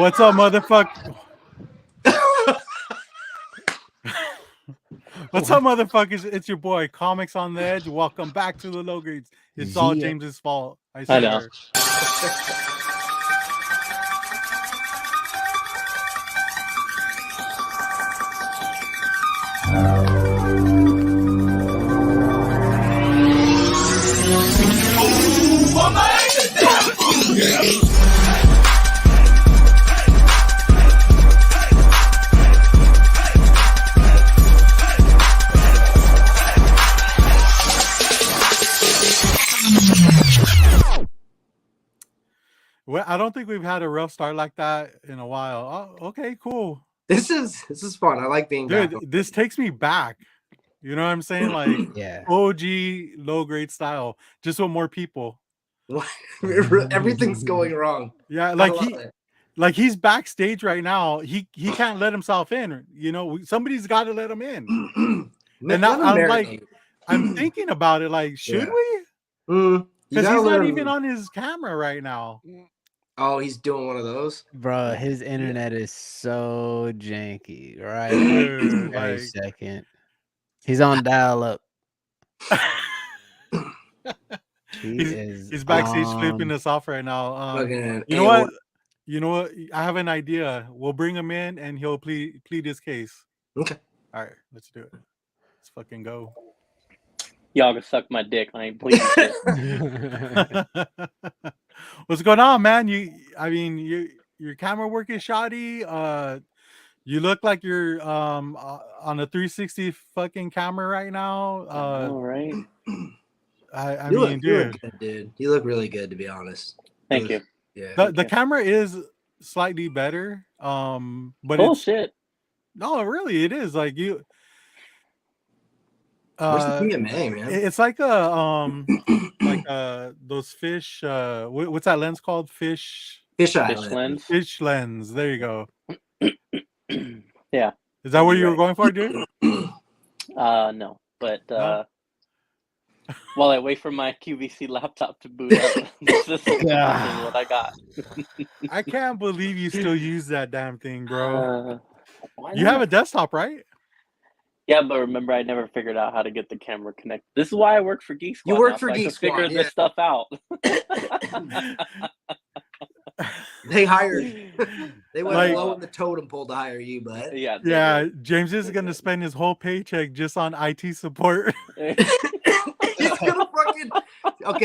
What's up, motherfucker? What's up, motherfuckers? It's your boy, Comics on the Edge. Welcome back to the Low Grades. It's all James's fault. I I know. swear. Well, I don't think we've had a rough start like that in a while. Oh, okay, cool. This is fun. I like being Dude, back. this takes me back. You know what I'm saying? Like OG low grade style, just with more people. Everything's going wrong. Yeah, I like he's backstage right now. He can't let himself in. You know, somebody's got to let him in. And I'm thinking about it. Like, should we? Because he's not even on his camera right now. Oh, he's doing one of those, bro. His internet is so janky. Right, like, second. He's on dial-up. He's backstage flipping us off right now. You know what? You know what? I have an idea. We'll bring him in and he'll plead his case. Okay. All right, let's do it. Let's fucking go. Y'all can suck my dick. I ain't pleading shit. What's going on, man? Your camera work is shoddy. You look like you're on a 360 fucking camera right now. All right. I mean, dude, you look good, dude. You look really good, to be honest. Thank you. Yeah. The camera is slightly better. But bullshit. No, really, it is like you. Where's the PMA, man? It's like those fish. What's that lens called? Fish lens. Fish lens. There you go. Yeah. Is that what you were going for, dude? No, but while I wait for my QVC laptop to boot up, this is what I got. I can't believe you still use that damn thing, bro. You have a desktop, right? Yeah, but remember, I never figured out how to get the camera connected. This is why I work for Geek Squad. You work for Geek Squad. Figure this stuff out. They hired. They went low in the totem pole to hire you, but yeah. James is gonna spend his whole paycheck just on IT support. He's gonna fucking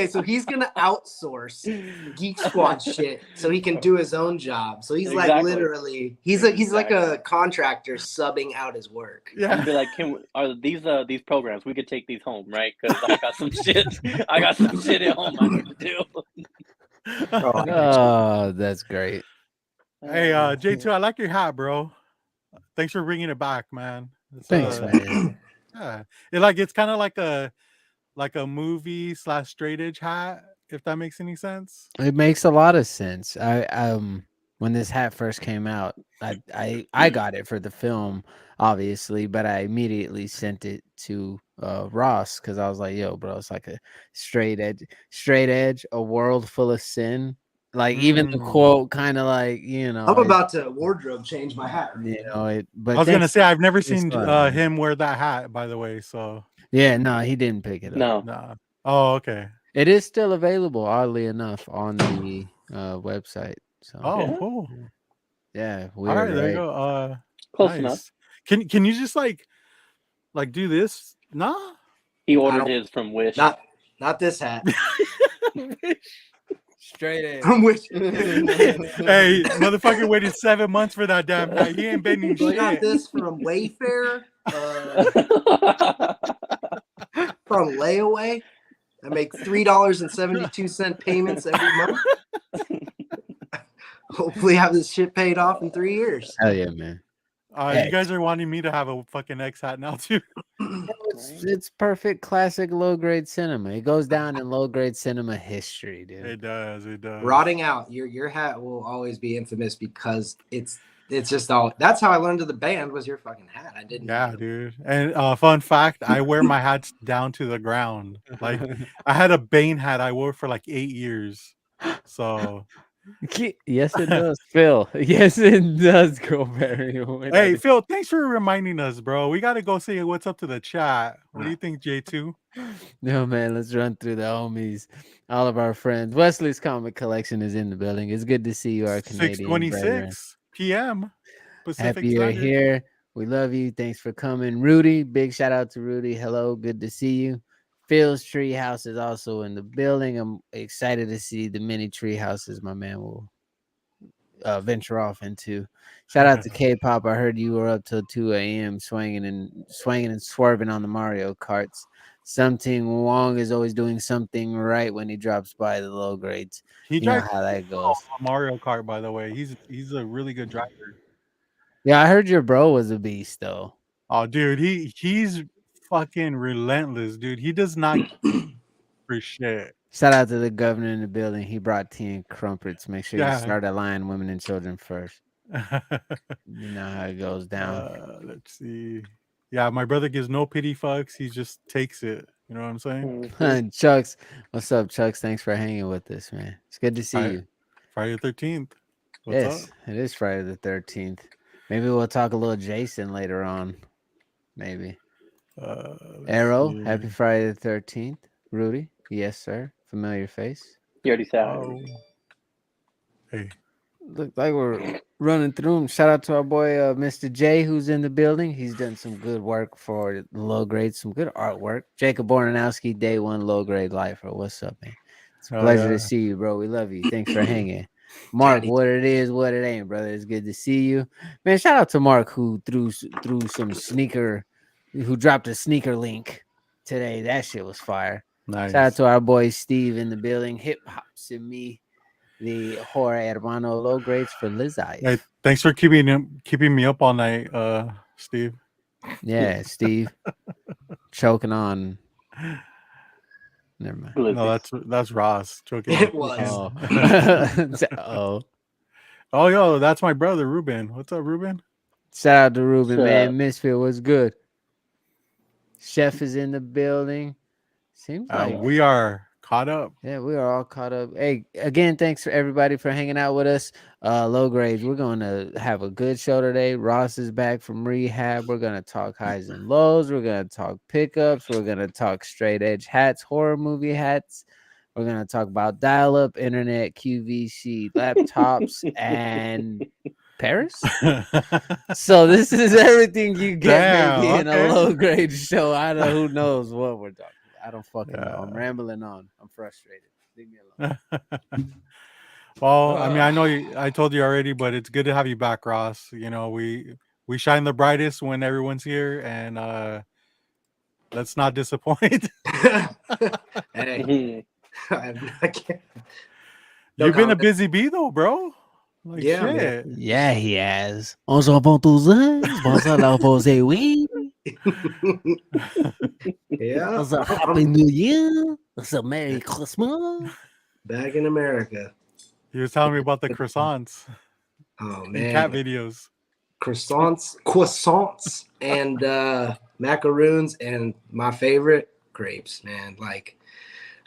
so he's gonna outsource Geek Squad shit so he can do his own job. So he's like literally he's like a contractor subbing out his work. Yeah, and be like, are these programs? We could take these home, right? Because I got some shit. I got some shit at home I need to do. Oh, that's great. Hey, J2, I like your hat, bro. Thanks for bringing it back, man. Thanks, man. Yeah, it's kind of like a movie / straight edge hat, if that makes any sense. It makes a lot of sense. When this hat first came out, I got it for the film, obviously, but I immediately sent it to Ross because I was like, yo, bro, it's like a straight edge, a world full of sin. Like even the quote kind of like, you know, I'm about to wardrobe change my hat. You know, but I was gonna say I've never seen him wear that hat, by the way. So yeah, no, he didn't pick it up. No. Oh, okay. It is still available, oddly enough, on the website. So cool. Yeah, weird, all right, there you go. Close enough. Can you just like do this? Nah. He ordered his from Wish. Not this hat. Straight edge. From Wish. Hey, motherfucker waited 7 months for that damn hat. He ain't bending shit. I got this from Wayfair. From layaway. I make $3.72 payments every month. Hopefully have this shit paid off in 3 years. Hell yeah, man. You guys are wanting me to have a fucking X hat now too. It's perfect classic low grade cinema. It goes down in low grade cinema history, dude. It does. Rotting out. Your hat will always be infamous because it's just all. That's how I learned of the band was your fucking hat. I didn't. Yeah, dude. And fun fact, I wear my hats down to the ground. Like I had a Bane hat I wore for like 8 years. So Yes, it does, Phil. Yes, it does go very well. Hey, Phil, thanks for reminding us, bro. We got to go say what's up to the chat. What do you think, J2? No, man, let's run through the homies, all of our friends. Wesley's comic collection is in the building. It's good to see you, our Canadian brethren. 6:26 p.m. Pacific Happy you're Standard. here. We love you. Thanks for coming. Rudy, big shout out to Rudy. Hello, good to see you. Phil's tree house is also in the building. I'm excited to see the mini tree houses my man will venture off into. Shout out to K-pop. I heard you were up till 2 a.m. swinging and swerving on the Mario Karts. Something Wong is always doing something right when he drops by the low grades. He You know drives how that goes. Mario Kart, by the way. He's a really good driver. Yeah, I heard your bro was a beast though. Oh, dude, he's fucking relentless, dude. He does not for shit. Shout out to the governor in the building. He brought tea and crumpets. Make sure you Yeah. start aligning women and children first. You know how it goes down. Let's see. Yeah, my brother gives no pity fucks. He just takes it. You know what I'm saying? Chucks, what's up, Chucks? Thanks for hanging with us, man. It's good to see you. Friday the 13th. What's up? It is Friday the 13th. Maybe we'll talk a little Jason later on. Maybe. Arrow, happy Friday the 13th. Rudy, yes, sir. Familiar face. You already said. Oh. Hey. Look like we're running through them. Shout out to our boy Mr. J, who's in the building. He's done some good work for the low grade, some good artwork. Jacob Bornanowski, day one low grade lifer. What's up, man? It's a pleasure to see you, bro. We love you. Thanks for hanging. Mark, what it is, what it ain't, brother. It's good to see you, man. Shout out to Mark who threw some sneaker, who dropped a sneaker link today. That shit was fire. Nice. Shout out to our boy Steve in the building. Hip Hops and me. The Jorge Hermano low grades for Lizzie. Hey, thanks for keeping me up all night, Steve. Yeah, Steve. Choking on. Never mind. No, that's Ross choking. It was. Oh. Oh, yo, that's my brother Ruben. What's up, Ruben? Shout out to Ruben, man. Misfit was good. Chef is in the building. Seems like we are caught up. Yeah, we are all caught up. Hey, again, thanks for everybody for hanging out with us. Low grades, we're going to have a good show today. Ross is back from rehab. We're going to talk highs and lows. We're going to talk pickups. We're going to talk straight edge hats, horror movie hats. We're going to talk about dial-up, internet, QVC, laptops, and Paris. So this is everything you get maybe in a low grade show. I don't know who knows what we're talking about. I don't fucking know. I'm rambling on. I'm frustrated. Leave me alone. Well, I mean, I know I told you already, but it's good to have you back, Ross. You know, we shine the brightest when everyone's here, and let's not disappoint. Hey, I can't. You've been a busy bee though, bro. Like, yeah, shit. Yeah, he has. On s'en va tous ans. Bon, ça la posé, oui. Yeah. It's a Happy New Year. It's a Merry Christmas. Back in America. He was telling me about the croissants. Oh man. Cat videos. Croissants and macaroons, and my favorite, grapes, man. Like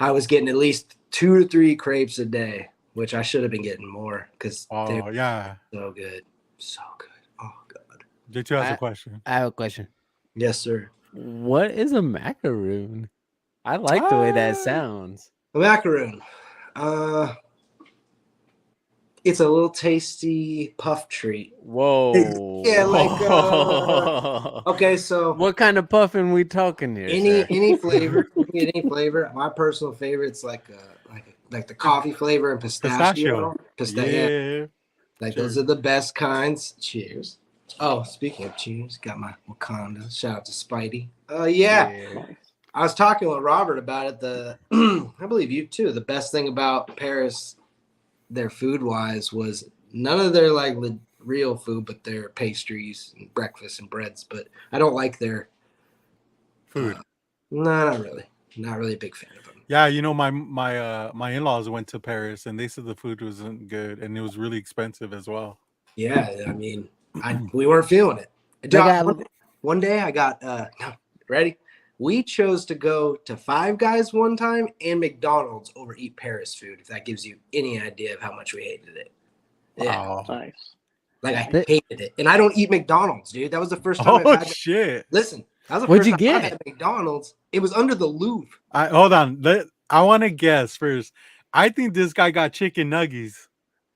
I was getting at least 2 or 3 crepes a day, which I should have been getting more because yeah, so good. So good. Oh god. J2 has a question. I have a question. Yes, sir. What is a macaroon? I like the way that sounds. A macaroon. It's a little tasty puff treat. Whoa. Yeah, like okay, so what kind of puffin we talking here? Any flavor. You can get any flavor. My personal favorite's like the coffee flavor and pistachio. Yeah. Like those are the best kinds. Cheers. Oh, speaking of cheers, got my Wakanda. Shout out to Spidey. Yeah. I was talking with Robert about it. I believe you too. The best thing about Paris, their food wise, was none of their like real food, but their pastries and breakfast and breads. But I don't like their food. No, not really. Not really a big fan of them. Yeah, you know, my in-laws went to Paris and they said the food wasn't good and it was really expensive as well. Yeah, I mean, we weren't feeling it. One day I got ready. We chose to go to Five Guys one time and McDonald's over eat Paris food, if that gives you any idea of how much we hated it. Wow. Yeah. Nice. Like, I hated it. And I don't eat McDonald's, dude. That was the first time I've had shit. Listen, that was the What'd first you time get? I had McDonald's. It was under the Louvre. Hold on. I want to guess first. I think this guy got chicken nuggies.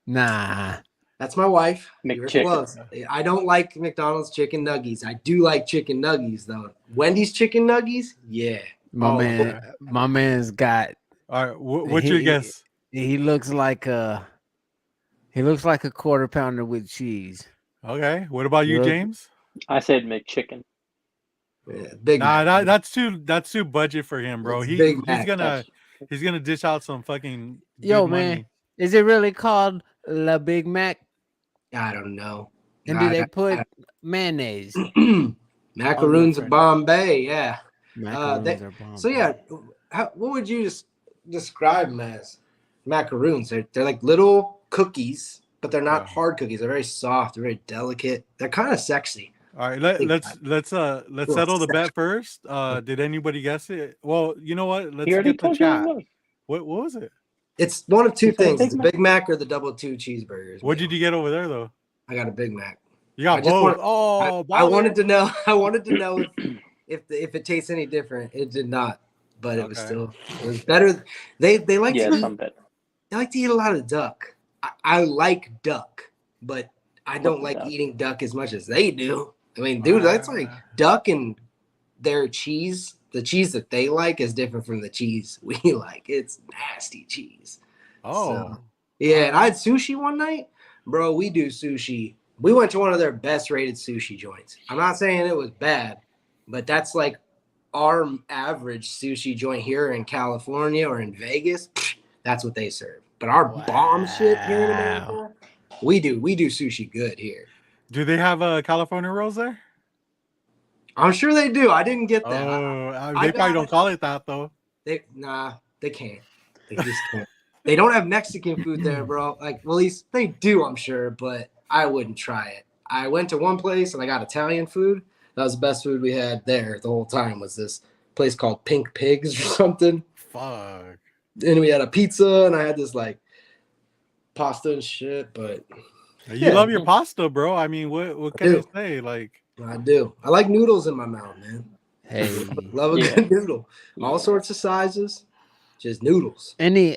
Nah. That's my wife. McChicken. I don't like McDonald's chicken nuggies. I do like chicken nuggies though. Wendy's chicken nuggies, yeah. My man's got. All right, what's your guess? He looks like a quarter pounder with cheese. Okay. What about you, James? I said McChicken. Yeah, Big Nah, Mac. that's too budget for him, bro. It's He's Big Mac. gonna dish out some fucking Yo, good man, money. is it really called La Big Mac? I don't know. And do they put mayonnaise? Macaroons of Bombay, yeah. Macaroons are bomb. So yeah, what would you just describe them as? Macaroons. They're like little cookies, but they're not hard cookies. They're very soft. They're very delicate. They're kind of sexy. All right, let's settle the bet first. Did anybody guess it? Well, you know what? Let's get the chat. What was it? It's one of two things: it's a Big Mac or the double two cheeseburgers. What did you get over there, though? I got a Big Mac. You got both. I wanted to know. I wanted to know if it tastes any different. It did not, but it was better. They like to eat a lot of duck. I like duck, but I don't like eating duck as much as they do. I mean, dude, that's like duck and their cheese. The cheese that they like is different from the cheese we like. It's nasty cheese. So, yeah, and I had sushi one night. Bro, we do sushi. We went to one of their best rated sushi joints. I'm not saying it was bad, but that's like our average sushi joint here in California or in Vegas. That's what they serve. But our bomb shit here in America, we do sushi good here. Do they have California rolls there? I'm sure they do. I didn't get that. They probably don't call it that though. They can't. They just can't. They don't have Mexican food there, bro. Like, well, at least they do, I'm sure, but I wouldn't try it. I went to one place and I got Italian food. That was the best food we had there the whole time. Was this place called Pink Pigs or something? Fuck. And we had a pizza and I had this like pasta and shit. But you love your pasta, bro. I mean, what can I say? Like, I do. I like noodles in my mouth, man. Hey, love a good noodle. All sorts of sizes. Just noodles. Any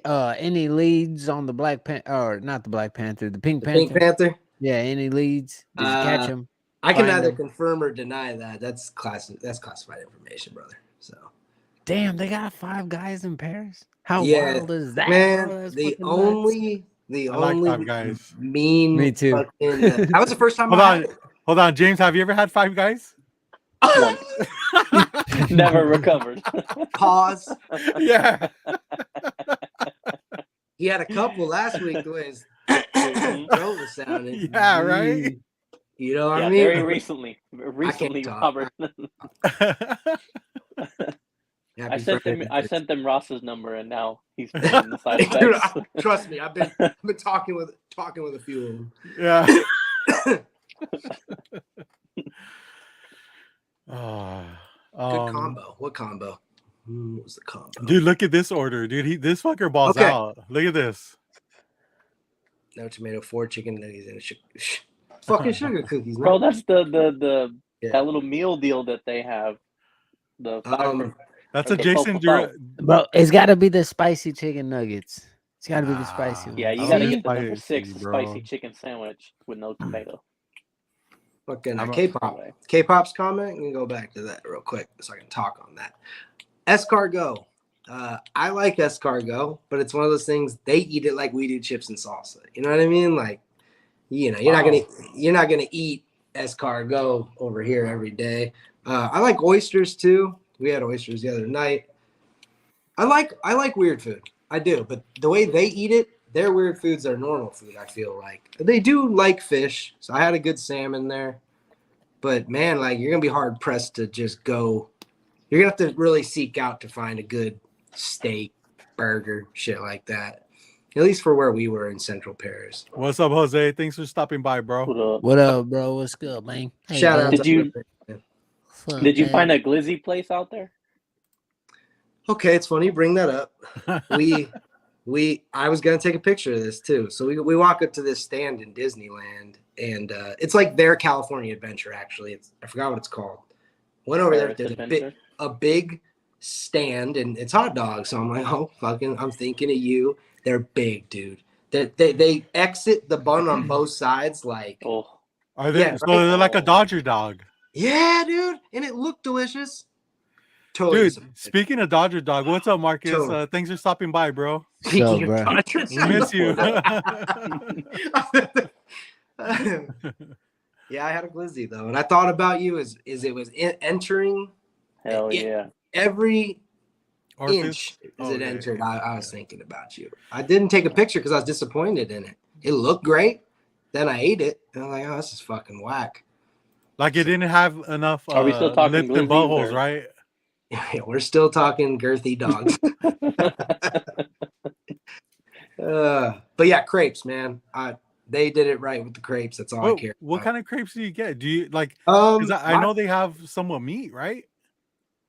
leads on the Black Panther, or not the Black Panther, the Pink Panther? Pink Panther? Yeah, any leads? Did you catch them? I can neither confirm or deny that. That's classified information, brother. So, damn, they got 5 Guys in Paris. How wild is that, man? Bro? The only like 5 Guys. Mean. Me too. That was the first time. Hold on, James. Have you ever had 5 Guys? Once. Never recovered. Pause. Yeah. He had a couple last week the way his throat was sounding. Yeah, right. You know what I mean? Very recently, Robert. I sent them Ross's number, and now he's putting the side effects. Dude, trust me, I've been talking with a few of them. Yeah. Good combo. What combo? What was the combo? Dude, look at this order, dude. This fucker balls out. Look at this. No tomato, 4 chicken nuggets, and fucking sugar cookies, man. Bro, that's the that little meal deal that they have. That's a Jason. Bro, it's got to be the spicy chicken nuggets. It's got to be the spicy one. Yeah, you got to get the number 6 spicy chicken sandwich with no tomato. Fucking K-pop's comment. We can go back to that real quick so I can talk on that. Escargot. I like escargot, but it's one of those things they eat it like we do chips and salsa. You know what I mean? Like, you know, you're not gonna eat escargot over here every day. I like oysters too. We had oysters the other night. I like weird food. I do, but the way they eat it, their weird foods are normal food. I feel like they do like fish, so I had a good salmon there. But man, like you're gonna be hard pressed to just go. You're gonna have to really seek out to find a good steak, burger, shit like that. At least for where we were in Central Paris. What's up, Jose? Thanks for stopping by, bro. What up, bro? What's good, man? Shout out. Did you find a glizzy place out there? Okay, it's funny you bring that up. I was gonna take a picture of this too. So we walk up to this stand in Disneyland, and it's like their California Adventure. Actually, I forgot what it's called. Went over there. There's a big stand, and it's hot dogs. So I'm like, oh fucking, I'm thinking of you. They're big, dude. They exit the bun on both sides like. Oh. Are they? Yeah, so right? They're like a Dodger dog. Yeah, dude, and it looked delicious. Totally. Dude, speaking of Dodger dog, what's up, Marcus? Totally. Thanks for stopping by, bro. Speaking of Dodger, we miss you. Yeah, I had a glizzy though, and I thought about you as it was entering. Hell yeah! Every inch as it entered, I was thinking about you. I didn't take a picture because I was disappointed in it. It looked great. Then I ate it, and I'm like, oh, this is fucking whack. Like it didn't have enough Are we still talking lips and buttholes, right? Yeah, we're still talking girthy dogs. But yeah, crepes, man. They did it right with the crepes. That's all I care about. What kind of crepes do you get? Do you like? I know they have somewhat meat, right?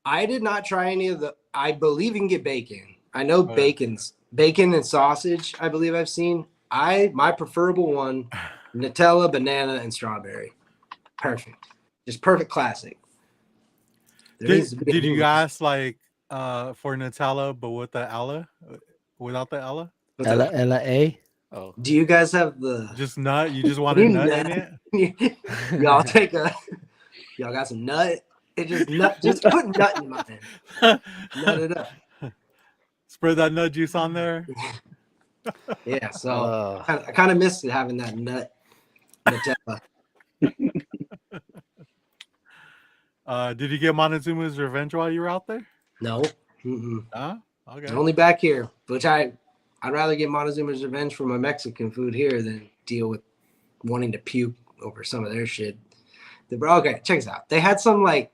I did not try any of the. I believe you can get bacon. I know bacon and sausage. I believe I've seen. My preferable one, Nutella, banana, and strawberry. Perfect, just perfect classic. Did you ask like for Nutella, but with the Ella, without the Ella? Ella. Oh, do you guys have the just nut? You just want a nut in it? Y'all got some nut? It just put nut in mine. Nut it up. Spread that nut juice on there. Yeah, so I kind of missed having that nut Nutella. Did you get Montezuma's Revenge while you were out there? No. Okay. Only back here, which I'd rather get Montezuma's Revenge for my Mexican food here than deal with wanting to puke over some of their shit. Okay, check this out. They had some like,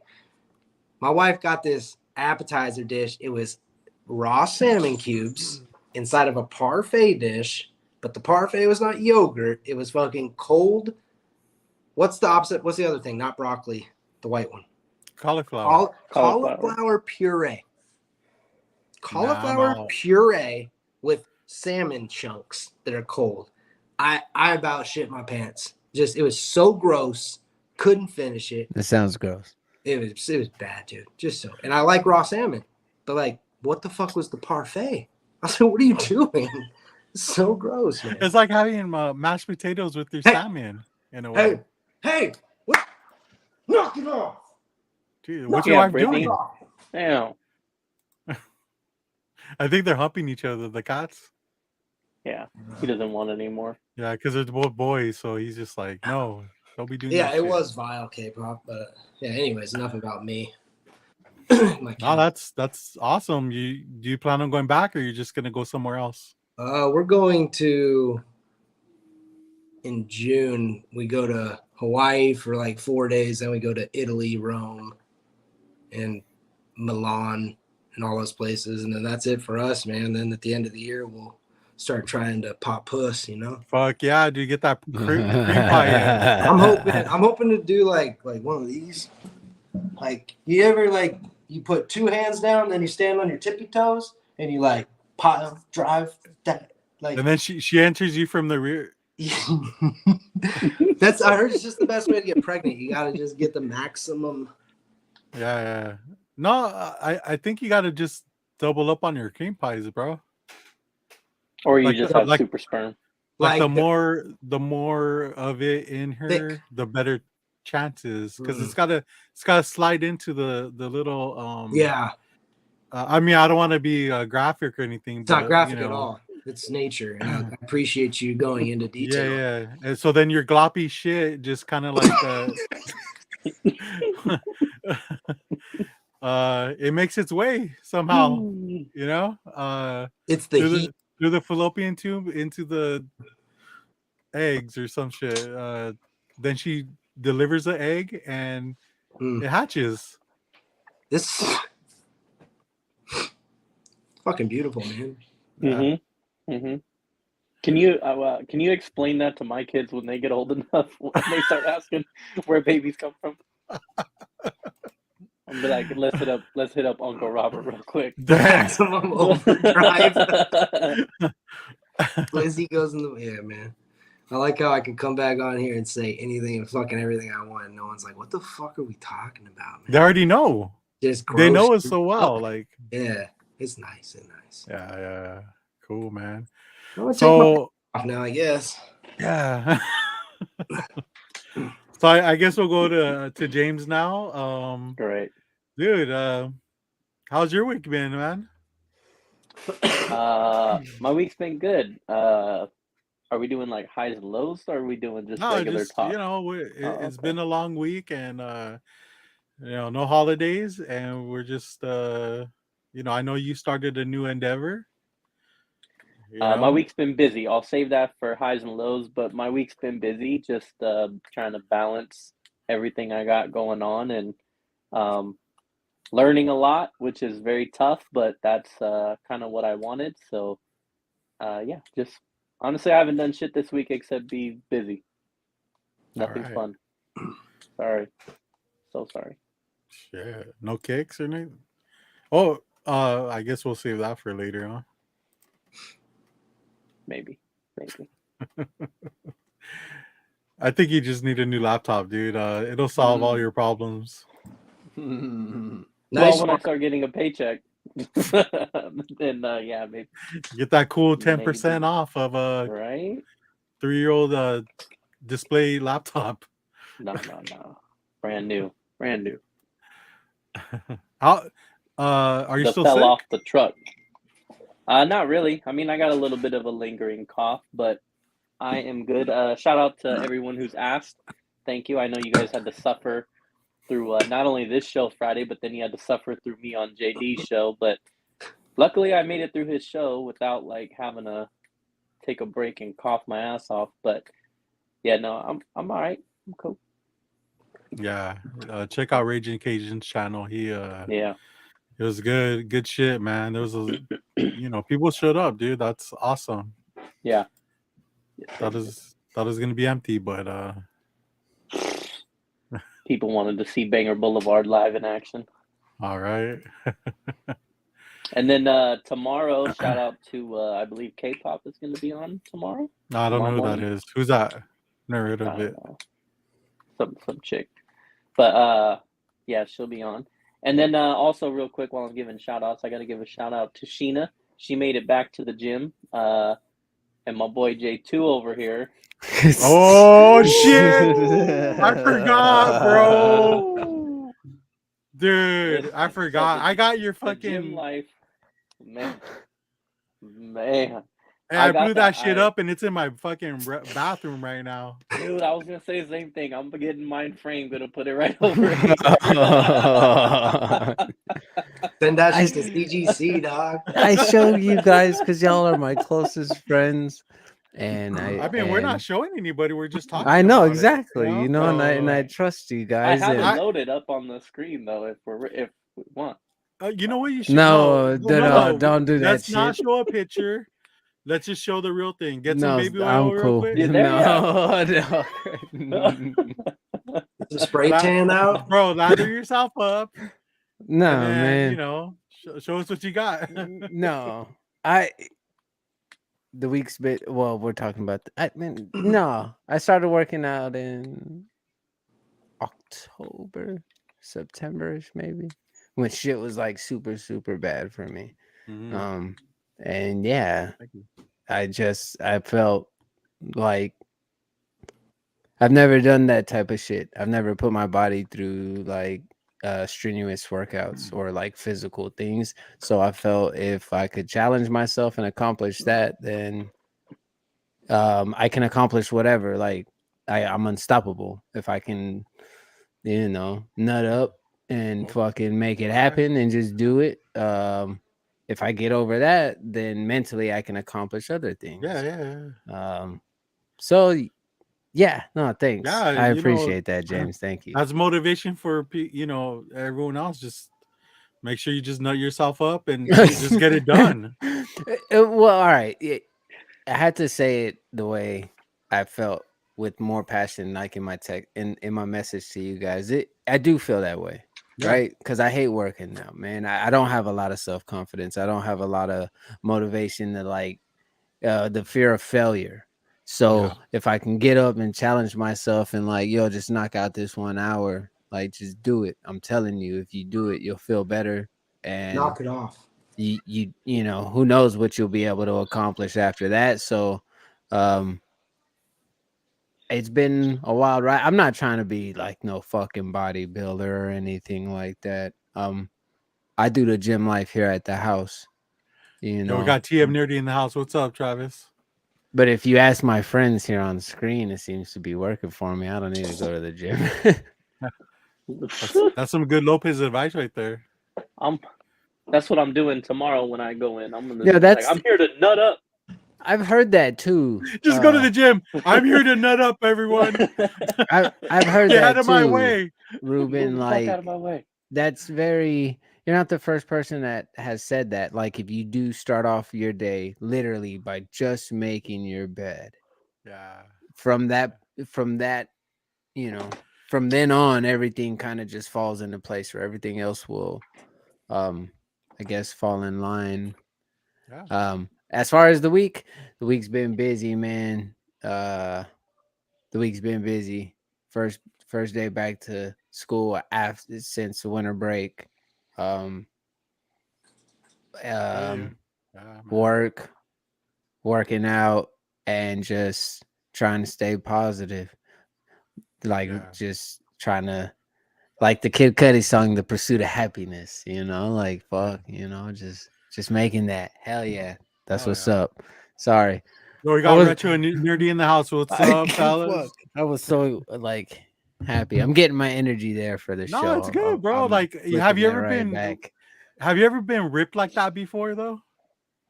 my wife got this appetizer dish. It was raw salmon cubes inside of a parfait dish, but the parfait was not yogurt. It was fucking cold. What's the opposite? What's the other thing? Not broccoli, the white one. Cauliflower. Cauliflower puree. Cauliflower puree with salmon chunks that are cold. I about shit my pants. It was so gross. Couldn't finish it. That sounds gross. It was bad, dude. Just so. And I like raw salmon, but like, what the fuck was the parfait? I was like, what are you doing? It's so gross, man. It's like having mashed potatoes with your salmon in a way. Hey, what? Knock it off. Dude, what's your wife doing? Damn. I think they're humping each other, the cats. Yeah, he doesn't want it anymore. Yeah, because they're both boys, so he's just like, no, don't be doing that. Yeah, it was vile K-pop, but yeah. Anyways, enough about me. That's awesome. Do you plan on going back, or you're just gonna go somewhere else? We're going to in June. We go to Hawaii for like 4 days, then we go to Italy, Rome, and Milan, and all those places, and then that's it for us, man. Then at the end of the year, we'll start trying to pop puss, you know. Fuck yeah, do you get that cream pie? I'm hoping to do like one of these. Like, you ever like you put two hands down, then you stand on your tippy toes, and you like pile drive that like. And then she enters you from the rear. I heard it's just the best way to get pregnant. You gotta just get the maximum. Yeah. No, I think you gotta just double up on your cream pies, bro. Or you just have super sperm. Like the more of it in her, thick, the better chances, because it's gotta slide into the little yeah. I mean, I don't want to be graphic or anything. It's not graphic at all. It's nature, and I appreciate you going into detail. Yeah. And so then your gloppy shit just kind of like it makes its way somehow, you know. It's the heat through the fallopian tube into the eggs or some shit. Then she delivers the egg and it hatches. This fucking beautiful, man. Can you explain that to my kids when they get old enough, when they start asking where babies come from? I'm be like, let's hit up Uncle Robert real quick. Maximum overdrive. Lizzie goes in the man. I like how I can come back on here and say anything and fucking everything I want. And no one's like, what the fuck are we talking about, man? They already know. Just they know us so well. Like, yeah, it's nice. It's nice. Yeah. Cool, man. So off now, I guess. Yeah. So I guess we'll go to James now. Great. Dude, how's your week been, man? My week's been good. Are we doing like highs and lows, or are we doing just regular talk? You know, it's been a long week, and you know, no holidays, and we're just you know, I know you started a new endeavor. My week's been busy. I'll save that for highs and lows, but my week's been busy, just trying to balance everything I got going on, and learning a lot, which is very tough, but that's kind of what I wanted. So yeah, just honestly, I haven't done shit this week except be busy. Nothing's fun. Sorry. So sorry. Yeah, no kicks or anything. Oh, I guess we'll save that for later, huh? Maybe. I think you just need a new laptop, dude. It'll solve all your problems. Well, when I start getting a paycheck, then yeah, maybe get that cool 10% off of a right 3-year-old display laptop. No, brand new. How are you still fell sick? off the truck? Not really. I mean, I got a little bit of a lingering cough, but I am good. Shout out to everyone who's asked. Thank you. I know you guys had to suffer through not only this show Friday, but then you had to suffer through me on JD's show. But luckily, I made it through his show without like having to take a break and cough my ass off. But yeah, no, I'm all right. I'm cool. Yeah, check out Raging Cajun's channel. He yeah, it was good shit, man. There was a you know, people showed up, dude. That's awesome. Yeah. That is gonna be empty, but people wanted to see Banger Boulevard live in action. All right. And then tomorrow, shout out to I believe K-pop is going to be on tomorrow. No, I don't know who that is. Who's that? Never heard of it. Some chick, but yeah, she'll be on. And then also real quick, while I'm giving shout outs, I got to give a shout out to Sheena. She made it back to the gym. And my boy J2 over here. Oh shit! I forgot, bro. Dude, I forgot. I got your fucking gym life, man. And I blew that shit up, and it's in my fucking bathroom right now. Dude, I was gonna say the same thing. I'm getting mine framed, gonna put it right over here. Send that shit to CGC, dog. I show you guys because y'all are my closest friends, and I mean, we're not showing anybody. We're just talking. I know about exactly, it, you know, and I trust you guys. I have it loaded up on the screen though, if we want. You know what you should? No, don't do that. Let's not show a picture. Let's just show the real thing. Get some baby oil I'm real cool. quick. No. The spray tan out, bro. Lather yourself up. No, then, man. You know, show us what you got. No, the week's bit. Well, we're talking about. No, I started working out in October, September-ish, maybe, when shit was like super, super bad for me. Mm-hmm. And yeah, I felt like I've never done that type of shit. I've never put my body through like strenuous workouts or like physical things. So I felt if I could challenge myself and accomplish that, then I can accomplish whatever. Like I'm unstoppable if I can, you know, nut up and fucking make it happen and just do it. If I get over that, then mentally I can accomplish other things. Yeah. So yeah, no, thanks. Yeah, I appreciate that, James. Thank you. That's motivation for everyone else. Just make sure you just nut yourself up and just get it done. Well, all right. I had to say it the way I felt with more passion, like in my in my message to you guys. I do feel that way. right? Because I hate working now, man. I don't have a lot of self-confidence. I don't have a lot of motivation to like the fear of failure. So if I can get up and challenge myself and like, yo, just knock out this 1 hour, like just do it. I'm telling you, if you do it, you'll feel better and knock it off. You know, who knows what you'll be able to accomplish after that. So it's been a wild ride. I'm not trying to be like no fucking bodybuilder or anything like that. I do the gym life here at the house. You know, we got TM Nerdy in the house. What's up, Travis? But if you ask my friends here on the screen, it seems to be working for me. I don't need to go to the gym. That's some good Lopez advice right there. That's what I'm doing tomorrow when I go in. I'm I'm here to nut up. I've heard that too. Just go to the gym. I'm here to nut up, everyone. I've heard Get that out of too, my way, Ruben. Like, out of my way. That's very. You're not the first person that has said that. Like, if you do start off your day literally by just making your bed, from that, you know, from then on, everything kind of just falls into place, where everything else will, I guess, fall in line. As far as the week's been busy, man. The week's been busy. First day back to school since the winter break. Working out and just trying to stay positive. Like just trying to, like the Kid Cudi song, "The Pursuit of Happiness," you know, like fuck, you know, just making that. Hell yeah. That's what's up. Sorry. Yo, we got Retro and Nerdy in the house. What's up, fellas? I was so like happy. I'm getting my energy there for the show. No, it's good, bro. Like, have you ever been ripped like that before, though?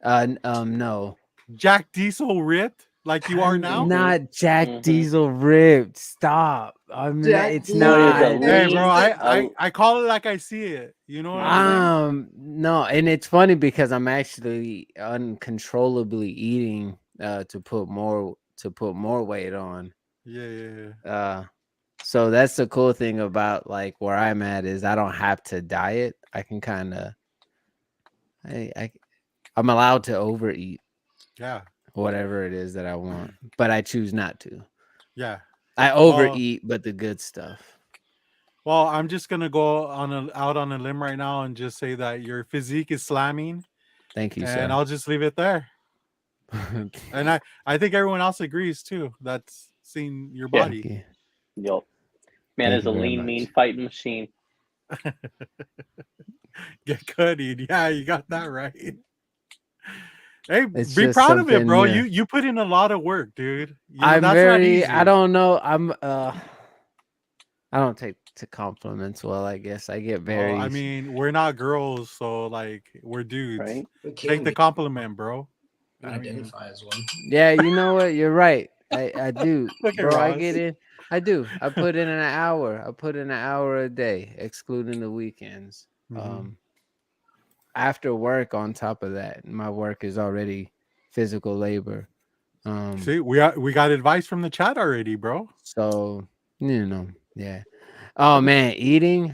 No. Jack Diesel ripped like you are now? Not Jack Diesel ripped. Stop. It's not. Hey, bro, I call it like I see it. You know what I'm saying? No, and it's funny because I'm actually uncontrollably eating to put more weight on. Yeah. So that's the cool thing about like where I'm at is I don't have to diet. I can kind of I'm allowed to overeat. Yeah. Whatever it is that I want, but I choose not to. Yeah. I overeat, but the good stuff. Well, I'm just gonna go out on a limb right now and just say that your physique is slamming. Thank you, sir. And I'll just leave it there. And I think everyone else agrees too. That's seeing your body. Yup. Man is a lean, mean fighting machine. Get cutting. Yeah, you got that right. Hey, be proud of it, bro. Yeah. You put in a lot of work, dude. You know, I'm very. I don't know. I don't take to compliments well. I guess I get very. Well, I mean, we're not girls, so like we're dudes. Right? Take the compliment, bro. I identify as one. Yeah, you know what? You're right. I do, bro. I get in. I do. I put in an hour. I put in an hour a day, excluding the weekends. After work, on top of that, my work is already physical labor. See, we got advice from the chat already, bro. So you know, yeah. Oh man, eating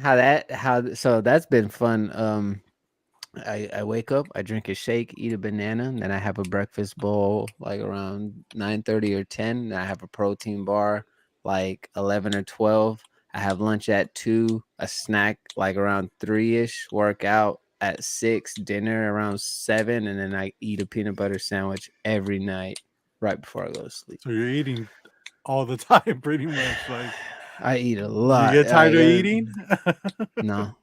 so that's been fun. I wake up, I drink a shake, eat a banana, and then I have a breakfast bowl like around 9:30 or 10. And I have a protein bar like 11 or 12. I have lunch at 2, a snack like around 3-ish, workout at 6, dinner around 7, and then I eat a peanut butter sandwich every night right before I go to sleep. So you're eating all the time, pretty much. Like I eat a lot. You get tired of eating? No.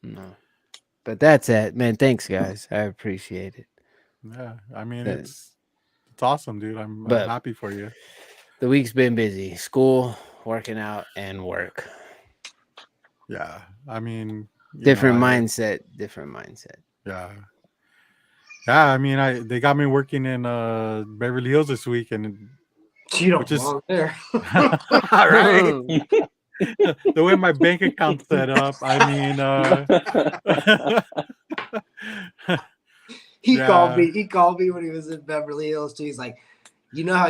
No. But that's it, man. Thanks, guys. I appreciate it. Yeah, I mean it's awesome, dude. I'm happy for you. The week's been busy. School, working out, and work. Yeah, I mean, different mindset. Yeah, I mean, they got me working in Beverly Hills this week, and you don't belong there. All right. The way my bank account's set up, I mean, he called me when he was in Beverly Hills too. He's like, you know how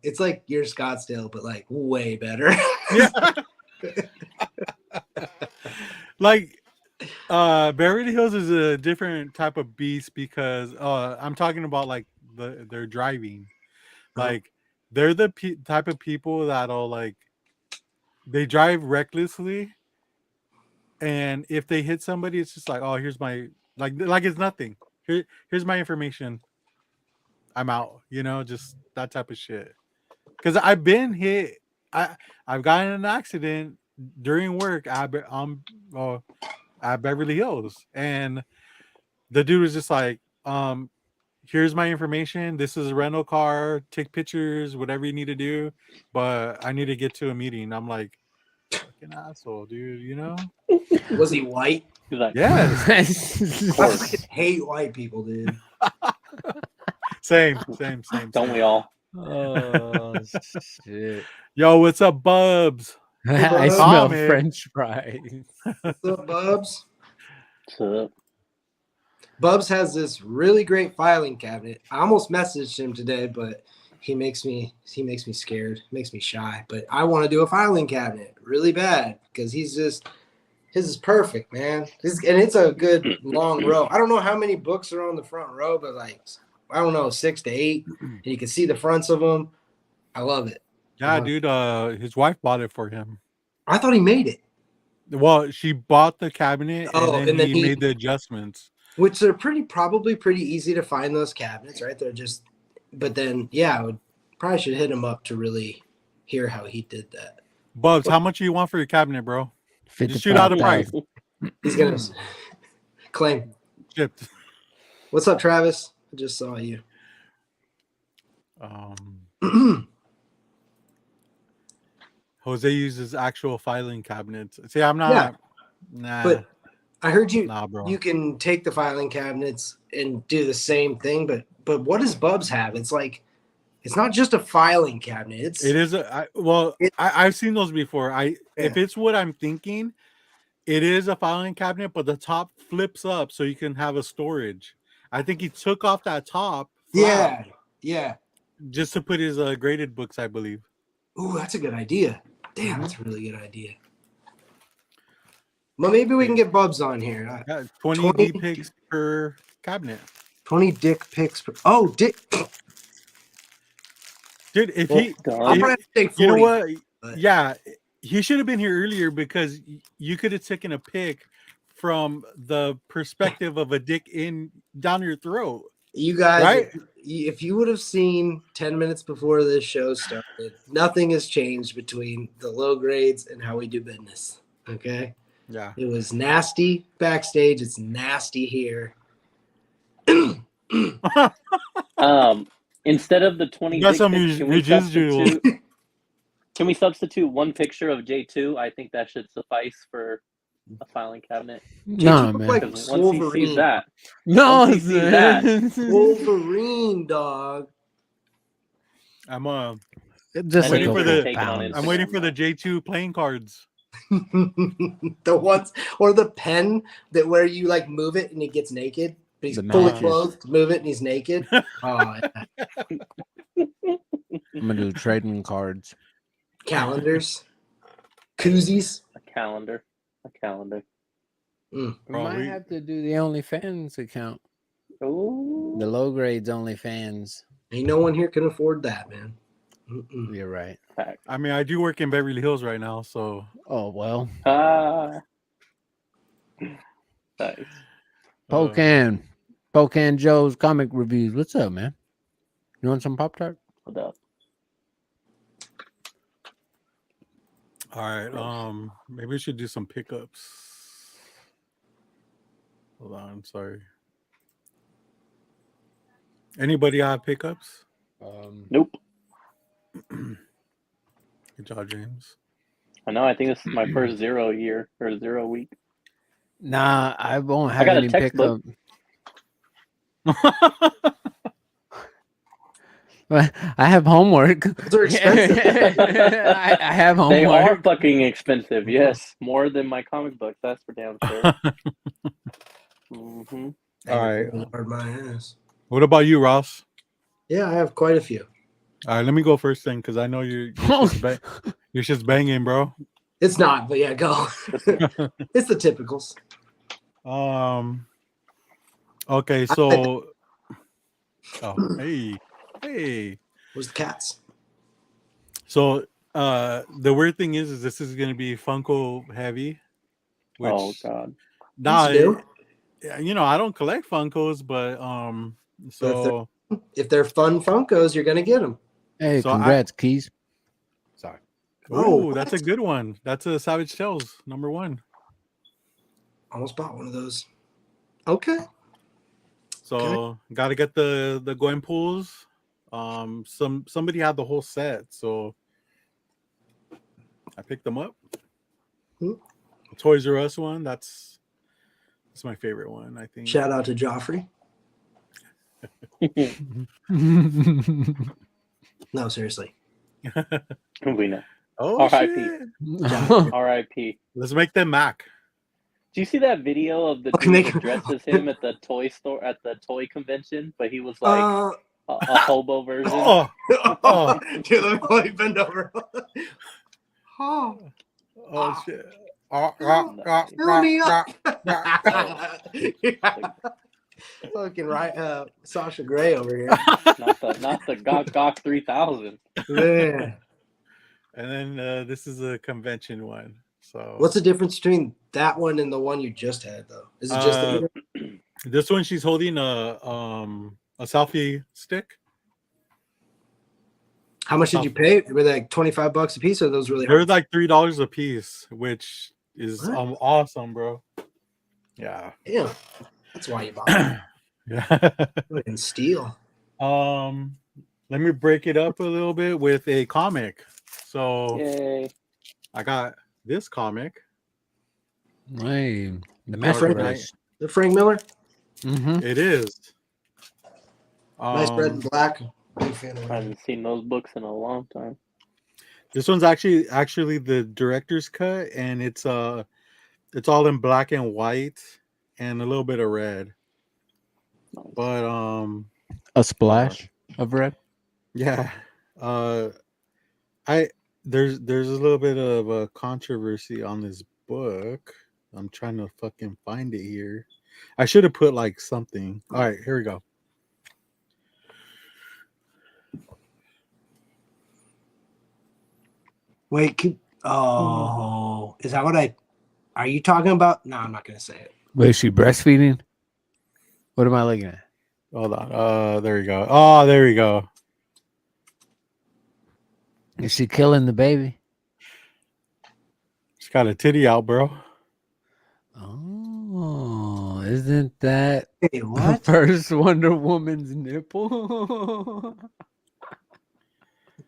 it's like your Scottsdale, but like way better. Yeah. Like, Beverly Hills is a different type of beast because I'm talking about like their driving. Like, they're the type of people that'll like they drive recklessly, and if they hit somebody, it's just like, oh, here's my like it's nothing. Here's my information. I'm out. Just that type of shit. Because I've been hit. I've gotten in an accident during work at Beverly Hills, and the dude was just like, here's my information. This is a rental car. Take pictures, whatever you need to do. But I need to get to a meeting. I'm like, fucking asshole, dude. Was he white? Like, yes. I hate white people, dude. Same. Don't we all? Oh shit! Yo, what's up, Bubs? I Bubs. smell French fries. What's up, Bubs? What's up? Bubs has this really great filing cabinet. I almost messaged him today, but he makes me scared, makes me shy. But I want to do a filing cabinet really bad because his is perfect, man. And it's a good long row. I don't know how many books are on the front row, but like, I don't know, 6 to 8, and you can see the fronts of them. I love it. Yeah, dude. His wife bought it for him. I thought he made it. Well, she bought the cabinet, and then he made the adjustments. Which are probably pretty easy to find those cabinets, right? They're just, but then I probably should hit him up to really hear how he did that. Bubs, how much do you want for your cabinet, bro? Just shoot out a price. He's gonna claim. Shipped. What's up, Travis? I just saw you. Jose uses actual filing cabinets. See, I'm not. Yeah. Nah. But I heard you. Nah, bro. You can take the filing cabinets and do the same thing, but what does Bubs have? It's like, it's not just a filing cabinet. It is I've seen those before. If it's what I'm thinking, it is a filing cabinet, but the top flips up so you can have a storage. I think he took off that top. Yeah. Just to put his graded books, I believe. Ooh, that's a good idea. Damn, that's a really good idea. Well, maybe we can get Bubs on here. 20 dick pics per cabinet. 20 dick pics per. Oh, dick. Dude, you know what? Yeah, he should have been here earlier because you could have taken a pic from the perspective of a dick down your throat. You guys, right? If you would have seen 10 minutes before this show started, nothing has changed between the low grades and how we do business. Okay. Yeah. It was nasty backstage. It's nasty here. Instead of the 20 got some residual. Can we substitute one picture of J2? I think that should suffice for a filing cabinet. No, man. Like once he sees that. Wolverine, dog. I'm just waiting for the I'm waiting for the J2 playing cards. The ones or the pen that where you like move it and he gets naked. But he's fully clothed, move it and he's naked. Oh, yeah. I'm gonna do trading cards. Calendars. Koozies. A calendar. We might have to do the OnlyFans account. Ooh. The low grades OnlyFans. Ain't no one here can afford that, man. You're right. I mean, I do work in Beverly Hills right now, so. Oh well. Nice. Pocan Joe's comic reviews. What's up, man? You want some Pop-Tart? What up? All right. Maybe we should do some pickups. Hold on. Sorry. Anybody have pickups? Nope. Good job, James. I know. I think this is my first 0 year or 0 week. Nah, I won't have got a any textbook. pickup. I have homework. They're expensive. I have homework. They are fucking expensive. Yes, more than my comic books. That's for damn sure. All right. Lord, my ass. What about you, Ross? Yeah, I have quite a few. All right, let me go first then, because I know you're just banging, bro. It's not, but yeah, go. It's the typicals. Okay, so hey. Where's the cats? So the weird thing is this is gonna be Funko heavy. Which, oh God. You know, I don't collect Funkos, but so if they're fun Funkos, you're gonna get them. Hey, so congrats, Keys. Sorry. Oh, that's a good one. That's a Savage Tales #1. Almost bought one of those. Okay. So got to get the Gwen pools. Somebody had the whole set, so I picked them up. Toys R Us one. That's my favorite one, I think. Shout out to Joffrey. No, seriously. We know. Oh, R.I.P. R.I.P. Let's make them Mac. Do you see that video of the dude that dressed as him at the toy store at the toy convention? But he was like a hobo version. Dude, let me bend over. Shit. Fill me up. Fucking right, Sasha Grey over here. not the Gok 3000. Man. And then this is a convention one. So what's the difference between that one and the one you just had, though? Is it just the this one? She's holding a selfie stick. How much did you pay? Were they like $25 a piece, or those really? They're like $3 a piece, which is awesome, bro. Yeah. Yeah. That's why you bought them. Yeah. Fucking steal. Let me break it up a little bit with a comic. So yay. I got this comic. Hey, the Frank Miller. Mm-hmm. It is. Nice red and black. I haven't seen those books in a long time. This one's actually the director's cut, and it's all in black and white and a little bit of red. Nice. But a splash of red. Yeah. There's a little bit of a controversy on this book. I'm trying to fucking find it here. I should have put like something. All right, here we go. Wait, is that what are you talking about? No, I'm not gonna say it. Wait, is she breastfeeding? What am I looking at? Hold on. There we go. Oh, there we go. Is she killing the baby? She's got a titty out, bro. Oh, isn't that what? First Wonder Woman's nipple?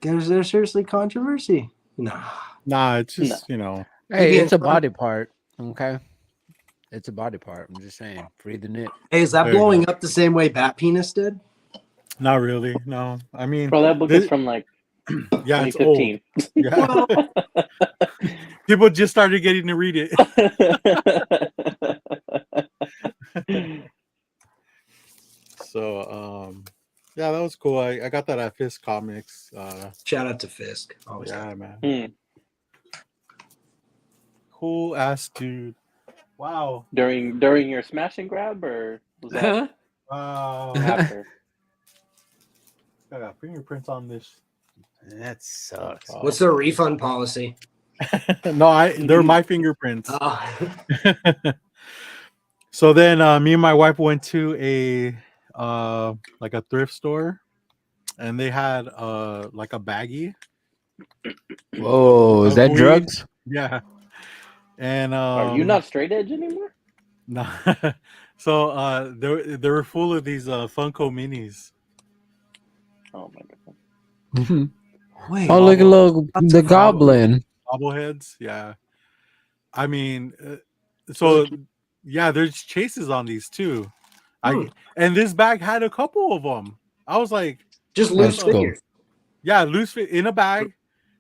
Is there seriously controversy? Nah, it's just you know. Hey, it's a body part. Okay, it's a body part. I'm just saying, free the nip. Hey, is that blowing up the same way Bat Penis did? Not really. No, I mean, bro, that book is from like 2015. It's old. Yeah. People just started getting to read it. So, yeah, that was cool. I got that at Fisk Comics. Shout out to Fisk. Always. Yeah, man. Cool ass dude. Wow. During your smash and grab, or was that after? I got fingerprints on this. That sucks. What's their refund policy? No, they're my fingerprints. Oh. So then me and my wife went to a like a thrift store, and they had like a baggie. Whoa, is that drugs? Yeah. And are you not straight edge anymore? No. So they were full of these Funko minis. Oh my god. Wait, oh, look, the goblin. Bobbleheads, yeah. I mean, so yeah, there's chases on these too. And this bag had a couple of them. I was like, just loose figures. Yeah, loose fit in a bag.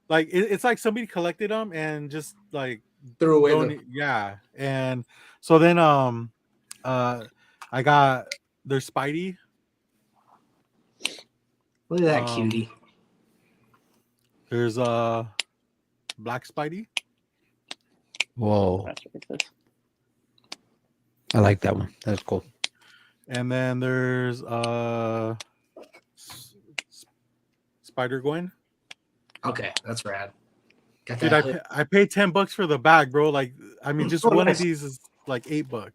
Like it's like somebody collected them and just like threw away them. Yeah, and so then I got their Spidey. Look at that cutie. There's Black Spidey. Whoa. I like that one. That's cool. And then there's Spider-Gwen. Okay, that's rad. Dude, I paid $10 for the bag, bro. Like, I mean, just one of these is like $8.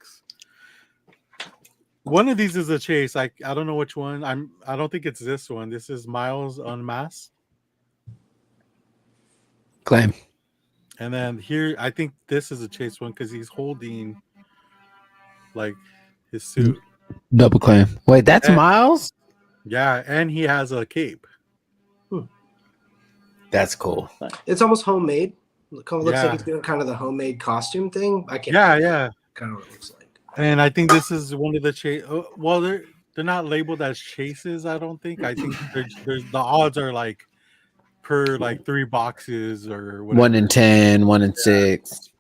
One of these is a chase. I don't know which one. I don't think it's this one. This is Miles Unmasked. Claim. And then here, I think this is a chase one because he's holding like his suit. Double claim. Wait, that's Miles? Yeah, and he has a cape. That's cool. It's almost homemade. Looks like it's doing kind of the homemade costume thing. I can't. Yeah. Kind of what it looks like. And I think this is one of the chase. Well, they're not labeled as chases. I don't think. I think there's the odds are like per like 3 boxes or whatever. 1 in 10, 1 in 6,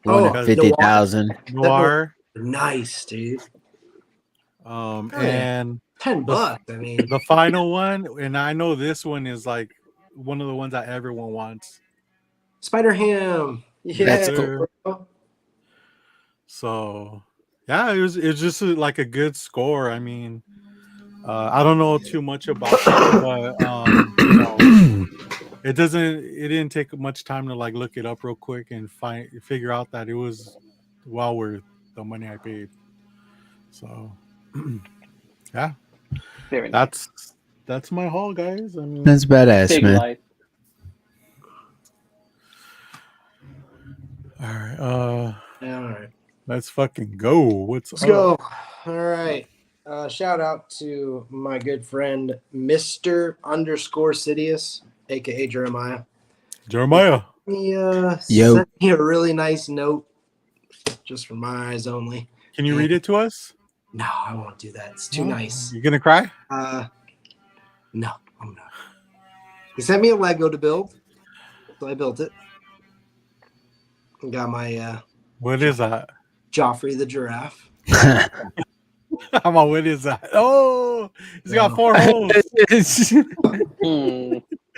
1 in 50,000. Noir. Nice, dude. And $10. I mean, the final one, and I know this one is like one of the ones that everyone wants. Spider-Ham. Yeah, that's cool. So, yeah, it was just like a good score. I mean, I don't know too much about it, but you know, it didn't take much time to like look it up real quick and figure out that it was well worth the money I paid. So, yeah, very nice. That's my haul, guys. I mean, that's badass, Big man. Life. All right, all right. Let's fucking go. Let's go. All right. Shout out to my good friend, Mr. _Sidious, aka Jeremiah. He sent me a really nice note, just for my eyes only. Can you read it to us? No, I won't do that. It's too nice. You gonna cry? No, I'm not. He sent me a Lego to build, so I built it. I got my what is that? Joffrey the giraffe. I'm on. What is that? Oh, he's got 4 holes.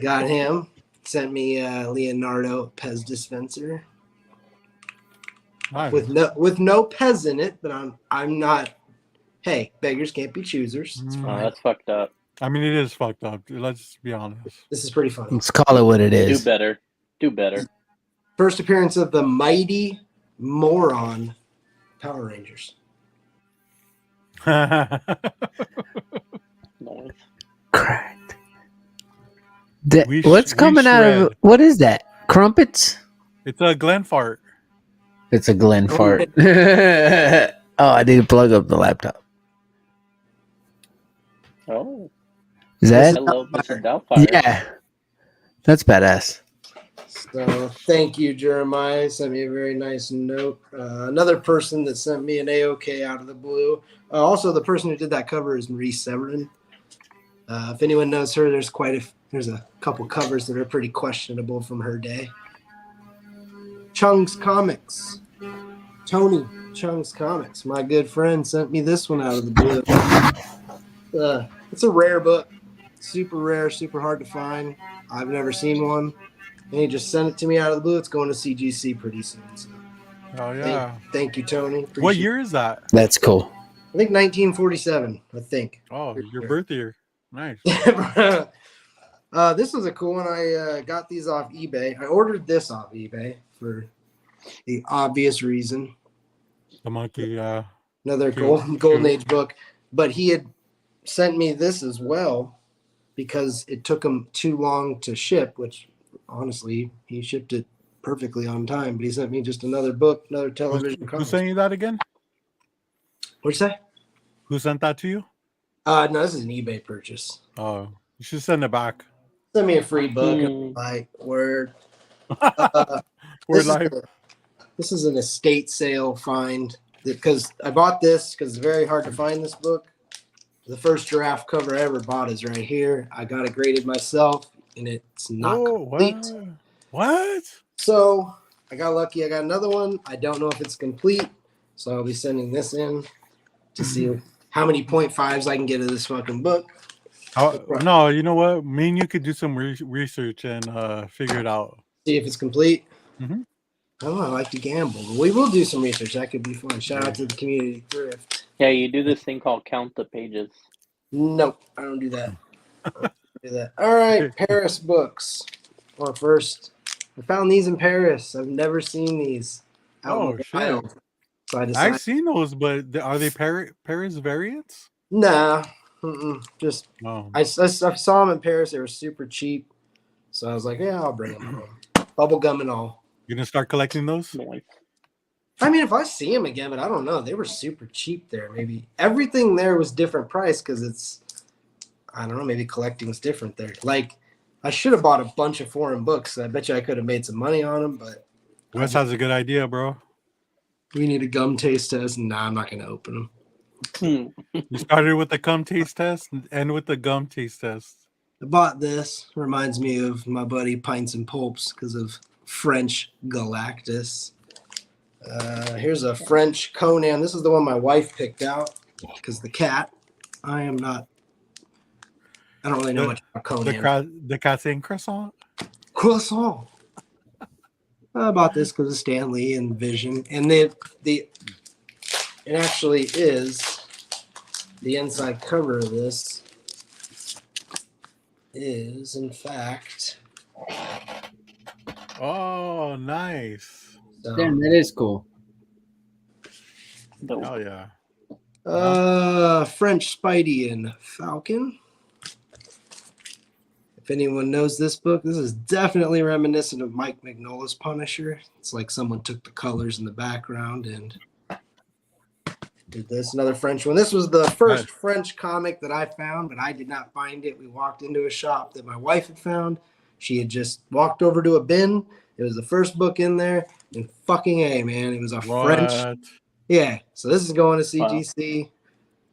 Got him. Sent me Leonardo Pez dispenser. Nice. With no Pez in it, but I'm not. Hey, beggars can't be choosers. It's fine. That's fucked up. I mean, it is fucked up. Let's be honest. This is pretty funny. Let's call it what it is. Do better. First appearance of the Mighty Moron Power Rangers. Nice. Correct. What's coming out of what is that? Crumpets? It's a Glen fart. It's a Glen fart. Oh, I need to plug up the laptop. Oh. Is that? Hello, Mr. Doubtfire. Yeah. That's badass. So thank you, Jeremiah. Sent me a very nice note. Another person that sent me an AOK out of the blue. Also, the person who did that cover is Marie Severin. If anyone knows her, there's a couple covers that are pretty questionable from her day. Chung's Comics. Tony Chung's Comics, my good friend, sent me this one out of the blue. It's a rare book. Super rare, super hard to find. I've never seen one. And he just sent it to me out of the blue. It's going to CGC pretty soon. So. Oh, yeah. Thank you, Tony. What year is that? That's cool. I think 1947, I think. Oh, your birth year. Nice. This was a cool one. I got these off eBay. I ordered this off eBay for the obvious reason. The monkey. Another golden age book. But he had sent me this as well because it took him too long to ship, which honestly, he shipped it perfectly on time. But he sent me just another book, another television. Who sent you that again? What'd you say? Who sent that to you? No, this is an eBay purchase. Oh, you should send it back. Send me a free book. Like, word. This is an estate sale find because I bought this because it's very hard to find this book. The first giraffe cover I ever bought is right here. I got it graded myself, and it's not complete. What? So I got lucky. I got another one. I don't know if it's complete, so I'll be sending this in to see how many 0.5s I can get of this fucking book. No, you know what? Me and you could do some research and figure it out. See if it's complete. Mm-hmm. I don't know. I like to gamble. But we will do some research. That could be fun. Shout out to the community thrift. Yeah, you do this thing called count the pages. Nope, I don't do that. All right, Paris books. Or first, I found these in Paris. I've never seen these out in the wild. So I've seen those, but are they Paris variants? Nah, just I saw them in Paris. They were super cheap, so I was like, yeah, I'll bring them home. Bubble gum and all. You're gonna start collecting those? I mean, if I see them again, but I don't know. They were super cheap there. Maybe everything there was different price because it's, I don't know. Maybe collecting's different there. Like, I should have bought a bunch of foreign books. I bet you I could have made some money on them, but Wes has a good idea, bro. We need a gum taste test. Nah, I'm not gonna open them. You started with the gum taste test and end with the gum taste test. I bought this. Reminds me of my buddy Pints and Pulps because of French Galactus. Here's a French Conan. This is the one my wife picked out because the cat. I don't really know much about Conan. The cat saying croissant. Croissant. I bought this because of Stan Lee and Vision, and it actually is the inside cover of this is in fact. Oh, nice. So, damn, that is cool. Oh yeah. French Spidey and Falcon. If anyone knows this book, this is definitely reminiscent of Mike Mignola's Punisher. It's like someone took the colors in the background and did this. Another French one. This was the first French comic that I found, but I did not find it. We walked into a shop that my wife had found. She had just walked over to a bin. It was the first book in there. And fucking A, man. It was a French. Yeah. So this is going to CGC.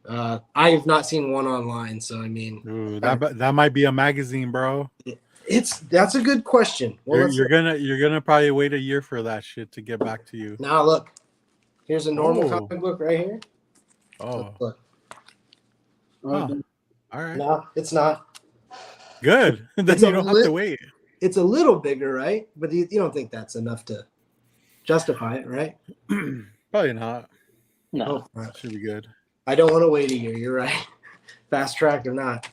Wow. I have not seen one online, so I mean, ooh, that might be a magazine, bro. That's a good question. Well, you're gonna probably wait a year for that shit to get back to you. Now look, here's a normal comic book right here. Oh, look. All right. No, it's not. Good. Then you don't have to wait. It's a little bigger, right? But you don't think that's enough to justify it, right? Probably not. No, that should be good. I don't want to wait a year. You're right. Fast track or not.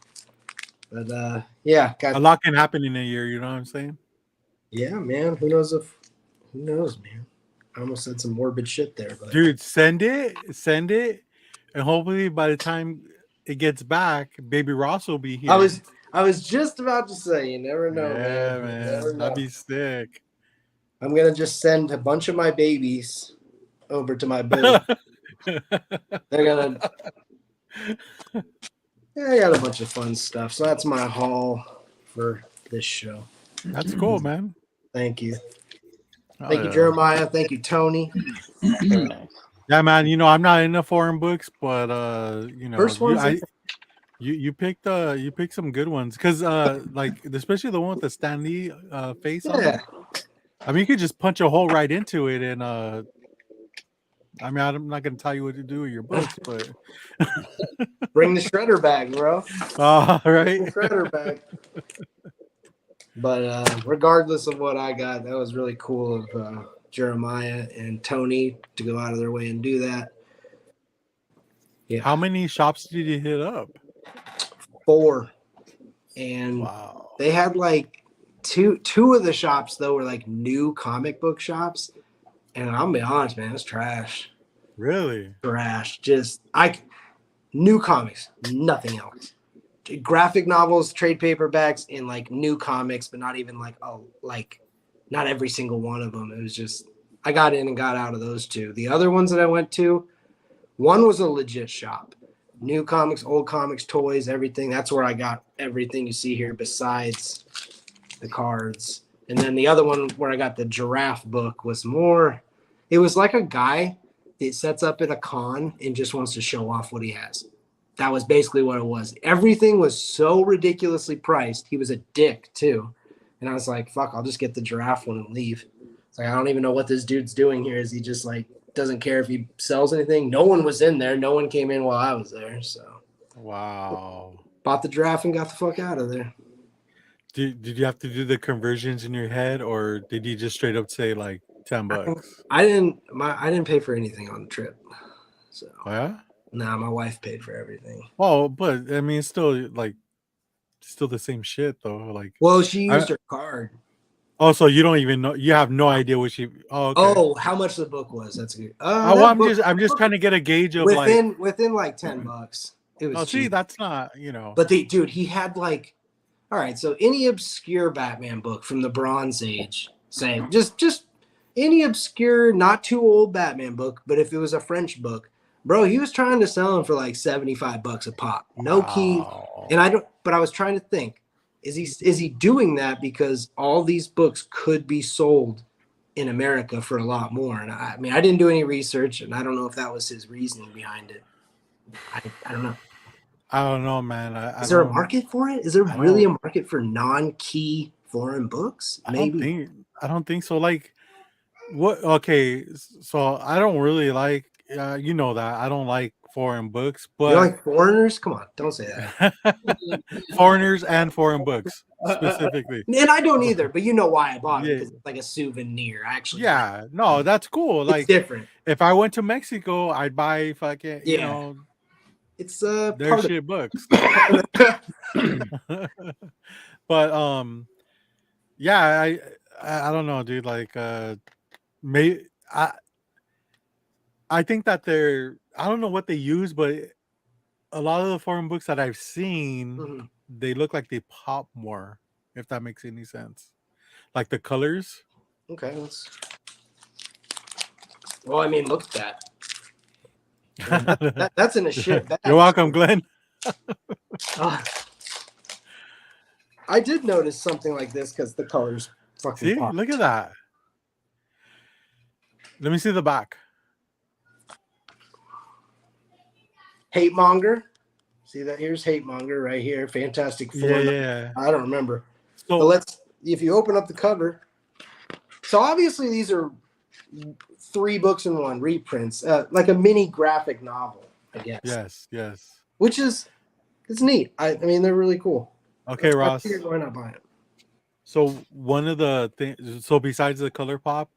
But yeah. A lot can happen in a year, you know what I'm saying? Yeah, man. Who knows, man? I almost said some morbid shit there. But dude, send it. And hopefully by the time it gets back, baby Ross will be here. I was just about to say, you never know, man. Man. That'd be sick. I'm gonna just send a bunch of my babies over to my booth. They're gonna. Yeah, I got a bunch of fun stuff. So that's my haul for this show. That's cool, man. Thank you. Thank you, Jeremiah. Thank you, Tony. Yeah, man. You know, I'm not into foreign books, but you know, you picked some good ones because like especially the one with the Stan Lee face on it. I mean, you could just punch a hole right into it and I mean, I'm not going to tell you what to do with your books, but bring the shredder bag, bro. All right. The shredder bag. But regardless of what I got, that was really cool of Jeremiah and Tony to go out of their way and do that. Yeah. How many shops did you hit up? 4. And they had like two of the shops though were like new comic book shops. And I'll be honest, man, it's trash. Really? Trash. Just new comics, nothing else. Graphic novels, trade paperbacks, and like new comics, but not even not every single one of them. It was just I got in and got out of those 2. The other ones that I went to, one was a legit shop. New comics, old comics, toys, everything. That's where I got everything you see here besides the cards. And then the other one where I got the giraffe book was more. It was like a guy that sets up at a con and just wants to show off what he has. That was basically what it was. Everything was so ridiculously priced. He was a dick too. And I was like, fuck, I'll just get the giraffe one and leave. It's like, I don't even know what this dude's doing here. Is he just like, doesn't care if he sells anything? No one was in there. No one came in while I was there. So, wow. Bought the giraffe and got the fuck out of there. Did you have to do the conversions in your head, or did you just straight up say like $10. I didn't pay for anything on the trip. So yeah. Nah, my wife paid for everything. Oh, but I mean, it's still still the same shit though. Like, well, she used her card. Oh, so you don't even know? You have no idea what she? Oh, okay. Oh, how much the book was? That's good. Well, I'm just trying to get a gauge of within like $10. It was. Oh, see, cheap. that's not But dude, he had like, all right. So any obscure Batman book from the Bronze Age, say just any obscure, not too old Batman book, but if it was a French book, bro, he was trying to sell them for like $75 a pop. No key. And I was trying to think, is he doing that because all these books could be sold in America for a lot more? And I mean, I didn't do any research, and I don't know if that was his reasoning behind it. I don't know. I don't know, man. Is there a market for it? Is there really a market for non-key foreign books? Maybe. I don't think so. Like, what? Okay, so I don't really like. You know that I don't like foreign books, but you like foreigners? Come on, don't say that. Foreigners and foreign books specifically. And I don't either, but you know why I bought it, because it's like a souvenir. Actually, yeah, no, that's cool. Like, it's different. If I went to Mexico, I'd buy fucking you know. It's their shit books. But yeah, I don't know, dude. Like I think that I don't know what they use, but a lot of the foreign books that I've seen, they look like they pop more, if that makes any sense. Like the colors. Okay, well, I mean, look at that. That's in a shit. You're welcome, Glenn. I did notice something like this because the colors fucking see, look at that. Let me see the back. Hate Monger. See that? Here's Hate Monger right here. Fantastic Four. Yeah. I don't remember. But if you open up the cover. So obviously these are 3 books in one, reprints, like a mini graphic novel, I guess. Yes. Which it's neat. I mean, they're really cool. Okay, Ross. Why not buy it? So one of the things, besides the color pop,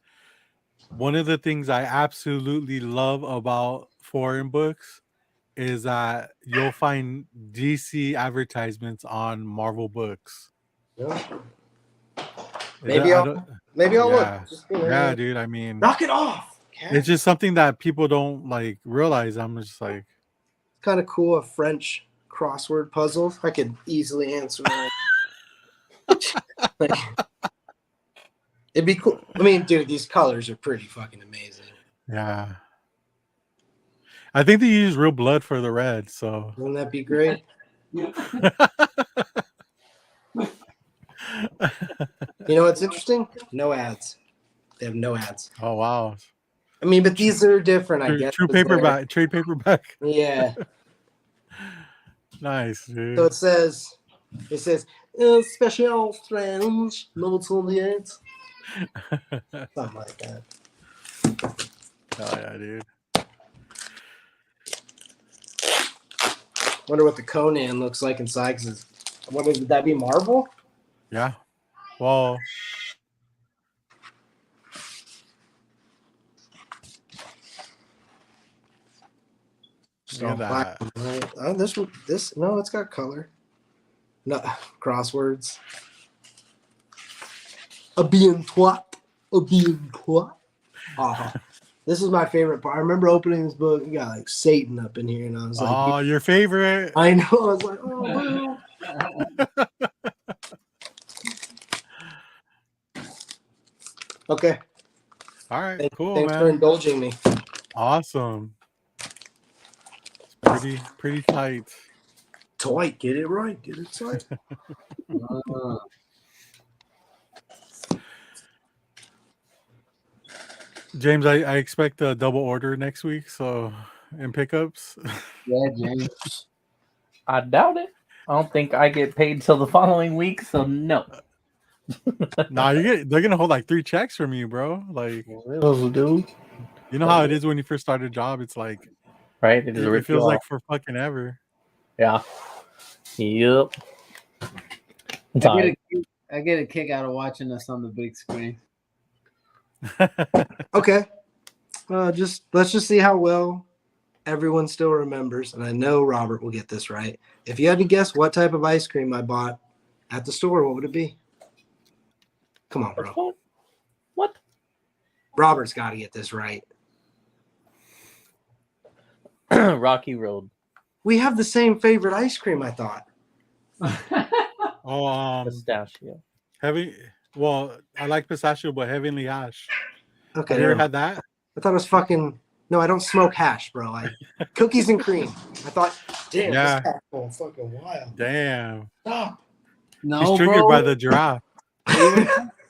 one of the things I absolutely love about foreign books is that you'll find DC advertisements on Marvel books. Yeah. Maybe I'll look. Just, yeah, dude. I mean, knock it off. Okay? It's just something that people don't like realize. I'm just like, it's kind of cool. A French crossword puzzle. I could easily answer that. It'd be cool. I mean, dude, these colors are pretty fucking amazing. Yeah. I think they use real blood for the red, so wouldn't that be great? You know what's interesting? No ads. They have no ads. Oh wow. I mean, but these are different, I guess. True paperback, trade paperback. Yeah. Nice, dude. So it says special strange number 28. Something like that. Oh yeah, dude. Wonder what the Conan looks like inside. Cause would that be Marvel? Yeah. Well. So black, right? Oh, this no, it's got color. No crosswords. A bien quoi? This is my favorite part. I remember opening this book. You got like Satan up in here, and I was like, "Oh, your favorite." I know. I was like, "Oh, well." Okay. All right. Cool. Thanks for indulging me. Awesome. It's pretty tight. Tight. Get it right. Get it tight. James, I expect a double order next week, so in pickups. Yeah, James. I doubt it. I don't think I get paid till the following week, so no. Nah, they're gonna hold like 3 checks from you, bro. Like, dude. You know how it is when you first start a job? It's like, right? It feels like for fucking ever. Yeah. Yep. I get a kick out of watching us on the big screen. Okay. Let's just see how well everyone still remembers, and I know Robert will get this right. If you had to guess what type of ice cream I bought at the store, what would it be? Come on, bro. What? Robert's got to get this right. Rocky Road. We have the same favorite ice cream, I thought. Pistachio. Well, I like pistachio, but Heavenly Hash. Okay. Have you ever had that? I thought it was fucking. No, I don't smoke hash, bro. Cookies and cream. I thought, damn, this guy's going fucking wild. Damn. Stop. No, he's triggered by the giraffe.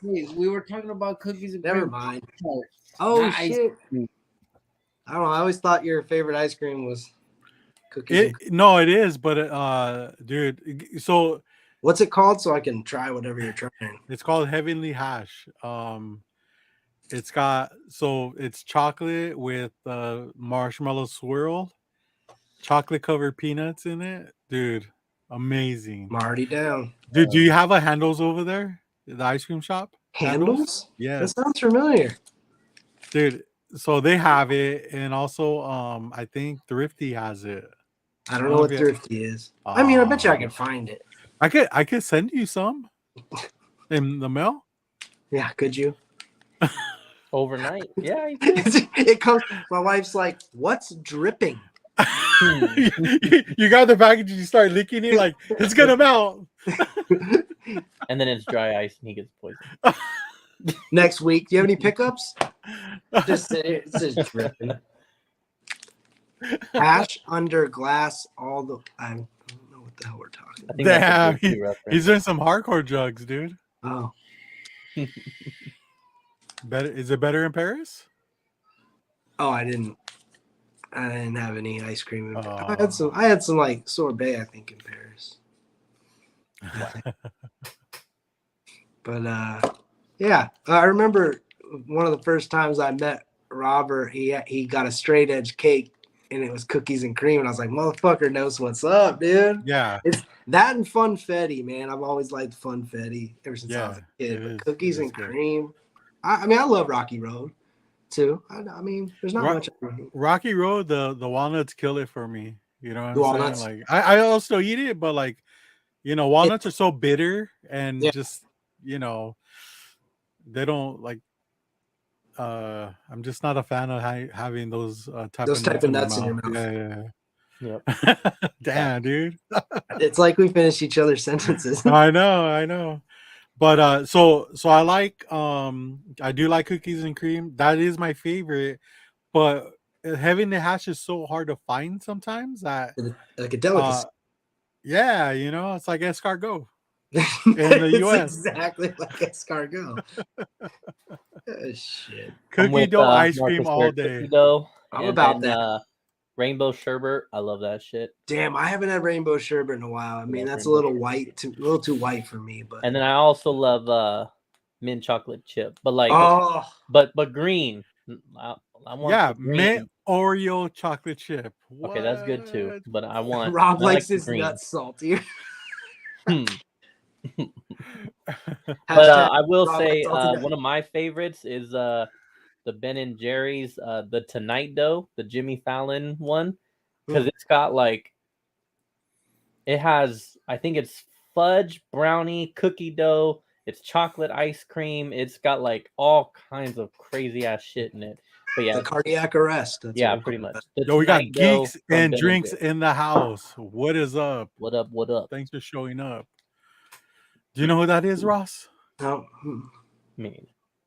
We were talking about cookies and cream. Never mind. Oh shit. I don't know. I always thought your favorite ice cream was cookies. No, it is, but dude. So what's it called? So I can try whatever you're trying. It's called Heavenly Hash. It's chocolate with marshmallow swirl, chocolate covered peanuts in it, dude. Amazing. I'm already down. Dude, do you have a Handles over there? The ice cream shop? Handles? Yeah. That sounds familiar. Dude, so they have it, and also I think Thrifty has it. I don't know what Thrifty is. I mean, I bet you I can find it. I could send you some in the mail. Yeah, could you? Overnight. Yeah, it comes. My wife's like, "What's dripping?" you got the package and you start licking it like it's gonna melt. And then it's dry ice and he gets poisoned. Next week, do you have any pickups? Just it's just dripping. Hash under glass. I don't know what the hell we're talking about. Damn, he's doing some hardcore drugs, dude. Oh. Is it better in Paris? Oh, I didn't have any ice cream. I had some like sorbet, I think, in Paris. But yeah, I remember one of the first times I met Robert. He got a straight edge cake, and it was cookies and cream, and I was like, "Motherfucker knows what's up, dude." Yeah, it's that and funfetti, man. I've always liked funfetti ever since I was a kid. But cookies and cream. I mean, I love Rocky Road too. I mean, there's not much. Rocky Road, the walnuts kill it for me. You know what I'm saying? Like I also eat it, but like, walnuts are so bitter and just, they don't like. I'm just not a fan of having those type of nuts in your mouth. Yeah. Damn, dude. It's like we finish each other's sentences. I know. But so I like I do like cookies and cream. That is my favorite. But having the hash is so hard to find sometimes that like a delicacy. Yeah, it's like escargot in the US. Exactly like escargot. Oh, shit. Cookie dough ice cream all day. I'm about that. Rainbow sherbet, I love that shit. Damn, I haven't had rainbow sherbet in a while. I mean, that's a little too white for me. But and then I also love mint chocolate chip, but like, but green. I want green. Mint Oreo chocolate chip. What? Okay, that's good too. But I want Rob likes his nuts saltier. But I will say one of my favorites is the Ben and Jerry's, the Tonight Dough, the Jimmy Fallon one, because it's got like, it has, I think it's fudge, brownie, cookie dough, it's chocolate ice cream, it's got like all kinds of crazy ass shit in it. But yeah, the cardiac arrest. Yeah, pretty much. Yo, we got geeks and drinks in the house. What is up? What up? What up? Thanks for showing up. Do you know who that is, Ross? No.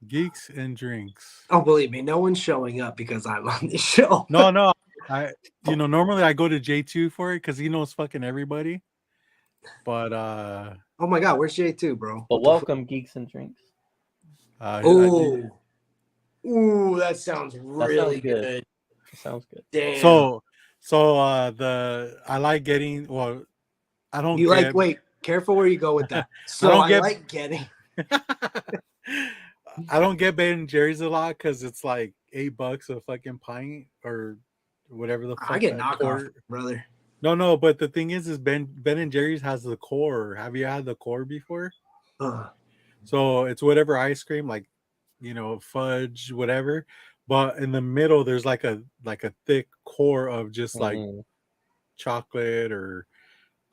Geeks and drinks. Oh, believe me, no one's showing up because I'm on this show. No. Normally I go to J2 for it because he knows fucking everybody. But oh my god, where's J2, bro? But welcome, geeks and drinks. Ooh, that sounds really good. That sounds good. Damn. So I like getting. Well, I don't. Wait, careful where you go with that. So I like getting. I don't get Ben and Jerry's a lot because it's like $8 a fucking pint or whatever the fuck. I get knockoff, brother. No, but the thing is Ben and Jerry's has the core. Have you had the core before? So it's whatever ice cream, like fudge, whatever. But in the middle, there's like a thick core of just like chocolate or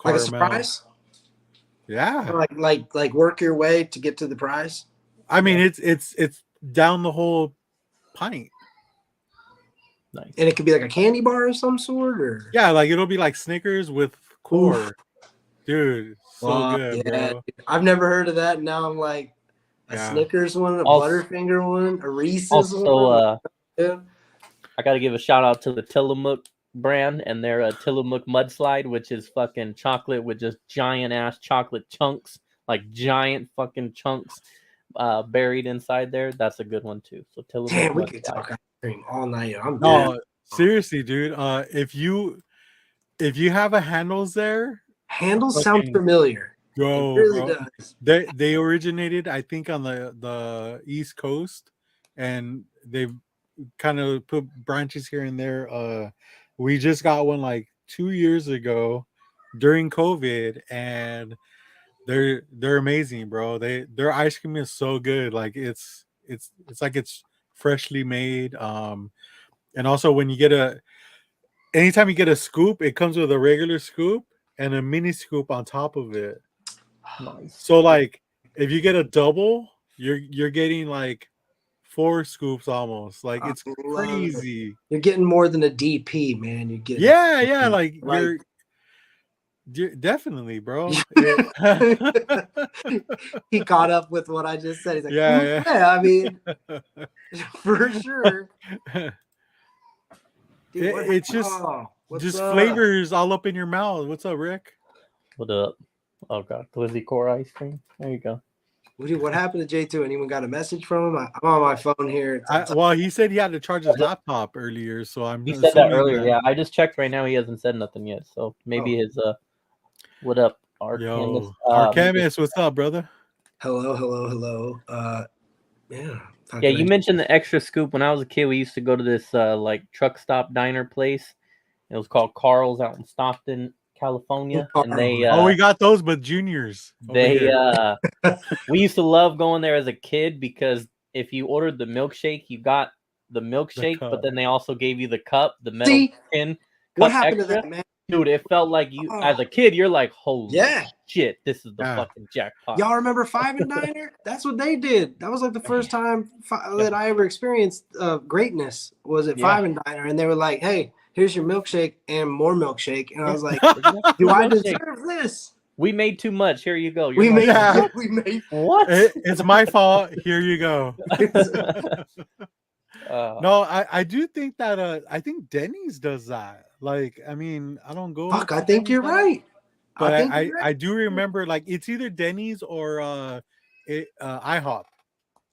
caramel. Like a surprise. Yeah. Like work your way to get to the prize. I mean, it's down the whole pint. Nice. And it could be like a candy bar of some sort, or yeah, like it'll be like Snickers with core. Oof. Dude, so good, bro. I've never heard of that. Now I'm like a Snickers one, a Butterfinger one, a Reese's one. I got to give a shout out to the Tillamook brand and their Tillamook mudslide, which is fucking chocolate with just giant ass chocolate chunks, like giant fucking chunks buried inside there. That's a good one too. So Tillamook. Damn, we could talk ice cream all night. Seriously, dude. If you have a Handles there, Handles sound familiar. Go, it really does. They originated, I think, on the East Coast, and they've kind of put branches here and there. We just got one like 2 years ago during COVID, and they're amazing, bro. Their ice cream is so good. Like it's like it's freshly made. And also when you get anytime you get a scoop, it comes with a regular scoop and a mini scoop on top of it. Nice. So like if you get a double, you're getting like 4 scoops almost. Like it's crazy. You're getting more than a DP, man. You're getting like you're definitely, bro. He caught up with what I just said. He's like, yeah. I mean, for sure. Dude, it's just flavors all up in your mouth. What's up, Rick? What up? Oh god, glizzy core ice cream. There you go. What happened to J2? Anyone got a message from him? I'm on my phone here. Well, he said he had to charge his laptop earlier, so He said that earlier. Yeah, I just checked right now. He hasn't said nothing yet, so maybe his what up, Arcanis? Arcanis, what's up, brother? Hello. Yeah, you mentioned the extra scoop. When I was a kid, we used to go to this like truck stop diner place. It was called Carl's out in Stockton, California, and they we got those, but juniors. We used to love going there as a kid because if you ordered the milkshake, you got the milkshake, but then they also gave you the cup, the metal tin. What happened to that, man? Dude, it felt like you, as a kid, you're like, holy shit, this is the fucking jackpot. Y'all remember Five and Diner? That's what they did. That was like the first time that I ever experienced greatness was at Five and Diner, and they were like, hey, here's your milkshake and more milkshake. And I was like, do I deserve this? We made too much. Here you go. We made what? It's my fault. Here you go. No, I do think that I think Denny's does that. Like, I mean, I don't go. Fuck, I think you're right. But I do remember like it's either Denny's or IHOP.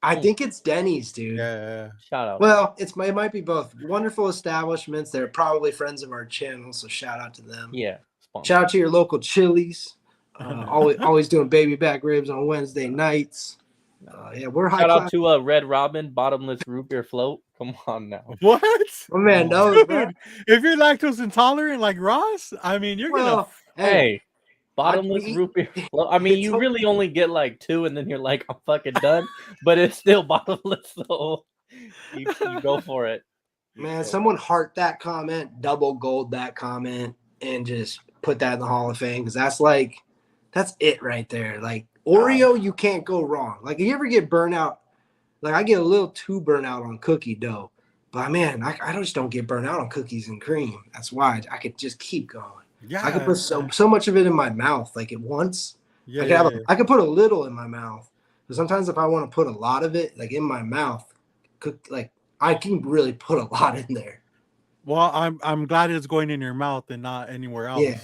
I think it's Denny's, dude. Yeah. Shout out. Well, it might be both. Wonderful establishments. They're probably friends of our channel, so shout out to them. Yeah. Shout out to your local Chili's. Always doing baby back ribs on Wednesday nights. We're high. Shout out to Red Robin bottomless root beer float. Come on now. What? Oh man, no. Dude, if you're lactose intolerant like Ross, I mean, you're gonna. Hey, bottomless root beer float. I mean, you really only get like 2, and then you're like, I'm fucking done. But it's still bottomless, so you go for it. Man, someone heart that comment, double gold that comment, and just put that in the Hall of Fame because that's it right there. Like Oreo, you can't go wrong. Like if you ever get burnt out, like I get a little too burnt out on cookie dough, but man, I just don't get burnt out on cookies and cream. That's why I could just keep going. Yeah, I could put so much of it in my mouth like at once. I could put a little in my mouth, but sometimes if I want to put a lot of it like in my mouth, I can really put a lot in there. Well, I'm glad it's going in your mouth and not anywhere else. Yeah.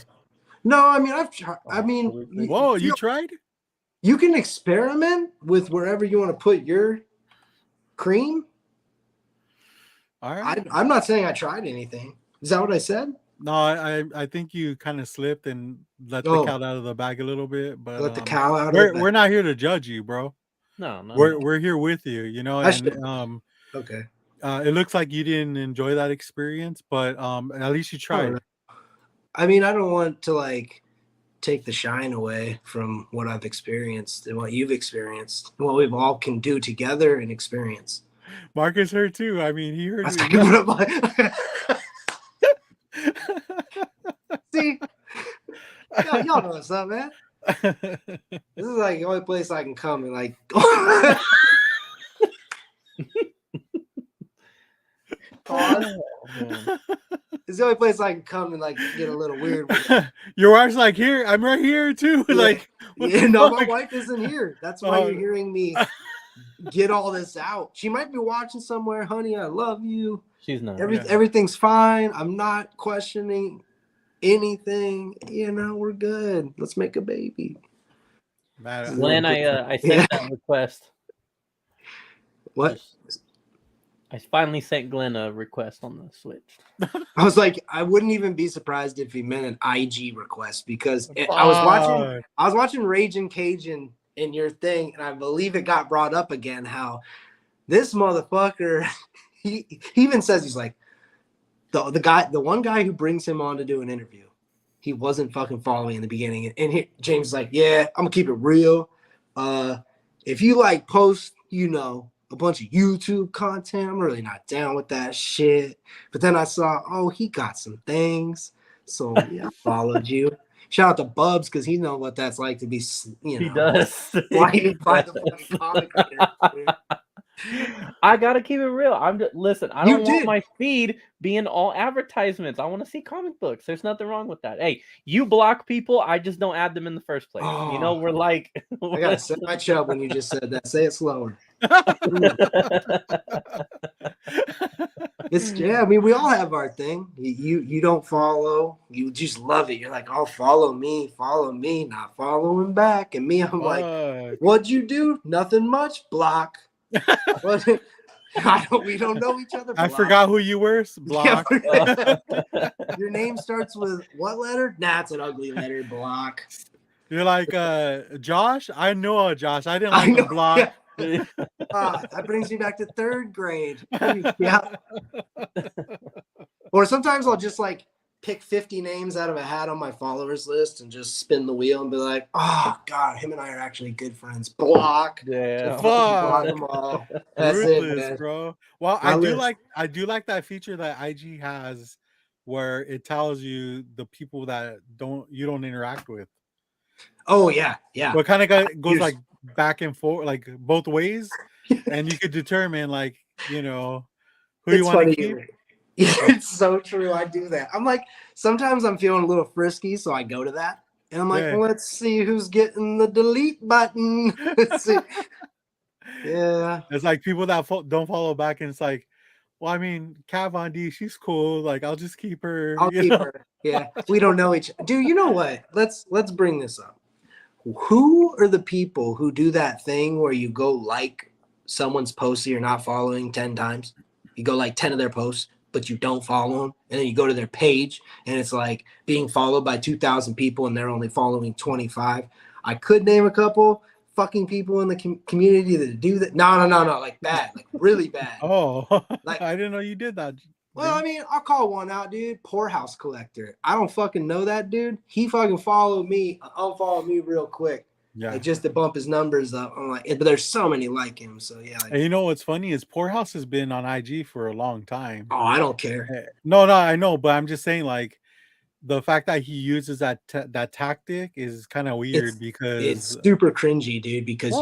No, I mean I've tried. I mean, whoa, you tried? You can experiment with wherever you want to put your cream. All right. I'm not saying I tried anything. Is that what I said? No, I think you kind of slipped and let the cat out of the bag a little bit. But let the cow out. We're not here to judge you, bro. No. We're here with you. You know. And, okay. It looks like you didn't enjoy that experience, but at least you tried. I mean, I don't want to take the shine away from what I've experienced and what you've experienced and what we've all can do together and experience. Marcus heard too. I mean, he heard. See, y'all know what's up, man. This is like the only place I can come and like. It's the only place I can come and like get a little weird with it. Your wife's like, here, I'm right here too. Yeah. Like, no, my wife isn't here. That's why you're hearing me get all this out. She might be watching somewhere, honey. I love you. She's not. Everything's fine. I'm not questioning anything. You know, we're good. Let's make a baby. Glenn, I sent that request. What? I finally sent Glenn a request on the Switch. I was like, I wouldn't even be surprised if he meant an IG request because I was watching Raging Cajun in your thing, and I believe it got brought up again how this motherfucker he even says he's like the one guy who brings him on to do an interview. He wasn't fucking following in the beginning, and James is like, yeah, I'm gonna keep it real. If you like post, you know, a bunch of YouTube content, I'm really not down with that shit. But then I saw, oh, he got some things. So yeah, I followed you. Shout out to Bubs because he knows what that's like to be, you know. He does. Blinded by the fucking comic. I gotta keep it real. Listen. I don't want my feed being all advertisements. I want to see comic books. There's nothing wrong with that. Hey, you block people. I just don't add them in the first place. You know, we're like. I gotta set my chub when you just said that. Say it slower. I mean, we all have our thing. You don't follow. You just love it. You're like, oh, follow me, not following back. And me, I'm like, what'd you do? Nothing much. Block. We don't know each other. Block. I forgot who you were. Block. Your name starts with what letter? Nah, it's an ugly letter. Block. You're like Josh. I know a Josh. I didn't like the block. Yeah. That brings me back to third grade. Yeah. Or sometimes I'll just like pick 50 names out of a hat on my followers list and just spin the wheel and be like, oh God, him and I are actually good friends. Block. Yeah. Block them all. That's ruthless, it, man. Bro. Well, I do like that feature that IG has where it tells you the people that you don't interact with. Oh yeah, yeah. But kind of goes like back and forth, like both ways, and you could determine, like, you know, who you want to keep. Yeah, it's so true. I do that. I'm like, sometimes I'm feeling a little frisky, so I go to that, and I'm like, well, let's see who's getting the delete button. Let's see. Yeah, it's like people that don't follow back, and it's like, well, I mean, Kat Von D, she's cool. Like, I'll just keep her. I'll keep her. Yeah, we don't know each. Dude, you know what? Let's bring this up. Who are the people who do that thing where you go like someone's post that you're not following 10 times? You go like 10 of their posts, but you don't follow them. And then you go to their page and it's like being followed by 2,000 people and they're only following 25. I could name a couple fucking people in the community that do that. No. Like bad, like really bad. Oh, like I didn't know you did that. Well, I mean, I'll call one out, dude. Poorhouse Collector. I don't fucking know that dude. He fucking followed me, unfollowed me real quick. Yeah. Like just to bump his numbers up. I'm like, but there's so many like him. So yeah. Like, and you know what's funny is Poorhouse has been on IG for a long time. Oh, I don't care. No, I know, but I'm just saying, like, the fact that he uses that tactic is kind of weird because it's super cringy, dude. Because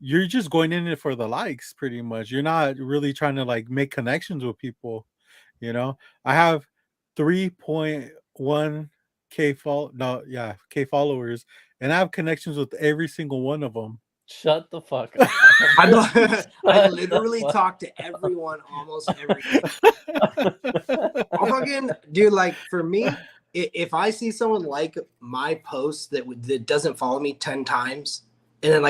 you're just going in it for the likes, pretty much. You're not really trying to like make connections with people, you know. I have 3.1 K followers, and I have connections with every single one of them. Shut the fuck up. I literally talk to everyone almost every day. I'll fucking, dude, like for me, if I see someone like my post that doesn't follow me 10 times, and then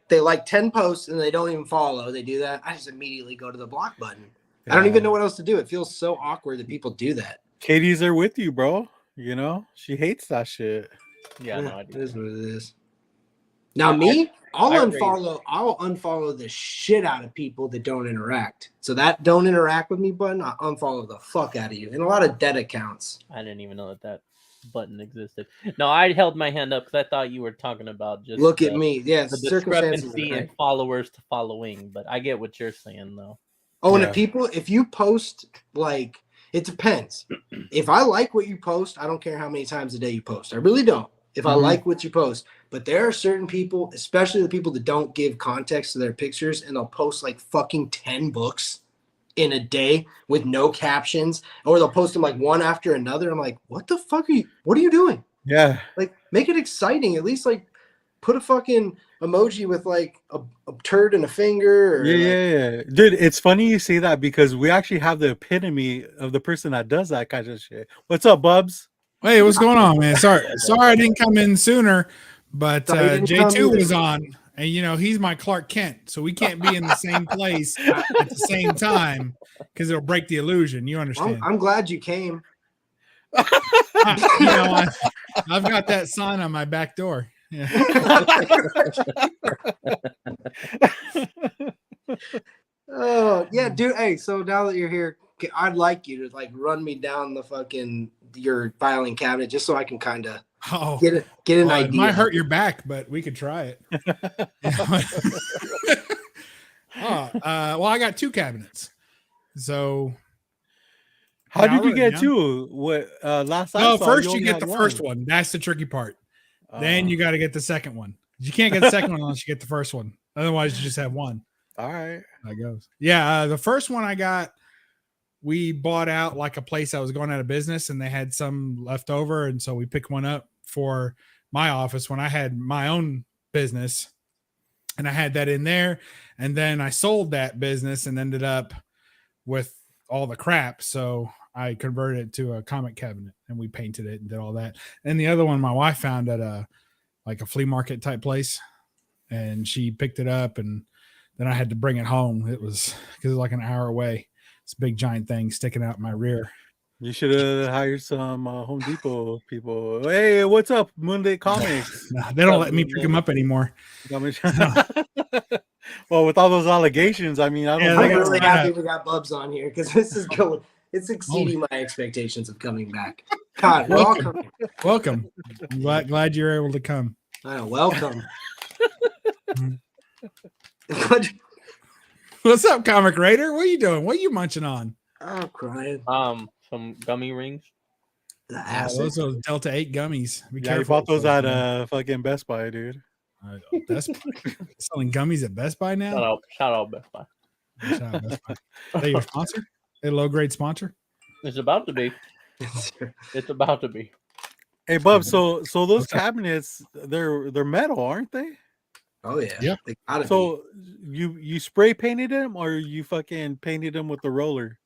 they like 10 posts and they don't even follow, they do that, I just immediately go to the block button. Yeah. I don't even know what else to do. It feels so awkward that people do that. Katie's there with you, bro. You know, she hates that shit. Yeah, no, it is what it is. Now I'll unfollow the shit out of people that don't interact. So that don't interact with me button, I unfollow the fuck out of you. And a lot of dead accounts. I didn't even know that. button existed. No, I held my hand up because I thought you were talking about just look at me. Yes, the circumstances discrepancy in followers to following. But I get what you're saying, though. Oh, and if you post, like, it depends. If I like what you post, I don't care how many times a day you post. I really don't. If I like what you post. But there are certain people, especially the people that don't give context to their pictures, and they'll post like fucking 10 books in a day with no captions, or they'll post them like one after another. I'm like, what the fuck what are you doing? Yeah. Like, make it exciting. At least like put a fucking emoji with like a turd and a finger. Or Yeah. Dude, it's funny you say that because we actually have the epitome of the person that does that kind of shit. What's up, Bubs? Hey, what's going on, man? Sorry I didn't come in sooner, but J2 was on, and he's my Clark Kent, so we can't be in the same place at the same time because it'll break the illusion. You understand? I'm glad you came. I've got that sign on my back door. Yeah. Oh yeah, dude. Hey, so now that you're here, I'd like you to like run me down the fucking your filing cabinet just so I can kind of get an idea. It might hurt your back, but we could try it. Well, I got 2 cabinets. So how did you get 2? What last time? No, first you get the first one. That's the tricky part. Then you got to get the second one. You can't get the second one unless you get the first one. Otherwise, you just have one. All right. That goes. Yeah, the first one I got, we bought out like a place that was going out of business, and they had some left over, and so we picked one up for my office when I had my own business, and I had that in there, and then I sold that business and ended up with all the crap, so I converted it to a comic cabinet, and we painted it and did all that. And the other one my wife found at a flea market type place, and she picked it up, and then I had to bring it home. It was because it was like an hour away. It's a big giant thing sticking out in my rear. You should have hired some Home Depot people. Hey, what's up, Monday Comics? No, they don't let me pick them up anymore. Well, with all those allegations, I mean, I'm really happy we got Bubs on here because this is going. It's exceeding my expectations of coming back. God, welcome. I'm glad you're able to come. Welcome. What's up, Comic Raider? What are you doing? What are you munching on? I'm crying. Some gummy rings. Those are Delta 8 gummies. Be careful. You bought those at fucking Best Buy, dude. Best Buy. Selling gummies at Best Buy now? Shout out Best Buy. Shout out Best Buy. Are they your sponsor? A low grade sponsor? It's about to be. It's about to be. Hey, Bub. So those cabinets, they're metal, aren't they? Oh yeah. Yeah. They gotta so you spray painted them, or you fucking painted them with the roller?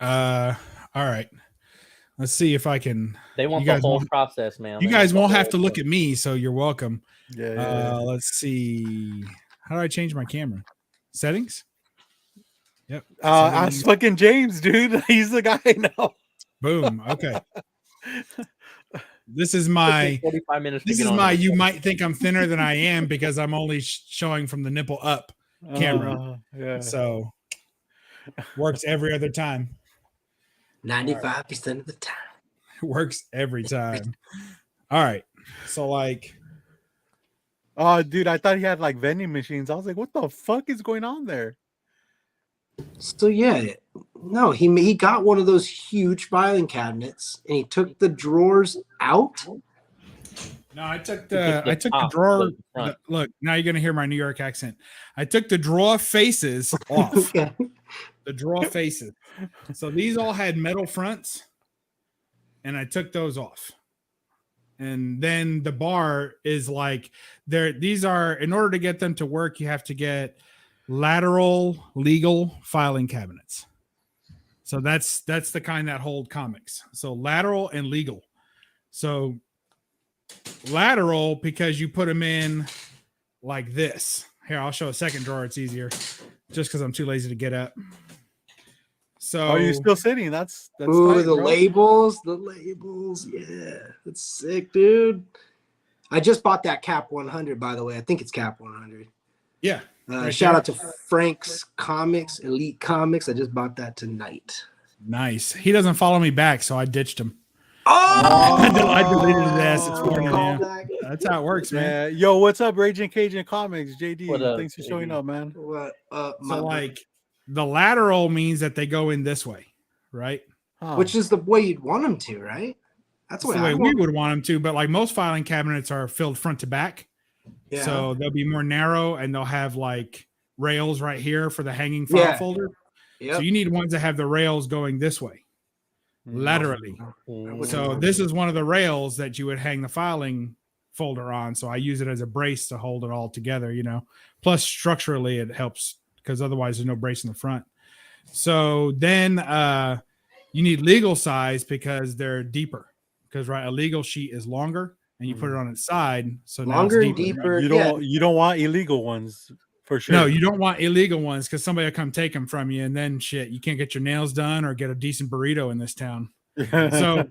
All right. Let's see if I can. They want the whole process, man. You guys won't have to look at me, so you're welcome. Yeah. Let's see. How do I change my camera? Settings? Yep. Ask fucking James, dude. He's the guy now. Boom. Okay. This is my 45 minutes. This is my you might think I'm thinner than I am because I'm only showing from the nipple up camera. Yeah. So works every other time. 95% of the time. Works every time. All right. So oh, dude, I thought he had like vending machines. I was like, what the fuck is going on there? So yeah, no, he got one of those huge filing cabinets and he took the drawers out. No, I took the drawer. Look, now you're gonna hear my New York accent. I took the drawer faces off. Okay. The drawer faces. So these all had metal fronts, and I took those off. And then the bar is like these are, in order to get them to work, you have to get lateral legal filing cabinets. So that's the kind that hold comics. So lateral and legal. So lateral because you put them in like this. Here, I'll show a second drawer. It's easier just because I'm too lazy to get up. So are you still sitting? That's ooh, tight, the bro. labels. Yeah, that's sick, dude. I just bought that Cap 100, by the way. I think it's Cap 100. Yeah. Shout out to Frank's Comics, Elite Comics. I just bought that tonight. Nice. He doesn't follow me back, so I ditched him. I deleted his ass this morning. Yeah. That's how it works, man. Yeah. Yo, what's up, Raging Cajun Comics? JD, What up, thanks for showing up, man. What? So like the lateral means that they go in this way, right? Which is the way you'd want them to, right? That's the way we would want them to. But like most filing cabinets are filled front to back, so they'll be more narrow and they'll have like rails right here for the hanging file folder. Yep. So you need ones that have the rails going this way, laterally. So this is one of the rails that you would hang the filing folder on. So I use it as a brace to hold it all together, you know. Plus structurally it helps because otherwise there's no brace in the front. So then you need legal size because they're deeper. Because a legal sheet is longer and you put it on its side. So longer now and deeper. You don't want illegal ones. For sure. No, you don't want illegal ones because somebody will come take them from you, and then shit, you can't get your nails done or get a decent burrito in this town. So,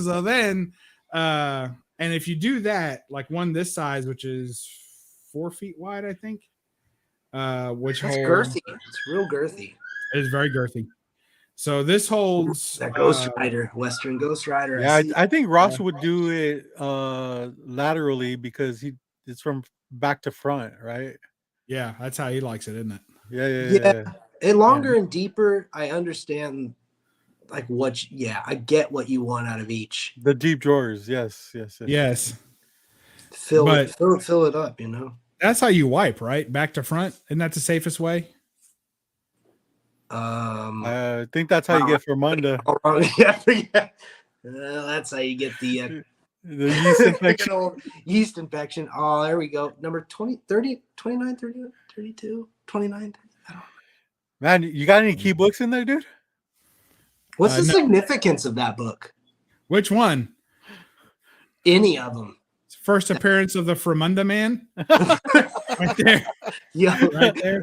so then, and if you do that, like one this size, which is 4 feet wide, I think, which that's girthy. It's real girthy. It is very girthy. So this holds that Ghost Rider, Western Ghost Rider. Yeah, I think Ross would do it laterally because it's from back to front, right? Yeah, that's how he likes it, isn't it? Yeah. And longer and deeper, I understand like I get what you want out of each. The deep drawers, yes. Fill it up, you know. That's how you wipe, right? Back to front. Isn't that the safest way? I think that's how you get Fermunda. Yeah. That's how you get the yeast infection. Yeast infection. Oh, there we go. Number 20, 30, 29, 30, 32, 29. 30. I don't know. Man, you got any key books in there, dude? What's the significance of that book? Which one? Any of them. First appearance of the Fremunda Man. Right there. Yeah, right there.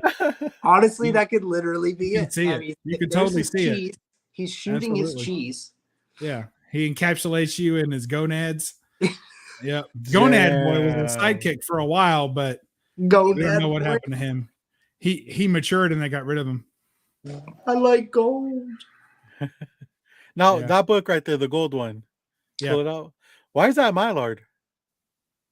Honestly, that could literally be it. See it. You could totally see it. He's shooting his cheese. Yeah. He encapsulates you in his gonads. Yeah. Gonad Boy was a sidekick for a while, but we don't know what happened to him. He matured and they got rid of him. I like gold. Now, that book right there, the gold one. Yeah. Pull it out. Why is that Mylard?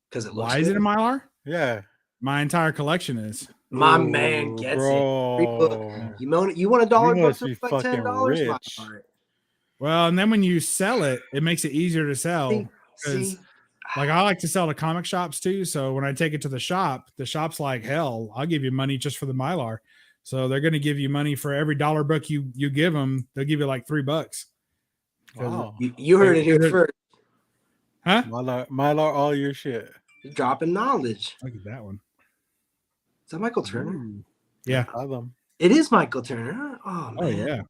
Because it looks Why is it a Mylar? Yeah. My entire collection is. My man gets it. You want $1 book for like $10? Well, and then when you sell it, it makes it easier to sell. Because like I like to sell to comic shops too. So when I take it to the shop's like, hell, I'll give you money just for the Mylar. So they're going to give you money for every $1 book you give them. They'll give you like $3. Wow. You heard it here first. Huh? Mylar, all your shit. You're dropping knowledge. Look at that one. Is that Michael Turner? Yeah. It is Michael Turner. Oh, man. Oh, yeah.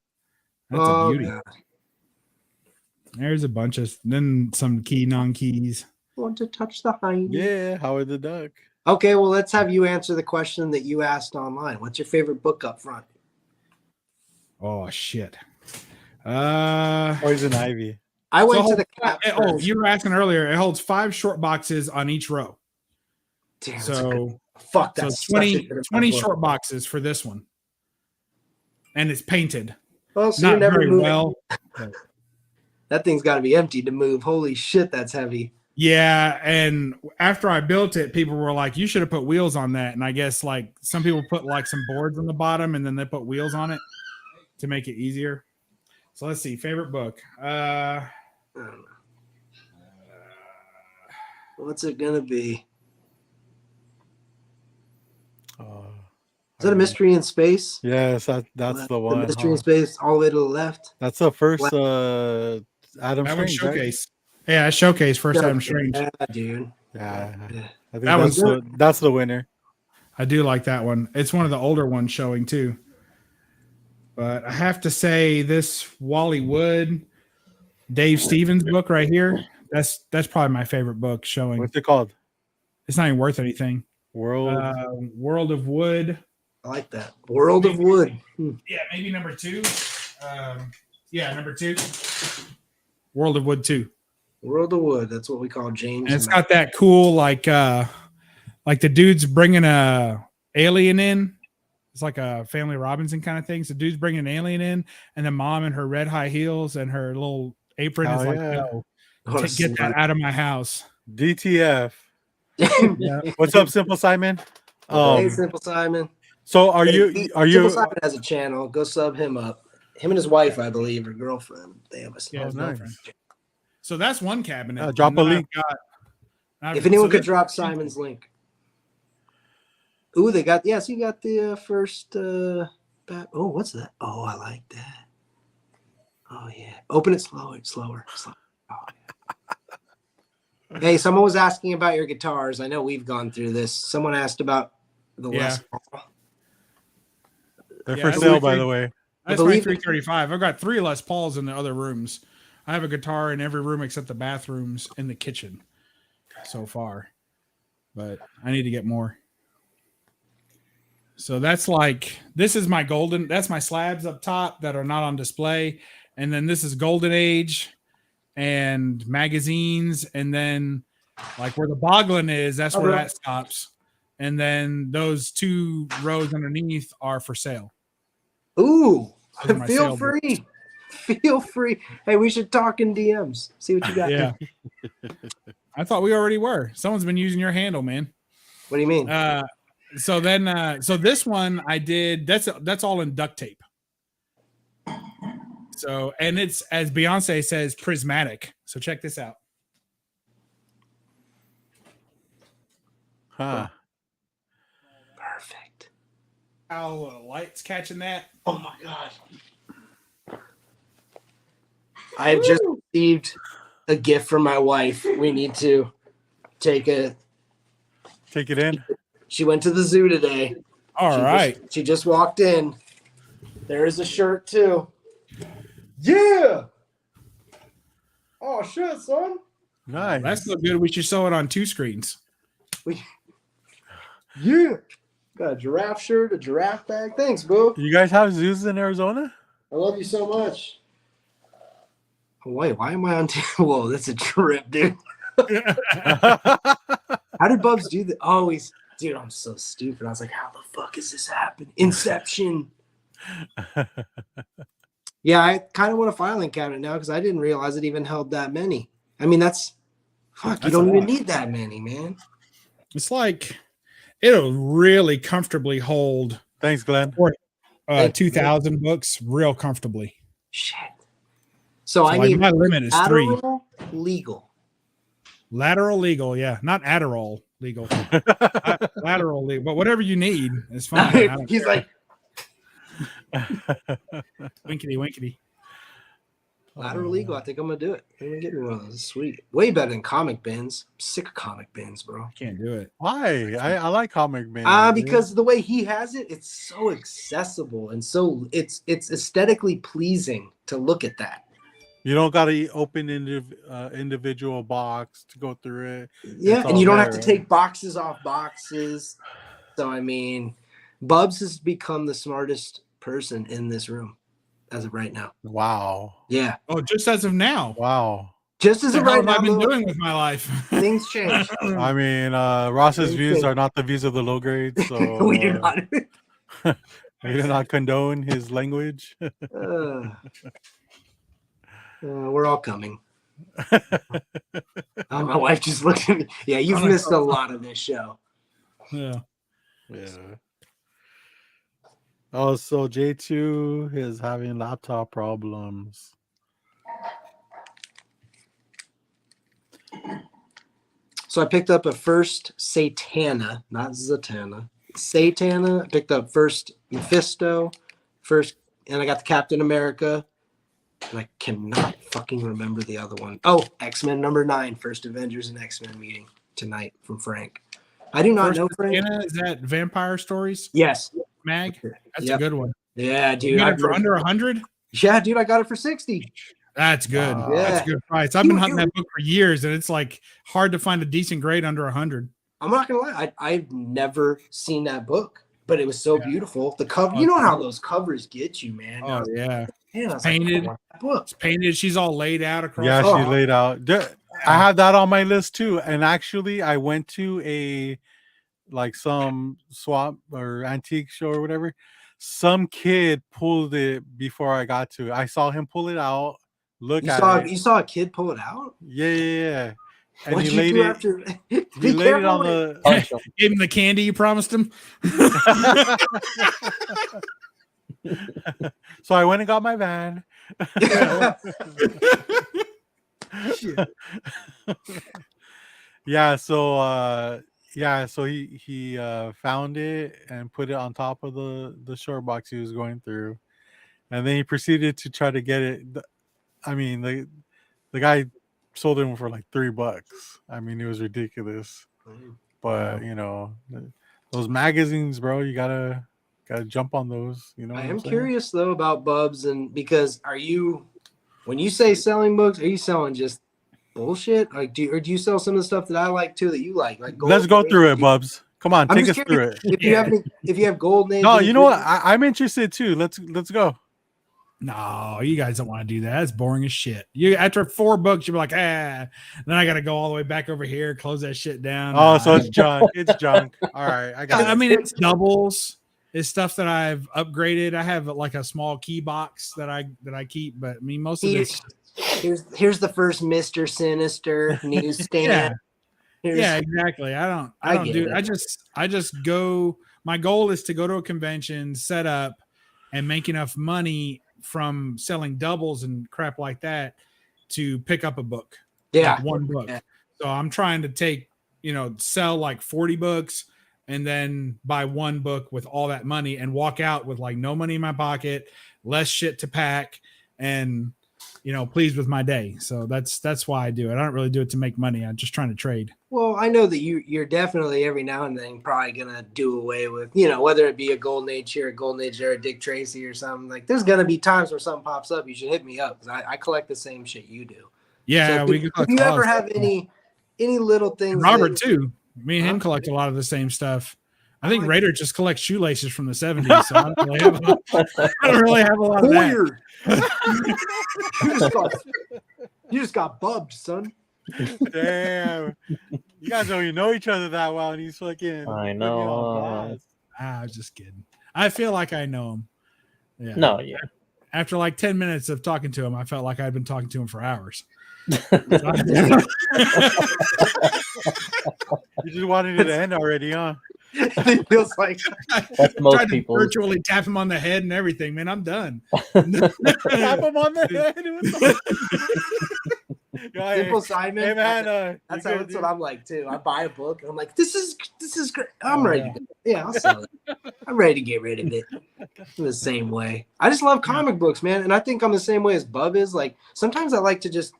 That's a beauty. God. There's a bunch of, then some non-keys. Want to touch the hind? Yeah, Howard the Duck. Okay, well, let's have you answer the question that you asked online. What's your favorite book up front? Oh, shit. Poison Ivy. I went to the cap. Oh, you were asking earlier. It holds 5 short boxes on each row. Damn, so fuck that. So 20 short boxes for this one, and it's painted. Well, so not very well. That thing's got to be empty to move. Holy shit, that's heavy. Yeah, and after I built it, people were like, "You should have put wheels on that." And I guess like some people put like some boards on the bottom, and then they put wheels on it to make it easier. So let's see. Favorite book. What's it gonna be? Is that a Mystery in Space? Yes, that's the one. The Mystery in Space, all the way to the left. That's the first Adam Strange showcase. Right? Yeah, showcase first Adam Strange. Yeah, dude. Yeah. I think that's the winner. I do like that one. It's one of the older ones showing too. But I have to say this Wally Wood, Dave Stevens book right here, that's probably my favorite book showing. What's it called? It's not even worth anything. World of Wood. I like that. World of Wood. Yeah, maybe number 2. Number 2. World of Wood 2. World of Wood. That's what we call James. And it's got that cool like the dude's bringing a alien in. It's like a Family Robinson kind of thing. So dude's bringing an alien in, and the mom in her red high heels and her little Apron is like, no, get that out of my house. DTF. Yeah. What's up, Simple Simon? Hey, Simple Simon. So Simple Simon has a channel. Go sub him up. Him and his wife, I believe, or girlfriend. They have a girlfriend. So that's one cabinet. Drop a link. If anyone could drop Simon's link. Ooh, they got so you got the first. What's that? Oh, I like that. Oh yeah, open it slower. Oh, yeah. Hey, someone was asking about your guitars. I know we've gone through this. Someone asked about the Les Paul. They're for sale, by the way. That's my 335. I've got 3 Les Pauls in the other rooms. I have a guitar in every room except the bathrooms and the kitchen so far, but I need to get more. So that's this is my golden. That's my slabs up top that are not on display, and then this is Golden Age and magazines, and then where the Boglin is, that's where that stops, and then those 2 rows underneath are for sale. Ooh, feel free. Feel free. Hey, we should talk in DMs. See what you got. Yeah. I thought we already were. Someone's been using your handle, man. What do you mean? So this one I did. That's all in duct tape. So, and it's, as Beyonce says, prismatic. So check this out. Perfect. How the light's catching that? Oh my god. I have just received a gift from my wife. We need to take it in. She went to the zoo today. All right. She just walked in. There is a shirt too. Yeah. Oh shit, son. Nice. That's so good. We should show it on 2 screens. Yeah. Got a giraffe shirt, a giraffe bag. Thanks, boo. You guys have zoos in Arizona? I love you so much. Wait, why am I on? Whoa, that's a trip, dude. How did Bubs do that? Oh, dude, I'm so stupid. I was like, how the fuck is this happening? Inception. Yeah, I kind of want a filing cabinet now because I didn't realize it even held that many. I mean, you don't even need that many, man. It's it'll really comfortably hold. Thanks, Glenn. 2,000 books real comfortably. Shit. So I need my limit is 3. Legal. Lateral legal, yeah. Not Adderall legal. Lateral legal. But whatever you need is fine. He's like winkety winkety. Lateral legal. I think I'm gonna do it. I'm gonna get me one of those. It's sweet. Way better than comic bins. I'm sick of comic bins, bro. I can't do it. Why? I like comic bins. Because the way he has it, it's so accessible and so it's aesthetically pleasing to look at that. You don't got to open individual box to go through it. Yeah, and you don't have to take boxes off boxes. So, I mean, Bubs has become the smartest person in this room as of right now. Wow. Yeah. Oh, just as of now. Wow. Just as of right now. What have I been doing with my life? Things change. I mean, Ross's views are not the views of the low grade, so we do not. we do not condone his language. We're all coming. My wife just looked at me. Yeah, you've missed a lot of this show. Yeah. Oh, so J2 is having laptop problems. So I picked up a first Satana, not Zatanna. Satana. I picked up first Mephisto, and I got the Captain America. And I cannot fucking remember the other one. Oh, X-Men #9, first Avengers and X-Men meeting tonight from Frank. I do not know Frank. Is that Vampire Stories? Yes. Mag? That's a good one. Yeah, dude. You got it for under 100? Yeah, dude, I got it for 60. That's good. Yeah. That's a good price. I've been hunting that book for years, and it's hard to find a decent grade under 100. I'm not gonna lie. I've never seen that book, but it was so beautiful. The cover, you know how those covers get you, man. Oh yeah. Man, it's painted. It's painted. She's all laid out across. Yeah, she's laid out. I have that on my list too. And actually, I went to some swap or antique show or whatever. Some kid pulled it before I got to it. I saw him pull it out look you at it. You saw a kid pull it out? Yeah. And What'd he you laid do it. after? He laid it on the. Gave him the candy you promised him. So I went and got my van. Yeah. So so he found it and put it on top of the short box he was going through, and then he proceeded to try to get it. I mean, the guy sold him for like $3. I mean, it was ridiculous. But those magazines, bro, you gotta jump on those. I am curious though about Bubs, and because when you say selling books, are you selling just bullshit? Like, do you sell some of the stuff that I like too that you like? Like, let's go through it, Bubs. Come on, take us through it. If you have Golden Age, no, you know what? I'm interested too. Let's go. No, you guys don't want to do that. That's boring as shit. You after 4 books, you're like, then I got to go all the way back over here, close that shit down. Oh, so it's junk. It's junk. All right, I got it. I mean, it's doubles. It's stuff that I've upgraded. I have like a small key box that I keep, but I mean, most of this. Here's the first Mr. Sinister newsstand. Yeah, exactly. I just go. My goal is to go to a convention, set up, and make enough money from selling doubles and crap like that to pick up a book. Yeah. Like one book. Yeah. So I'm trying to sell like 40 books and then buy one book with all that money and walk out with like no money in my pocket, less shit to pack, and pleased with my day. So that's why I do it. I don't really do it to make money. I'm just trying to trade. Well, I know that you're definitely every now and then probably gonna do away with, whether it be a Golden Age here, a Golden Age there, a Dick Tracy or something. Like, there's gonna be times where something pops up. You should hit me up because I collect the same shit you do. Yeah, so if you ever have any little things, Robert too. Me and him collect a lot of the same stuff. I think Raider just collects shoelaces from the 70s, so I don't really have a lot of that. You just got bubbed, son. Damn. You guys don't even know each other that well, and he's fucking. I know. I was just kidding. I feel like I know him. Yeah. No, yeah. After like 10 minutes of talking to him, I felt like I'd been talking to him for hours. You just wanted it to end already, huh? It feels like that's most people. Virtually tap him on the head and everything, man. I'm done. Tap him on the head. Simple Simon. Hey man, that's what I'm like too. I buy a book and I'm like, this is great. I'm ready. I'll sell it. I'm ready to get rid of it. In the same way. I just love comic books, man. And I think I'm the same way as Bub is. Like, sometimes I like to just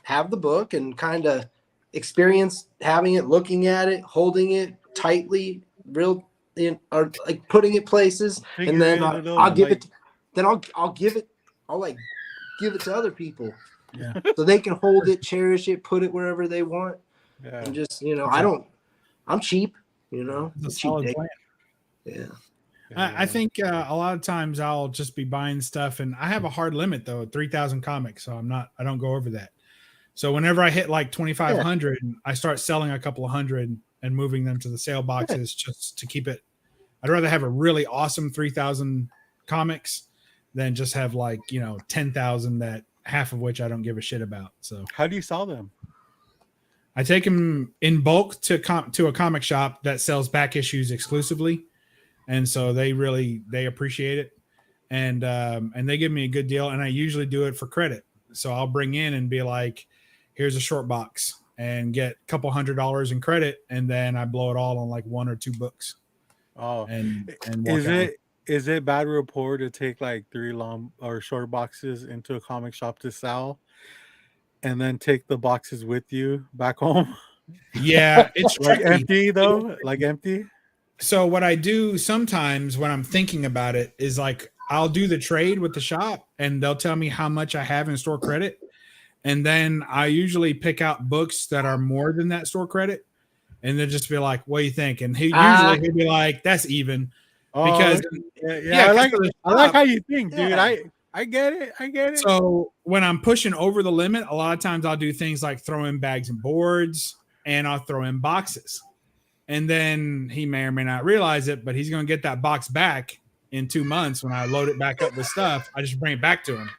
have the book and kind of experience having it, looking at it, holding it tightly, or like putting it places, and then I'll give it. Then I'll give it. I'll like give it to other people, so they can hold it, cherish it, put it wherever they want, and just I'm cheap, It's a solid plan. Yeah. I think a lot of times I'll just be buying stuff, and I have a hard limit though, 3,000 comics, so I don't go over that. So whenever I hit like 2,500, I start selling a couple of hundred and moving them to the sale boxes just to keep it. I'd rather have a really awesome 3,000 comics than just have 10,000 that half of which I don't give a shit about. So how do you sell them? I take them in bulk to a comic shop that sells back issues exclusively. And so they appreciate it. And they give me a good deal. And I usually do it for credit. So I'll bring in and be like, here's a short box, and get a couple $100 in credit, and then I blow it all on like 1 or 2 books. Oh, and is it bad rapport to take like 3 long or short boxes into a comic shop to sell, and then take the boxes with you back home? Yeah, it's like empty though, like empty. So what I do sometimes when I'm thinking about it is like I'll do the trade with the shop, and they'll tell me how much I have in store credit. And then I usually pick out books that are more than that store credit, and they'll just be like, "What do you think?" And he'll be like, "That's even." Because I like how you think, dude. I get it. So when I'm pushing over the limit, a lot of times I'll do things like throw in bags and boards, and I'll throw in boxes. And then he may or may not realize it, but he's going to get that box back in 2 months when I load it back up with stuff. I just bring it back to him.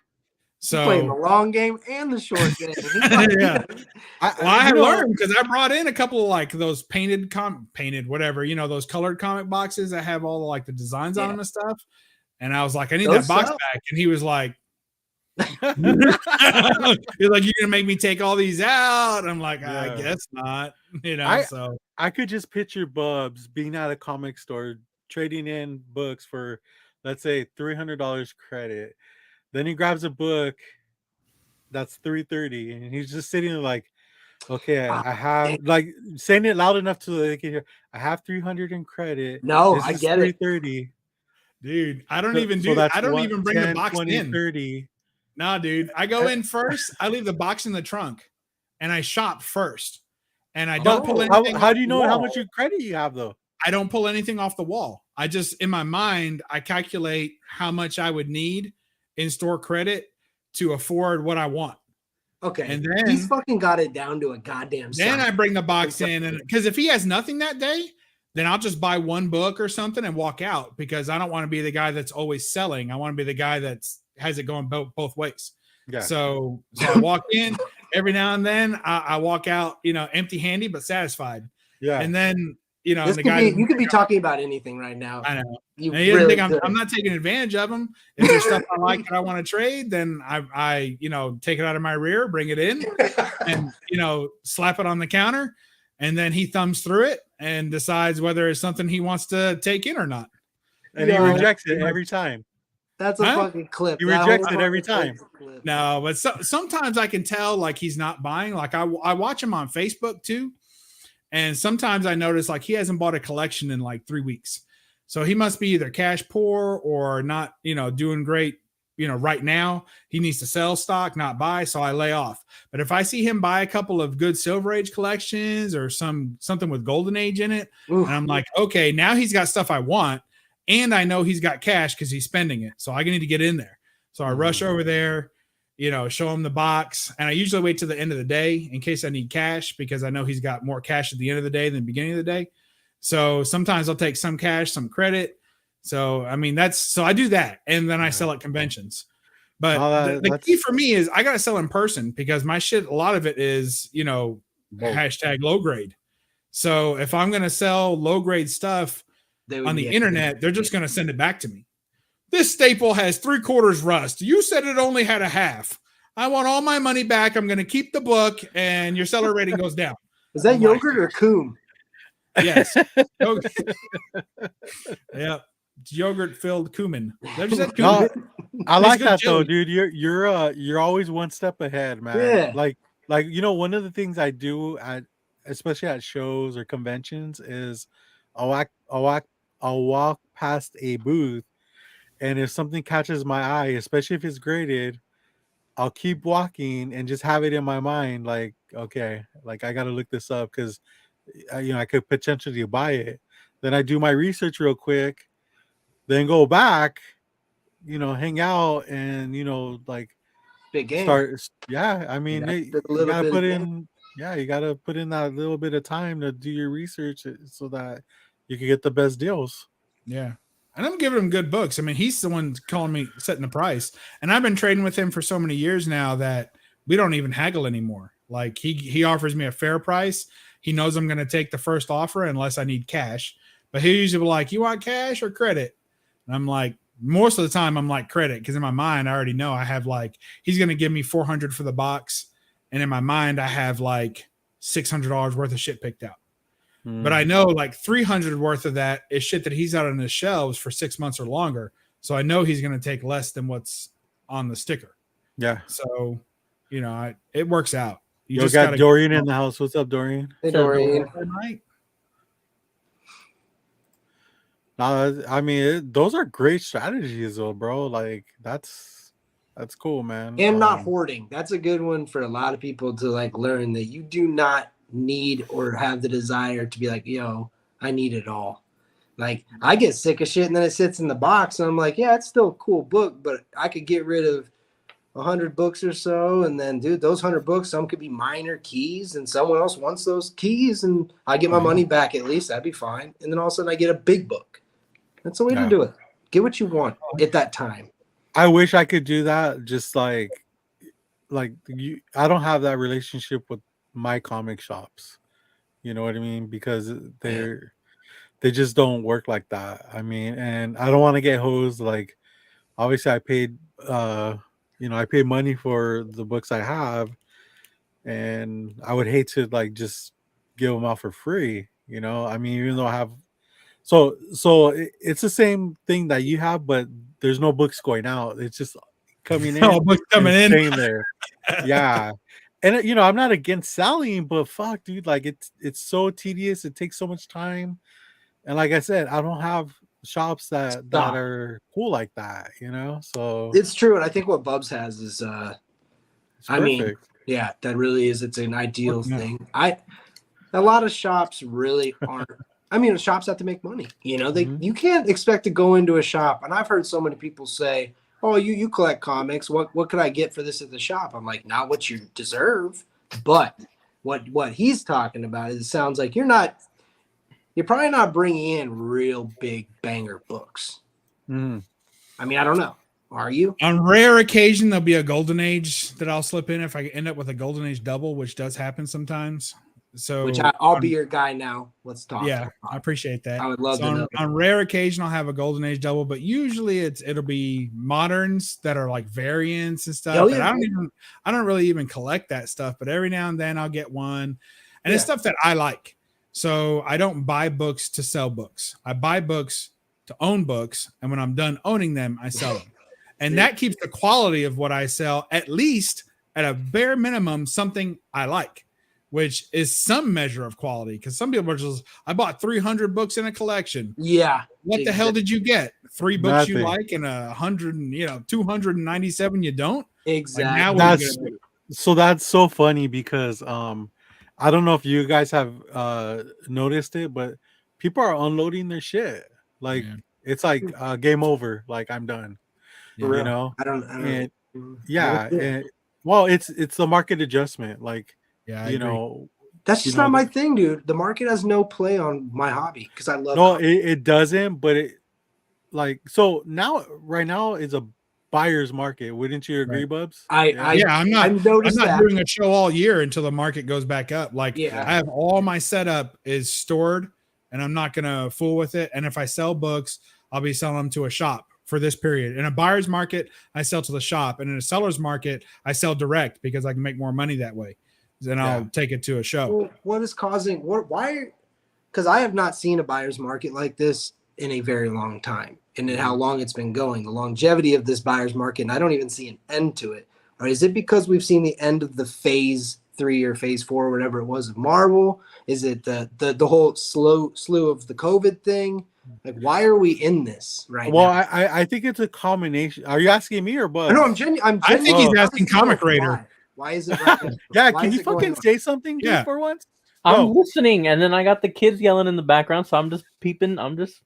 So playing the long game and the short game. Yeah. I have learned because I brought in a couple of like those painted whatever, those colored comic boxes that have all the, like the designs on them and stuff. And I was like, I need that box back. And he was like, he's like, you're gonna make me take all these out. I'm like, I guess not. So I could just picture Bubs being at a comic store trading in books for, let's say, $300 credit. Then he grabs a book that's $330, and he's just sitting there like, okay, I have, like, saying it loud enough so they can hear, I have 300 in credit. No, I get it. $330. Dude, I don't even bring the box 20, in. 30. No, dude. I go in first. I leave the box in the trunk, and I shop first. And I don't pull anything. How do you know how much credit you have, though? I don't pull anything off the wall. I just, in my mind, I calculate how much I would need in store credit to afford what I want. Okay. And then he's fucking got it down to a goddamn Then I bring the box in, and because if he has nothing that day, then I'll just buy one book or something and walk out, because I don't want to be the guy that's always selling. I want to be the guy that's has it going both ways. Yeah. So I walk in every now and then. I walk out, empty-handed but satisfied. Yeah. And then you could be talking about anything right now. I know. You really think I'm not taking advantage of them. If there's stuff I like that I want to trade, then I take it out of my rear, bring it in, and slap it on the counter, and then he thumbs through it and decides whether it's something he wants to take in or not. And he rejects it every time. That's a fucking clip. He rejects it every time. No, but sometimes I can tell like he's not buying. Like I watch him on Facebook too. And sometimes I notice like he hasn't bought a collection in like 3 weeks. So he must be either cash poor or not, doing great, right now. He needs to sell stock, not buy. So I lay off. But if I see him buy a couple of good Silver Age collections or something with Golden Age in it, and I'm like, okay, now he's got stuff I want. And I know he's got cash because he's spending it. So I need to get in there. So I rush over there, show him the box. And I usually wait till the end of the day in case I need cash, because I know he's got more cash at the end of the day than the beginning of the day. So sometimes I'll take some cash, some credit. So, so I do that. And then I sell at conventions. But the key for me is I got to sell in person, because my shit, a lot of it is, hashtag low grade. So if I'm going to sell low grade stuff on the internet, they're just going to send it back to me. This staple has 3/4 rust. You said it only had a half. I want all my money back. I'm going to keep the book, and your seller rating goes down. Is that yogurt or coom? Yes. Yeah. Yogurt filled cumin. No, I like that though, dude. You're always one step ahead, man. Yeah. Like one of the things I do especially at shows or conventions is I'll walk past a booth, and if something catches my eye, especially if it's graded, I'll keep walking and just have it in my mind, like, okay, like I got to look this up because I could potentially buy it. Then I do my research real quick, then go back, hang out, and like big game. I mean, you gotta put in that little bit of time to do your research so that you can get the best deals. Yeah. And I'm giving him good books. I mean, he's the one calling me, setting the price. And I've been trading with him for so many years now that we don't even haggle anymore. Like he offers me a fair price. He knows I'm going to take the first offer unless I need cash. But he usually be like, you want cash or credit? And I'm like, most of the time I'm like credit, because in my mind I already know I have like, he's going to give me $400 for the box. And in my mind I have like $600 worth of shit picked out. But I know like 300 worth of that is shit that he's out on his shelves for 6 months or longer. So I know he's going to take less than what's on the sticker. Yeah. So, it works out. You just got Dorian in the house. What's up, Dorian? Hey, Dorian. Those are great strategies though, bro. Like that's cool, man. And not hoarding. That's a good one for a lot of people to like learn, that you do not need or have the desire to be like, yo, I need it all. Like I get sick of shit and then it sits in the box and I'm like, yeah, it's still a cool book, but I could get rid of 100 books or so, and then dude, those 100 books, some could be minor keys and someone else wants those keys and I get my money back, at least that'd be fine. And then all of a sudden I get a big book. That's the way to do it. Get what you want at that time. I wish I could do that, just like like I don't have that relationship with my comic shops. You know what I mean? Because they just don't work like that. I mean, and I don't want to get hosed. Like, obviously, I paid, I paid money for the books I have, and I would hate to like just give them out for free. I mean, even though I have, it's the same thing that you have, but there's no books going out. It's just coming in books and coming in. staying there. Yeah. And I'm not against selling, but fuck, dude, like it's so tedious. It takes so much time. And like I said, I don't have shops that are cool like that, So it's true, and I think what Bubs has is it's perfect. Yeah, that really is. It's an ideal thing. A lot of shops really aren't. I mean, shops have to make money. You can't expect to go into a shop. And I've heard so many people say, "Oh, you collect comics. What could I get for this at the shop?" I'm like, not what you deserve, but what he's talking about is it sounds like you're probably not bringing in real big banger books. Mm. I mean, I don't know. Are you? On rare occasion, there'll be a golden age that I'll slip in if I end up with a golden age double, which does happen sometimes. So, which I'll be your guy now. Let's talk. Yeah, I appreciate that. I would love to know. On rare occasion, I'll have a golden age double, but usually it'll be moderns that are like variants and stuff. Oh, yeah. And I don't really even collect that stuff, but every now and then I'll get one, and it's stuff that I like. So I don't buy books to sell books. I buy books to own books, and when I'm done owning them, I sell them. And that keeps the quality of what I sell, at least at a bare minimum, something I like, which is some measure of quality. Because some people are just, I bought 300 books in a collection. Yeah. What the hell did you get? 3 books you like and 297 you don't? Exactly. Like, that's so funny because I don't know if you guys have noticed it, but people are unloading their shit. Like it's like game over. Like I'm done. I don't. And well, it's the market adjustment. Like that's just not my thing, dude. The market has no play on my hobby because I love. No, it doesn't. But it right now is a buyer's market. Wouldn't you agree, Bubs? I'm not doing a show all year until the market goes back up. Like I have all my setup is stored, and I'm not gonna fool with it. And if I sell books, I'll be selling them to a shop for this period. In a buyer's market, I sell to the shop, and in a seller's market, I sell direct because I can make more money that way. Then I'll take it to a show. Well, what is causing why? Because I have not seen a buyer's market like this in a very long time, and how long it's been going, the longevity of this buyer's market, and I don't even see an end to it. Or is it because we've seen the end of the phase 3 or phase 4, or whatever it was of Marvel? Is it the whole slew of the COVID thing? Like, why are we in this right now? Well, I think it's a combination. Are you asking me or Buzz? No, I think he's asking Comic Raider. Why is it right now? Yeah, can you fucking say something for once? I'm listening, and then I got the kids yelling in the background, so I'm just peeping. I'm just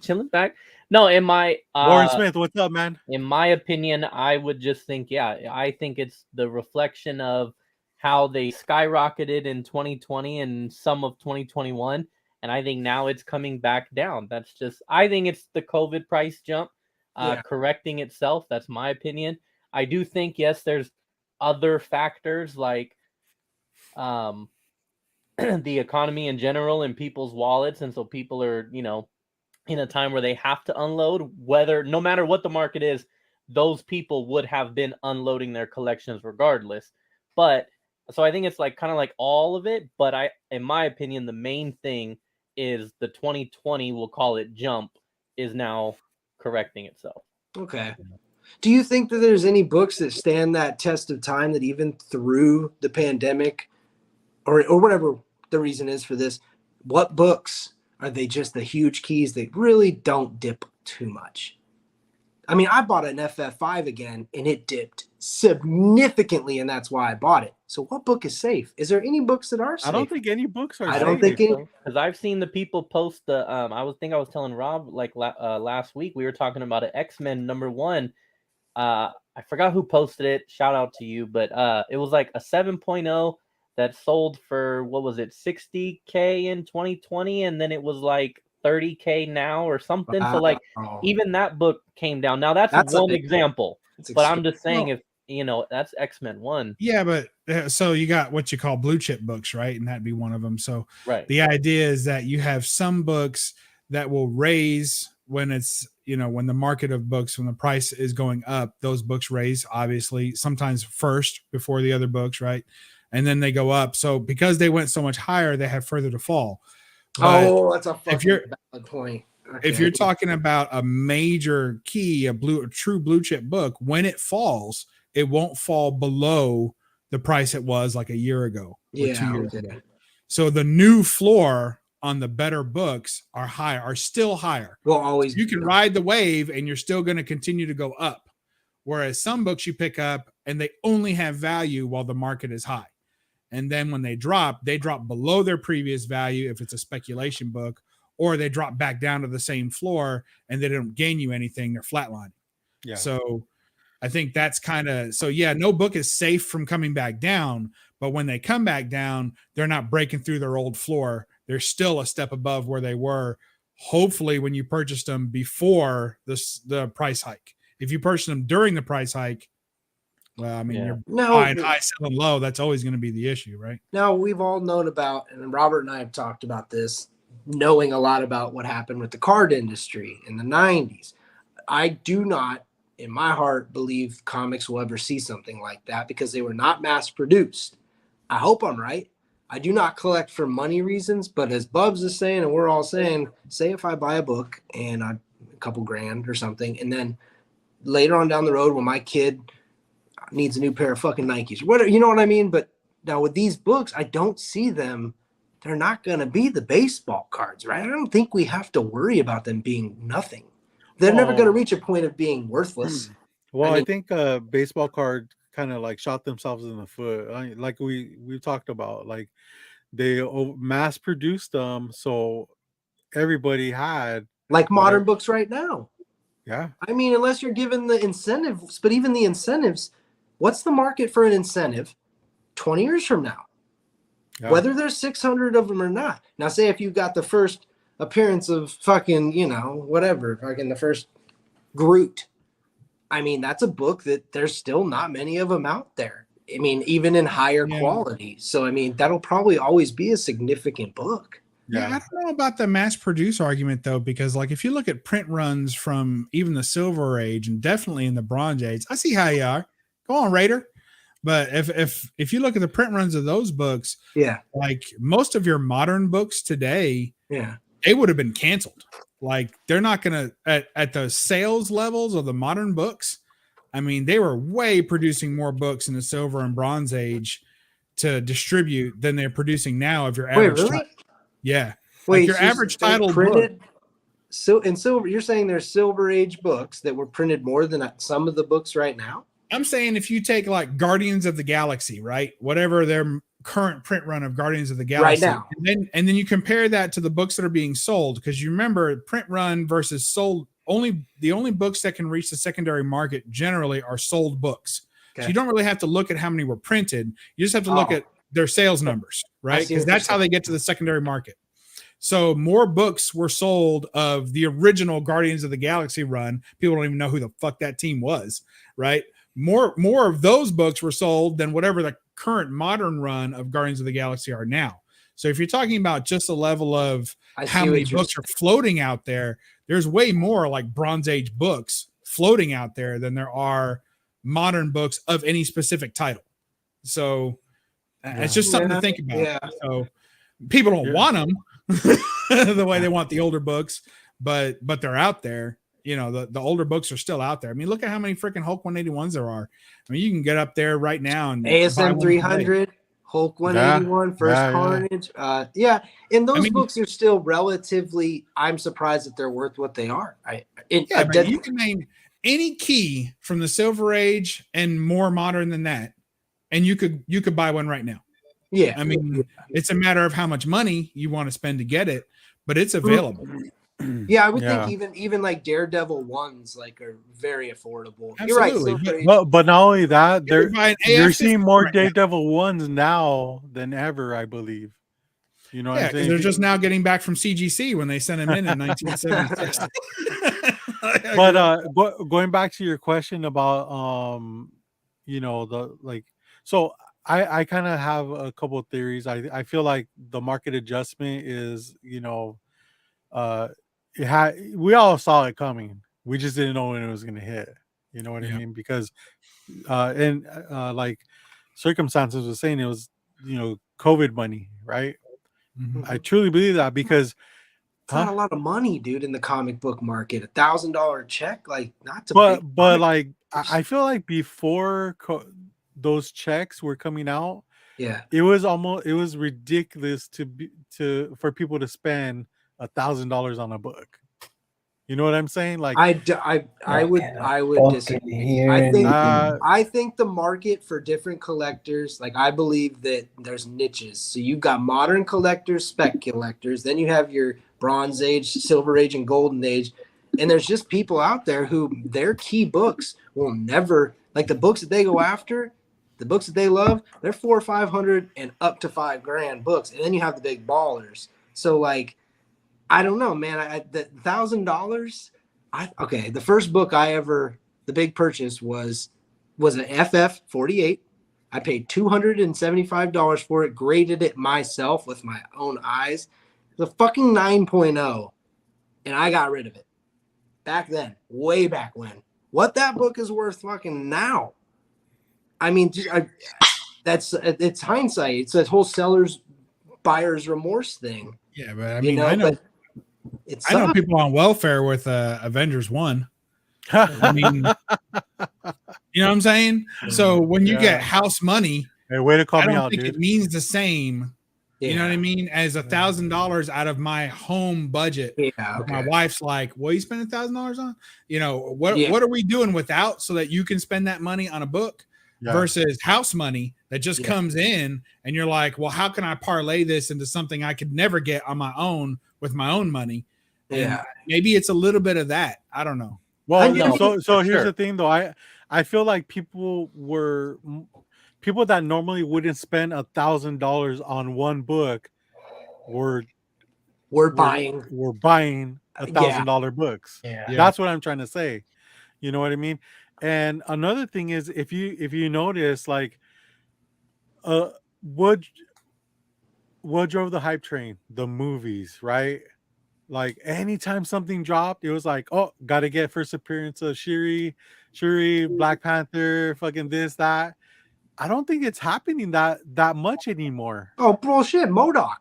chilling back. No, in my Warren Smith, what's up, man? In my opinion, I would just think, I think it's the reflection of how they skyrocketed in 2020 and some of 2021. And I think now it's coming back down. I think it's the COVID price jump correcting itself. That's my opinion. I do think, yes, there's other factors like the economy in general and people's wallets. And so people are, in a time where they have to unload, no matter what the market is, those people would have been unloading their collections regardless. But so I think it's like kind of like all of it. But in my opinion, the main thing is the 2020, we'll call it jump, is now correcting itself. Okay. Do you think that there's any books that stand that test of time, that even through the pandemic or whatever the reason is for this, what books are they just the huge keys that really don't dip too much? I mean, I bought an FF5 again and it dipped significantly, and that's why I bought it. So what book is safe? Is there any books that are safe? I don't think any books are safe. I don't think any. Because I've seen the people post the I was telling Rob like last week, we were talking about an X-Men #1. I forgot who posted it. Shout out to you, but it was like a 7.0 that sold for, what was it, $60K in 2020, and then it was like $30K now or something. So like even that book came down. Now that's one example. But I'm just saying, that's X-Men 1. Yeah, but so you got what you call blue chip books, right? And that'd be one of them. So Right. the idea is that you have some books that will raise when it's, when the market of books, when the price is going up, those books raise, obviously, sometimes first before the other books, right? And then they go up. So because they went so much higher, they have further to fall. But that's a fucking valid point. Okay. If you're talking about a major key, a true blue chip book, when it falls, it won't fall below the price it was like a year ago or 2 years ago. So the new floor on the better books are still higher. Well, always you can ride the wave and you're still going to continue to go up. Whereas some books you pick up and they only have value while the market is high. And then when they drop below their previous value if it's a speculation book, or they drop back down to the same floor and they don't gain you anything. They're flatlining. Yeah. So I think that's no book is safe from coming back down, but when they come back down, they're not breaking through their old floor. They're still a step above where they were, hopefully, when you purchased them before the price hike. If you purchase them during the price hike, well, I mean, you're buying high, selling low. That's always going to be the issue, right? Now, we've all known about, and Robert and I have talked about this, knowing a lot about what happened with the card industry in the 90s. I do not, in my heart, believe comics will ever see something like that because they were not mass produced. I hope I'm right. I do not collect for money reasons, but as Bubs is saying, and we're all saying, say if I buy a book and a couple grand or something, and then later on down the road when my kid needs a new pair of fucking Nikes, whatever, you know what I mean? But now with these books, I don't see them. They're not going to be the baseball cards, right? I don't think we have to worry about them being nothing. They're never going to reach a point of being worthless. Well, I think baseball card kind of like shot themselves in the foot. Like we've talked about, like they mass produced them, so everybody had like modern books right now. Yeah, I mean, unless you're given the incentives, but even the incentives, what's the market for an incentive 20 years from now? Yeah. Whether there's 600 of them or not. Now, say if you got the first appearance of fucking, whatever, fucking the first Groot. I mean, that's a book that there's still not many of them out there. I mean, even in higher quality. So, I mean, that'll probably always be a significant book. Yeah, I don't know about the mass produce argument, though, because like if you look at print runs from even the Silver Age and definitely in the Bronze Age, I see how you are. Go on, Raider. But if you look at the print runs of those books, like most of your modern books today, they would have been canceled. Like they're not gonna at the sales levels of the modern books. I mean, they were way producing more books in the Silver and Bronze Age to distribute than they're producing now of your average. Wait, really? Yeah. Wait, like your average title printed book. So in Silver, you're saying there's Silver Age books that were printed more than some of the books right now? I'm saying if you take like Guardians of the Galaxy, right? Whatever their current print run of Guardians of the Galaxy. Right now. And then you compare that to the books that are being sold, because you remember print run versus sold, the only books that can reach the secondary market generally are sold books. Okay. So you don't really have to look at how many were printed. You just have to look at their sales numbers, right? Because that's how they get to the secondary market. So more books were sold of the original Guardians of the Galaxy run. People don't even know who the fuck that team was, right? More of those books were sold than whatever the current modern run of Guardians of the Galaxy are now. So if you're talking about just the level of how many books are floating out there, there's way more like Bronze Age books floating out there than there are modern books of any specific title. So it's just something to think about. Yeah. So people don't want them the way they want the older books, but they're out there. The older books are still out there. I mean, look at how many freaking Hulk 181s there are. I mean, you can get up there right now and ASM 300, Hulk 181, First Carnage. And those books are still relatively. I'm surprised that they're worth what they are. You can name any key from the Silver Age and more modern than that, and you could buy one right now. Yeah, I mean, it's a matter of how much money you want to spend to get it, but it's available. Yeah, I would think even like Daredevil ones like are very affordable. Absolutely. You're right. But not only that, you're seeing more Daredevil ones now than ever, I believe. You know what I'm saying? They're just now getting back from CGC when they sent them in 1976. But going back to your question about you know, so I kind of have a couple of theories. I feel like the market adjustment is, you know, uh we all saw it coming. We just didn't know when it was going to hit. You know what I mean? Because and like circumstances was saying, it was, you know, COVID money, right? Mm-hmm. I truly believe that because it's not a lot of money, dude, in the comic book market. $1,000 check, like not to. But like I feel like before those checks were coming out, yeah, it was ridiculous for people to spend $1,000 on a book. You know what I'm saying? Like I would disagree. I think the market for different collectors, like I believe that there's niches. So you've got modern collectors, spec collectors, then you have your Bronze Age, Silver Age, and Golden Age. And there's just people out there who their key books will never, like the books that they go after, the books that they love, they're $400 or $500 and up to $5,000 books. And then you have the big ballers. So like, I don't know, man. The $1,000. Okay. The first book the big purchase was an FF48. I paid $275 for it, graded it myself with my own eyes. The fucking 9.0, and I got rid of it. Back then, way back when. What that book is worth fucking now. I mean, it's hindsight. It's that whole buyer's remorse thing. Yeah, but I mean, I know people on welfare with Avengers 1. I mean, you know what I'm saying? So when you get house money, hey, way to call me out, I don't think dude. it means the same. You know what I mean? As $1,000 out of my home budget. Yeah, okay. My wife's like, "What are you spending $1,000 on? You know what are we doing without so that you can spend that money on a book versus house money that just comes in and you're like, well, how can I parlay this into something I could never get on my own with my own money? And maybe it's a little bit of that. I don't know. Well, so here's the thing though. I feel like people that normally wouldn't spend $1,000 on one book were buying $1,000 books. Yeah. That's what I'm trying to say. You know what I mean? And another thing is, if you notice, like, what drove the hype train? The movies, right? Like anytime something dropped, it was like, oh, gotta get first appearance of Shuri, Black Panther, fucking this, that. I don't think it's happening that much anymore. Oh, bullshit. MODOK.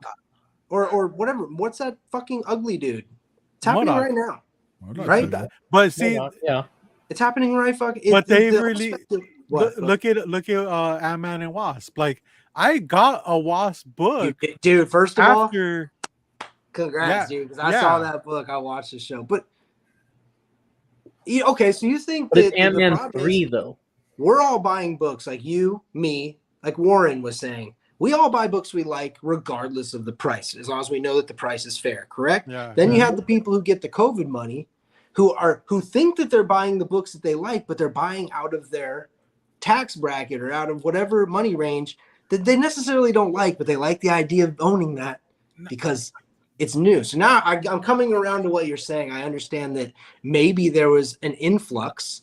Or whatever. What's that fucking ugly dude? It's happening right now. Right? But see, it's happening right fucking. But they really look at Ant-Man and Wasp. Like, I got a Wasp book, dude. First of all, congrats, dude. Because I saw that book. I watched the show. But okay, so you think that Ant-Man 3 though? We're all buying books, like you, me, like Warren was saying. We all buy books we like regardless of the price, as long as we know that the price is fair, correct? Yeah. Then you have the people who get the COVID money, who think that they're buying the books that they like, but they're buying out of their tax bracket or out of whatever money range that they necessarily don't like, but they like the idea of owning that because it's new. So now I'm coming around to what you're saying. I understand that maybe there was an influx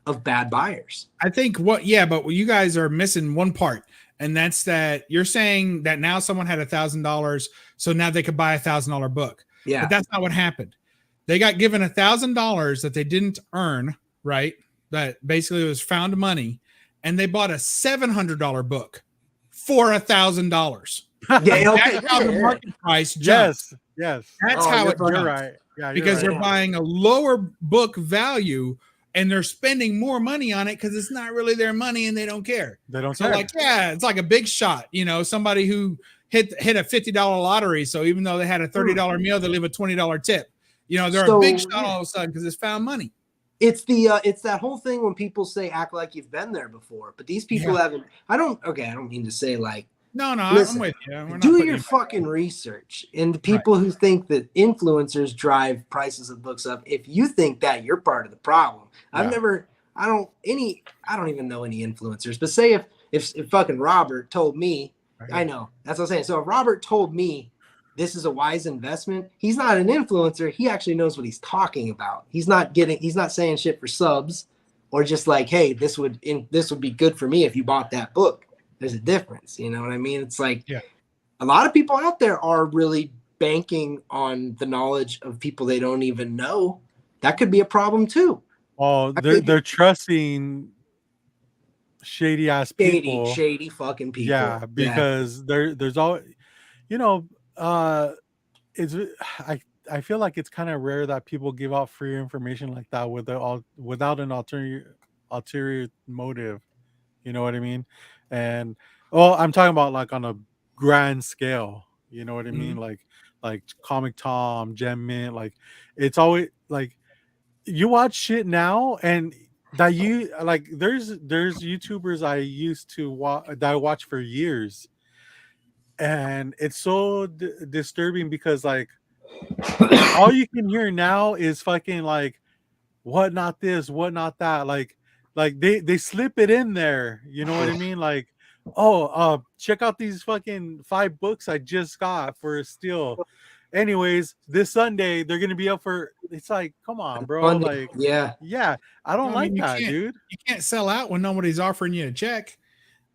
of bad buyers. I think but you guys are missing one part. And that's that you're saying that now someone had $1,000, so now they could buy $1,000 book. Yeah. But that's not what happened. They got given $1,000 that they didn't earn, right? That basically was found money, and they bought a $700 book for $1,000. That's how the market price jumps. Yes. That's how it jumps. You're right. Yeah, because they're buying a lower book value and they're spending more money on it because it's not really their money and they don't care. They don't care. Like, it's like a big shot. You know, somebody who hit a $50 lottery. So even though they had a $30 meal, they leave a $20 tip. You know, they're a big shot all of a sudden because it's found money. It's it's that whole thing when people say act like you've been there before, but these people haven't. I don't mean to say like. No, listen, I'm with you. Do your fucking research. And the people who think that influencers drive prices of books up, if you think that, you're part of the problem. I don't even know any influencers, but say if fucking Robert told me, I know, that's what I'm saying. So if Robert told me this is a wise investment, he's not an influencer. He actually knows what he's talking about. He's not saying shit for subs. or just like, hey, this would be good for me if you bought that book. There's a difference, you know what I mean? It's like a lot of people out there are really banking on the knowledge of people they don't even know. That could be a problem too. Oh, they're trusting shady ass people. Shady fucking people. Yeah, because there's always, you know, it's I feel like it's kind of rare that people give out free information like that without an ulterior motive. You know what I mean? And I'm talking about like on a grand scale. You know what I mean? Like Comic Tom, Gem Mint, like it's always like you watch shit now and that you like there's YouTubers I used to watch that I watched for years, and it's so disturbing because like all you can hear now is fucking like what not this, what not that, like they slip it in there, you know what I mean? Like, check out these fucking 5 books I just got for a steal. Anyways, this Sunday they're gonna be up for. It's like, come on, bro. Like, yeah. I don't like that, dude. You can't sell out when nobody's offering you a check.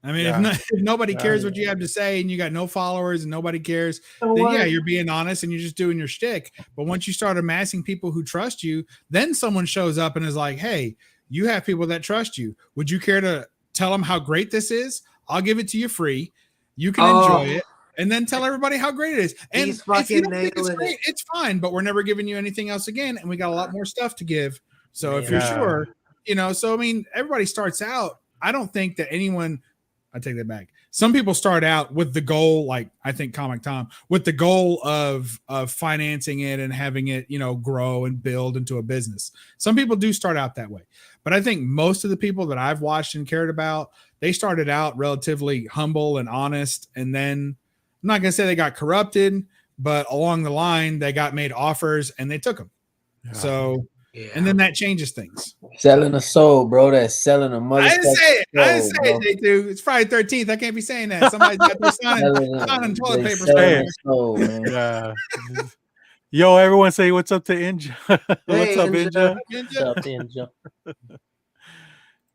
I mean, if nobody cares what you have to say and you got no followers and nobody cares, then you're being honest and you're just doing your shtick. But once you start amassing people who trust you, then someone shows up and is like, hey, you have people that trust you. Would you care to tell them how great this is? I'll give it to you free. You can enjoy it. And then tell everybody how great it is. And if you don't think it's great, it's fine, but we're never giving you anything else again. And we got a lot more stuff to give. So if you're sure, so I mean, everybody starts out. I don't think that anyone, I take that back. Some people start out with the goal, like I think Comic Tom, with the goal of financing it and having it, grow and build into a business. Some people do start out that way. But I think most of the people that I've watched and cared about, they started out relatively humble and honest. And then I'm not going to say they got corrupted, but along the line, they got made offers and they took them. Yeah. So, and then that changes things. Selling a soul, bro. That's selling a mother. I didn't say it, J too. It's Friday 13th. I can't be saying that. Somebody's got their signing toilet paper. Soul, yeah. Yo, everyone say what's up to Inja. What's up, Inja? What's up, Inja?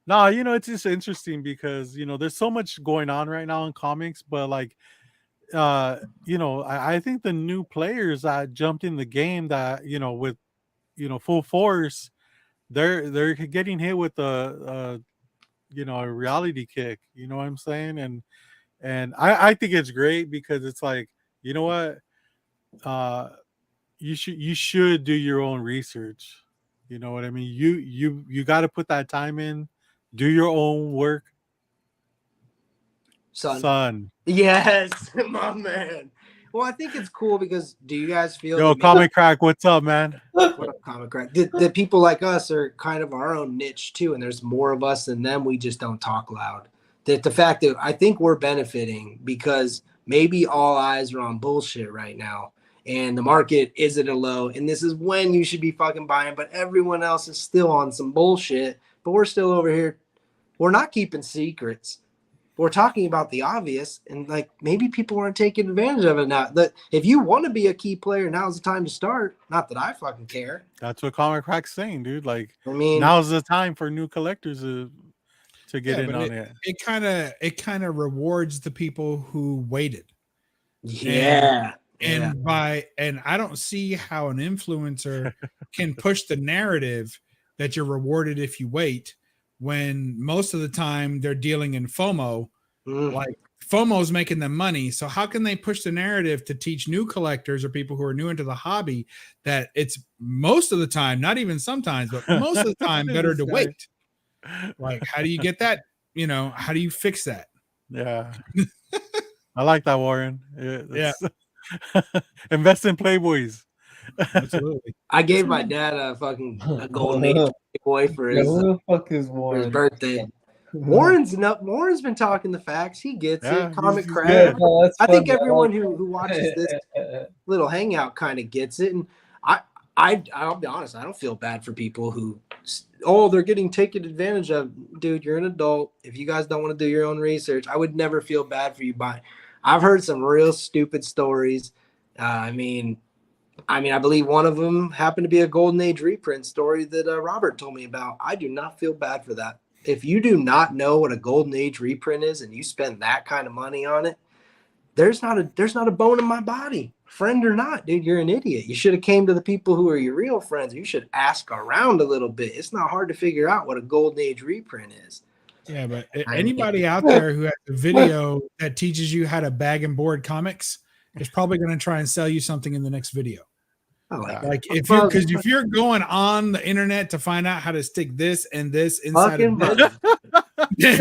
No, it's just interesting because there's so much going on right now in comics, but like I think the new players that jumped in the game that with full force, they're getting hit with a reality kick. You know what I'm saying? And I think it's great because it's like, you know what, you should do your own research. You know what I mean? You got to put that time in, do your own work. Son. Yes, my man. Well, I think it's cool because do you guys feel? Yo, Comic Crack, what's up, man? What up, Comic Crack? The people like us are kind of our own niche too, and there's more of us than them. We just don't talk loud. The fact that I think we're benefiting because maybe all eyes are on bullshit right now, and the market is at a low, and this is when you should be fucking buying, but everyone else is still on some bullshit. But we're still over here. We're not keeping secrets. We're talking about the obvious, and like maybe people aren't taking advantage of it now. That if you want to be a key player, now's the time to start. Not that I fucking care. That's what Comic Crack's saying, dude. Like, I mean, now's the time for new collectors to get in on it. It kind of rewards the people who waited. Yeah. And I don't see how an influencer can push the narrative that you're rewarded if you wait, when most of the time they're dealing in FOMO. Like FOMO's making them money. So how can they push the narrative to teach new collectors or people who are new into the hobby that it's most of the time, not even sometimes, but most of the time better to wait? Like, how do you get that? How do you fix that? Yeah. I like that, Warren. Yeah. Invest in Playboys. Absolutely. I gave my dad a gold boy for his birthday. Warren's been talking the facts. He gets it. Comic Crack. I think everyone who watches this little hangout kind of gets it. And I'll be honest, I don't feel bad for people who they're getting taken advantage of. Dude, you're an adult. If you guys don't want to do your own research, I would never feel bad for you buying. I've heard some real stupid stories. I mean, I mean, I believe one of them happened to be a Golden Age reprint story that Robert told me about. I do not feel bad for that. If you do not know what a Golden Age reprint is and you spend that kind of money on it, there's not a bone in my body, friend or not, dude. You're an idiot. You should have came to the people who are your real friends. You should ask around a little bit. It's not hard to figure out what a Golden Age reprint is. Yeah, but anybody out there who has a video that teaches you how to bag and board comics is probably going to try and sell you something in the next video. Like if you're going on the internet to find out how to stick this and this inside of this,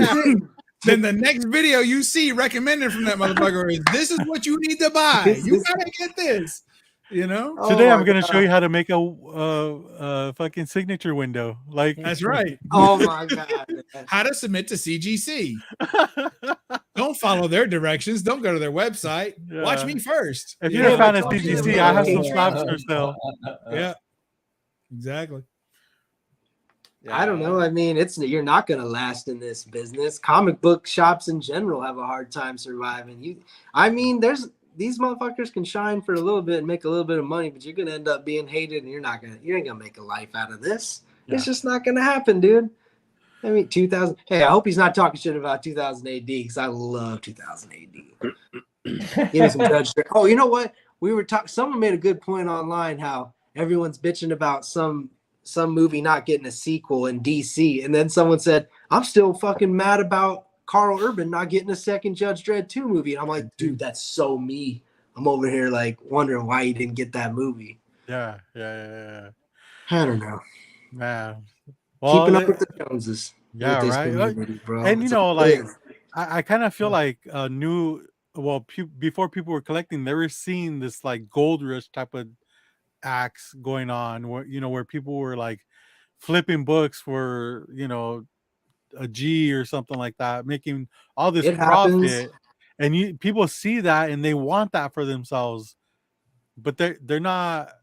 then the next video you see recommended from that motherfucker is this is what you need to buy. You gotta get this. You know. Today I'm gonna show you how to make a fucking signature window. Like that's right. Oh my god. How to submit to CGC. Don't follow their directions. Don't go to their website. Yeah. Watch me first. If you're a fan of CGC, I have some slabs for sale. Yeah, exactly. Yeah. I don't know. I mean, you're not going to last in this business. Comic book shops in general have a hard time surviving. These motherfuckers can shine for a little bit and make a little bit of money, but you're going to end up being hated, and you ain't going to make a life out of this. Yeah. It's just not going to happen, dude. I mean, 2000. Hey, I hope he's not talking shit about 2000 AD because I love 2000 AD. Give me some Judge Dredd. Oh, you know what? We were talking. Someone made a good point online how everyone's bitching about some movie not getting a sequel in DC, and then someone said, "I'm still fucking mad about Carl Urban not getting a second Judge Dredd 2 movie." And I'm like, dude, that's so me. I'm over here like wondering why he didn't get that movie. Yeah. I don't know, man. Well, keeping up with the Joneses. Yeah, right. Bro. And I kind of feel like before people were collecting, they were seeing this like gold rush type of acts going on where people were like flipping books for a G or something like that, making all this profit. And people see that and they want that for themselves, but they're not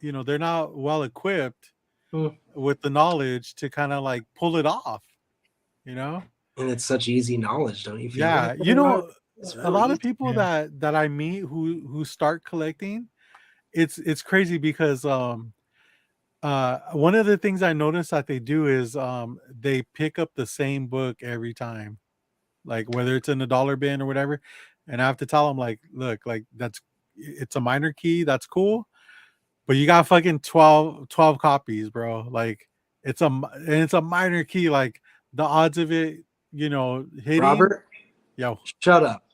they're not well equipped with the knowledge to kind of like pull it off, and it's such easy knowledge, don't you feel? Yeah, really a lot of people that I meet who start collecting, it's crazy because one of the things I noticed that they do is they pick up the same book every time, like whether it's in the dollar bin or whatever, and I have to tell them like, look, like it's a minor key, that's cool, but you got fucking 12 copies, bro. Like it's a minor key, like the odds of it, hitting. Robert, yo, shut up.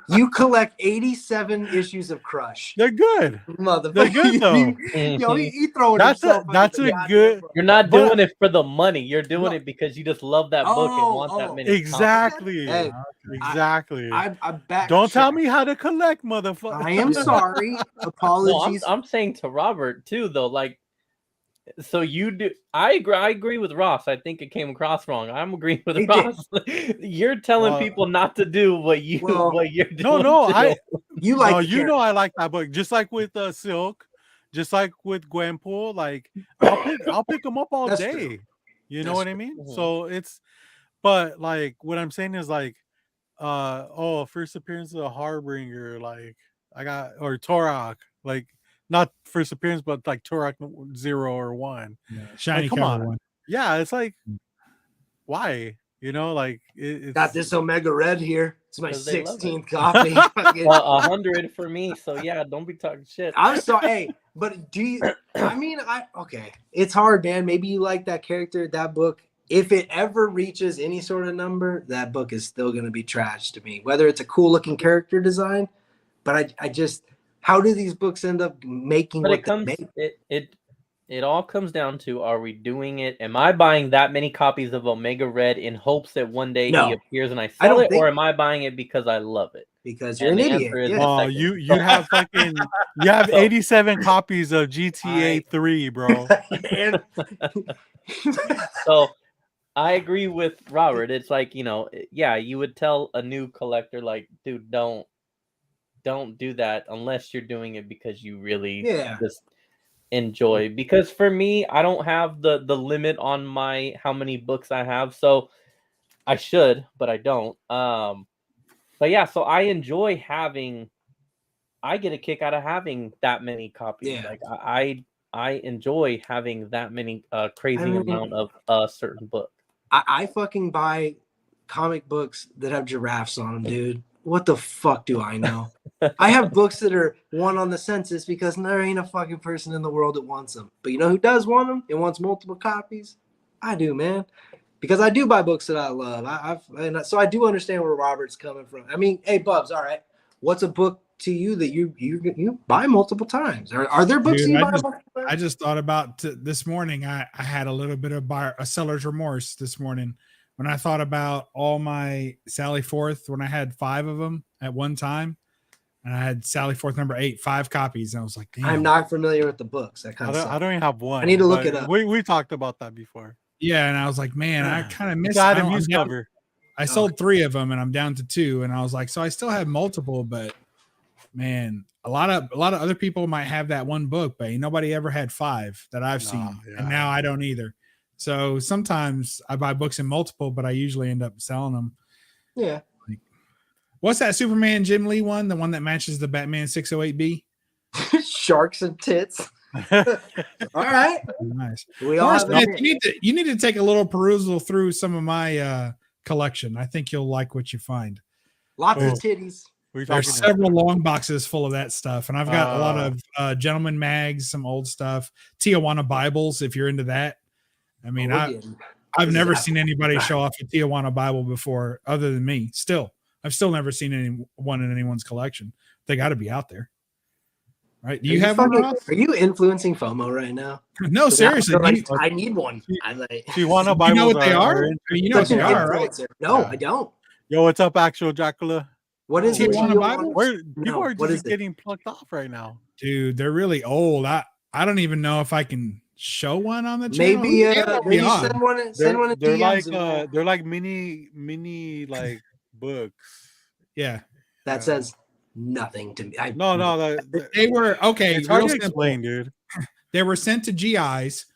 You collect 87 issues of Crush. They're good. Motherfucker. They're good though. He throwing that's a good. You're not doing it for the money. You're doing it because you just love that book and want that many. Exactly. Hey, exactly. I back. Don't tell me how to collect, motherfucker. I am sorry. Apologies. No, I'm saying to Robert too, though. Like, so you do. I agree with Ross. I think it came across wrong. I'm agreeing with Ross. You're telling people not to do what you're doing. No, I like that book. Just like with Silk, just like with Gwenpool. Like I'll pick them up all day. True. You know what I mean? Mm-hmm. So but like what I'm saying is like, first appearance of a Harbinger. Like or Torok. Like. Not first appearance, but like Turok 0 or 1. Yeah, shiny come on. 1. Yeah, it's like, why? Like it's got this Omega Red here. It's my 16th copy. 100 for me. So yeah, don't be talking shit. I'm sorry. Hey, but do you? Okay. It's hard, man. Maybe you like that character, that book. If it ever reaches any sort of number, that book is still going to be trash to me. Whether it's a cool looking character design, but I just. How do these books end up making what they make? It all comes down to, are we doing it? Am I buying that many copies of Omega Red in hopes that one day he appears and I sell it, or am I buying it because I love it? Because you're an idiot. Oh, you have fucking you have 87 copies of GTA 3, bro. So I agree with Robert. It's like, you would tell a new collector like, dude, don't do that unless you're doing it because you really just enjoy. Because for me, I don't have the limit on how many books I have, so I should, but I don't. But yeah, so I enjoy I get a kick out of having that many copies. Yeah. Like I enjoy having that many crazy amount of a certain book. I fucking buy comic books that have giraffes on them, dude. What the fuck do I know? I have books that are one on the census because there ain't a fucking person in the world that wants them. But you know who does want them? It wants multiple copies. I do, man. Because I do buy books that I love. So I do understand where Robert's coming from. I mean, hey, Bubs, all right. What's a book to you that you buy multiple times? Are there books you buy multiple times? I just thought about this morning. I had a little bit of a seller's remorse this morning when I thought about all my Sally Forth when I had 5 of them at one time. And I had Sally Forth number 8, 5 copies. And I was like, damn. I'm not familiar with the books. That kind of I don't even have one. I need to look it up. We talked about that before. Yeah, and I was like, man, I kind of missed it. Cover. I sold 3 of them and I'm down to 2. And I was like, so I still have multiple, but man, a lot of other people might have that one book, but nobody ever had 5 that I've seen. Yeah. And now I don't either. So sometimes I buy books in multiple, but I usually end up selling them. Yeah. Like, what's that Superman Jim Lee one? The one that matches the Batman 608B? Sharks and tits. All right. Nice. We all have you need to take a little perusal through some of my collection. I think you'll like what you find. Lots of titties. There's several long boxes full of that stuff, and I've got a lot of Gentleman mags, some old stuff, Tijuana Bibles if you're into that. I mean, I've never seen anybody show off a Tijuana Bible before, other than me. I've still never seen anyone in anyone's collection. They got to be out there, right? Do you have one? Are you influencing FOMO right now? No, seriously. I need one. Tijuana Bibles. You know what they are? You know what they are, right? No, I don't. Yo, what's up, Actual Dracula? What is it? Tijuana Bible? People are just getting plucked off right now, dude. They're really old. I don't even know if I can show one on the channel. Maybe send one. They're like mini like books. Yeah, that says nothing to me. No. They were okay. It's hard to explain, dude. They were sent to GIs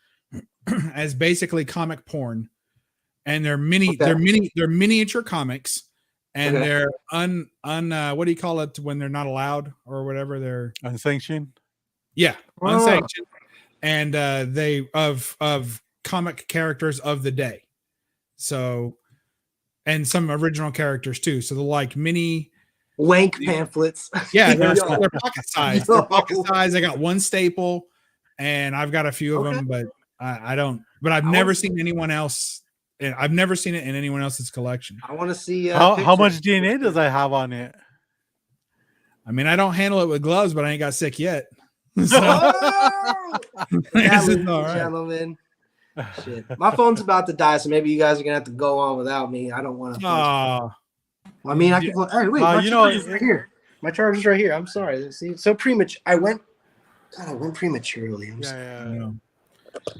as basically comic porn, and they're miniature comics. And they're what do you call it when they're not allowed or whatever? They're unsanctioned. Yeah, unsanctioned. And they of comic characters of the day. So, and some original characters too. So they're like mini wank pamphlets. Yeah, they're pocket size. They're pocket size. I got one staple, and I've got a few of them, but I don't. But I've never seen anyone else. And I've never seen it in anyone else's collection. I want to see how much DNA does I have on it? I mean, I don't handle it with gloves, but I ain't got sick yet. So, gentlemen. Shit. My phone's about to die, so maybe you guys are gonna have to go on without me. I don't want to. I mean, I can. Hey, wait, my charger's right here. My charger's right here. I'm sorry. See, so premature. I went prematurely. I'm sorry.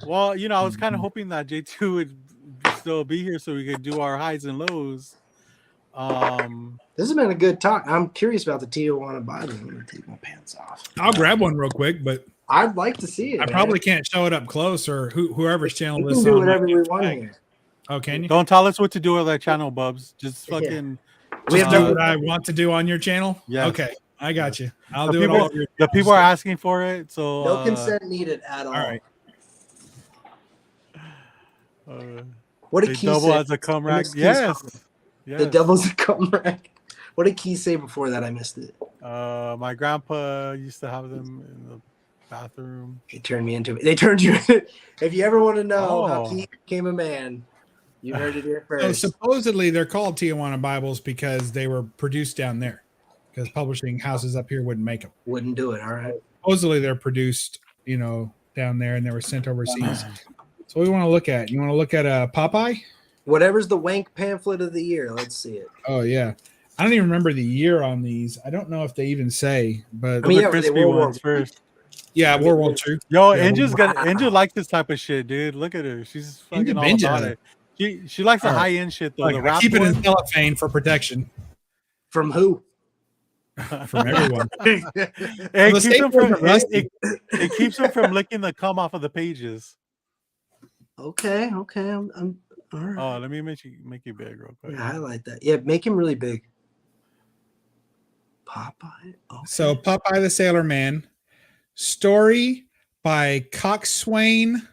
Well, I was kind of hoping that J2 would still be here so we could do our highs and lows. This has been a good talk. I'm curious about the Tijuana Bible. I'm gonna take my pants off. I'll grab one real quick, but I'd like to see it. I probably can't show it up close, or whoever's channel this is. Do whatever we want here. Oh, can you? Don't tell us what to do with that channel, Bubs. Just fucking just do what I want to do on your channel. Yeah. Okay, I got you. I'll do it all. The people are asking for it, so no consent needed at all. All right. What did Key double say? as a cum rack? Yes. The devil's a cum rack. What did Key say before that? I missed it. My grandpa used to have them in the bathroom. They turned me into it. They turned you. If you ever want to know how Key became a man, you heard it here first. So supposedly they're called Tijuana Bibles because they were produced down there, because publishing houses up here wouldn't make them. Wouldn't do it. All right. Supposedly they're produced, down there, and they were sent overseas. So what do you want to look at? You want to look at Popeye? Whatever's the wank pamphlet of the year. Let's see it. Oh, yeah. I don't even remember the year on these. I don't know if they even say, but I mean, the crispy ones first. Yeah, World War II. Yo, Angel likes this type of shit, dude. Look at her. She's fucking all about it. She likes the high end shit though. Like, keep it in cellophane for protection. From who? From everyone. It keeps him from licking the cum off of the pages. Okay. I'm all right. Oh, let me make you big real quick. Yeah, I like that. Yeah, make him really big. Popeye. Okay. So Popeye the Sailor Man. Story by Coxswain.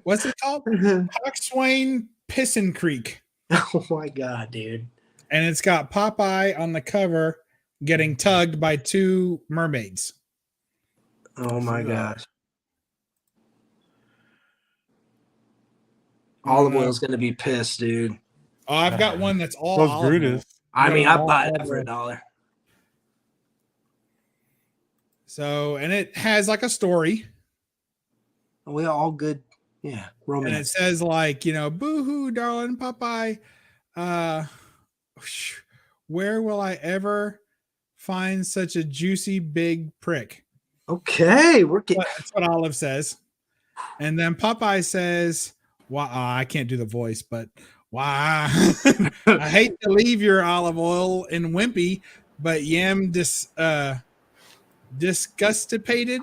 What's it called? Coxswain Pissin Creek. Oh my god, dude. And it's got Popeye on the cover getting tugged by two mermaids. Oh my gosh. Olive Oil's gonna be pissed, dude. Oh, I've got one that's all Those olive oil. Brutus. I mean, I'd buy that for $1. So, and it has like a story. We all good. Yeah, romance. And it says like, boo-hoo, darling Popeye. Where will I ever find such a juicy big prick? Okay, we're getting. That's what Olive says. And then Popeye says, "Why? I can't do the voice, but why? I hate to leave your olive oil in wimpy, but yam disgustipated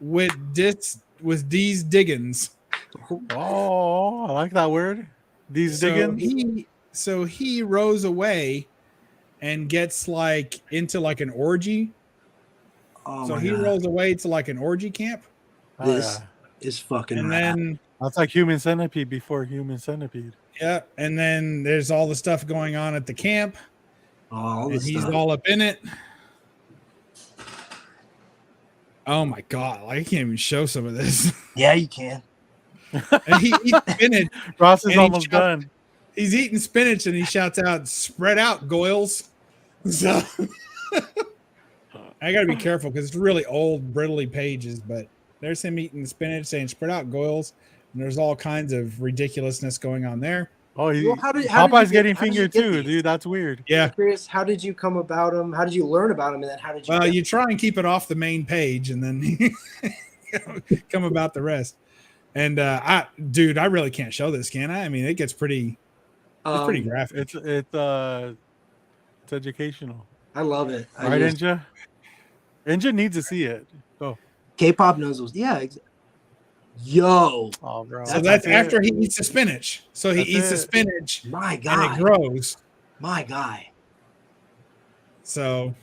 with these diggins." Oh, I like that word. These diggins. So he rose away and gets like into like an orgy. Oh so my he God. rolls away to like an orgy camp. This is fucking. And rad. then that's like Human Centipede before Human Centipede. Yeah, and then there's all the stuff going on at the camp. And he's all up in it. Oh my god! I can't even show some of this. Yeah, you can. And he eats spinach. Ross is almost done. He's eating spinach and he shouts out, "Spread out, Goyles." So I got to be careful because it's really old, brittly pages. But there's him eating the spinach, saying, "Spread out, Goyles," and there's all kinds of ridiculousness going on there. Oh, Popeye's getting fingered too, dude. That's weird. Yeah. I'm curious, how did you come about him? How did you learn about him? And then how did you? Well, you try and keep it off the main page, and then come about the rest. And I really can't show this, can I? I mean, it gets pretty. It's pretty graphic. It's educational. I love it. Right, Inja? Inja needs to see it. Go. K-pop knows those. Yeah. Yo. Oh, bro. So that's after he eats the spinach. So he eats the spinach. My God. And it grows. My guy. So.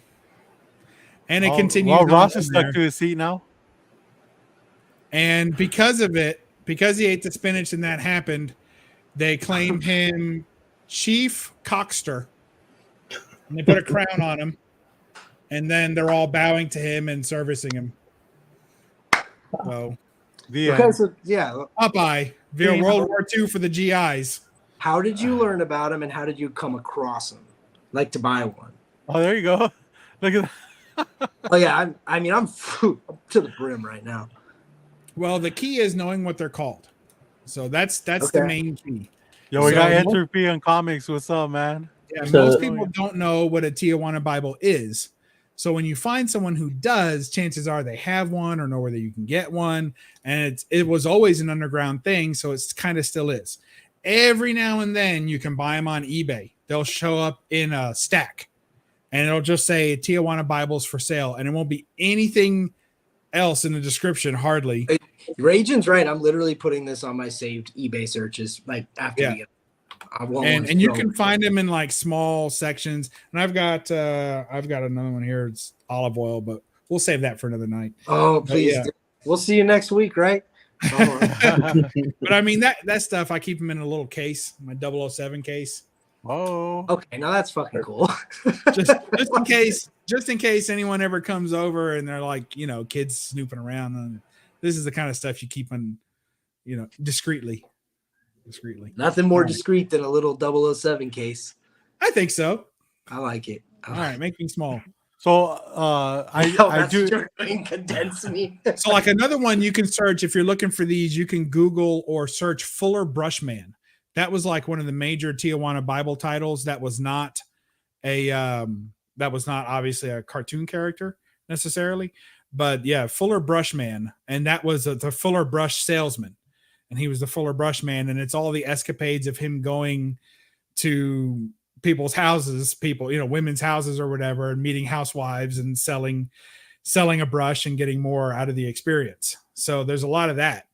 And it continues. Well, Ross is stuck to his seat now. And because of it, because he ate the spinach and that happened, they claim him Chief Cockster. And they put a crown on him. And then they're all bowing to him and servicing him. So, Popeye, via World War II for the GIs. How did you learn about him and how did you come across him? Like to buy one. Oh, there you go. Look at that. Oh, yeah. I'm to the brim right now. Well, the key is knowing what they're called. So that's the main key. Yo, we got Entropy on Comics. What's up, man? Yeah, most people don't know what a Tijuana Bible is. So when you find someone who does, chances are they have one or know where you can get one. And it was always an underground thing, so it's kind of still is. Every now and then you can buy them on eBay. They'll show up in a stack, and it'll just say Tijuana Bibles for sale, and it won't be anything else in the description, hardly. Rajan's right. I'm literally putting this on my saved eBay searches like after we get. And you can find them in like small sections. And I've got another one here. It's olive oil, but we'll save that for another night. Oh, please. Yeah. We'll see you next week, right? But I mean that stuff, I keep them in a little case, my 007 case. Oh, okay. Now that's fucking cool. just in case anyone ever comes over and they're like, kids snooping around. And this is the kind of stuff you keep on, discreetly. Nothing more discreet than a little 007 case. I think so. I like it. All right, make me small. So I do condense me. So like another one you can search if you're looking for these, you can Google or search Fuller Brushman. That was like one of the major Tijuana Bible titles. That was not obviously a cartoon character necessarily, but yeah, Fuller Brushman, and that was the Fuller Brush salesman. And he was the Fuller Brush Man, and it's all the escapades of him going to people's houses, women's houses or whatever, and meeting housewives and selling a brush and getting more out of the experience. So there's a lot of that.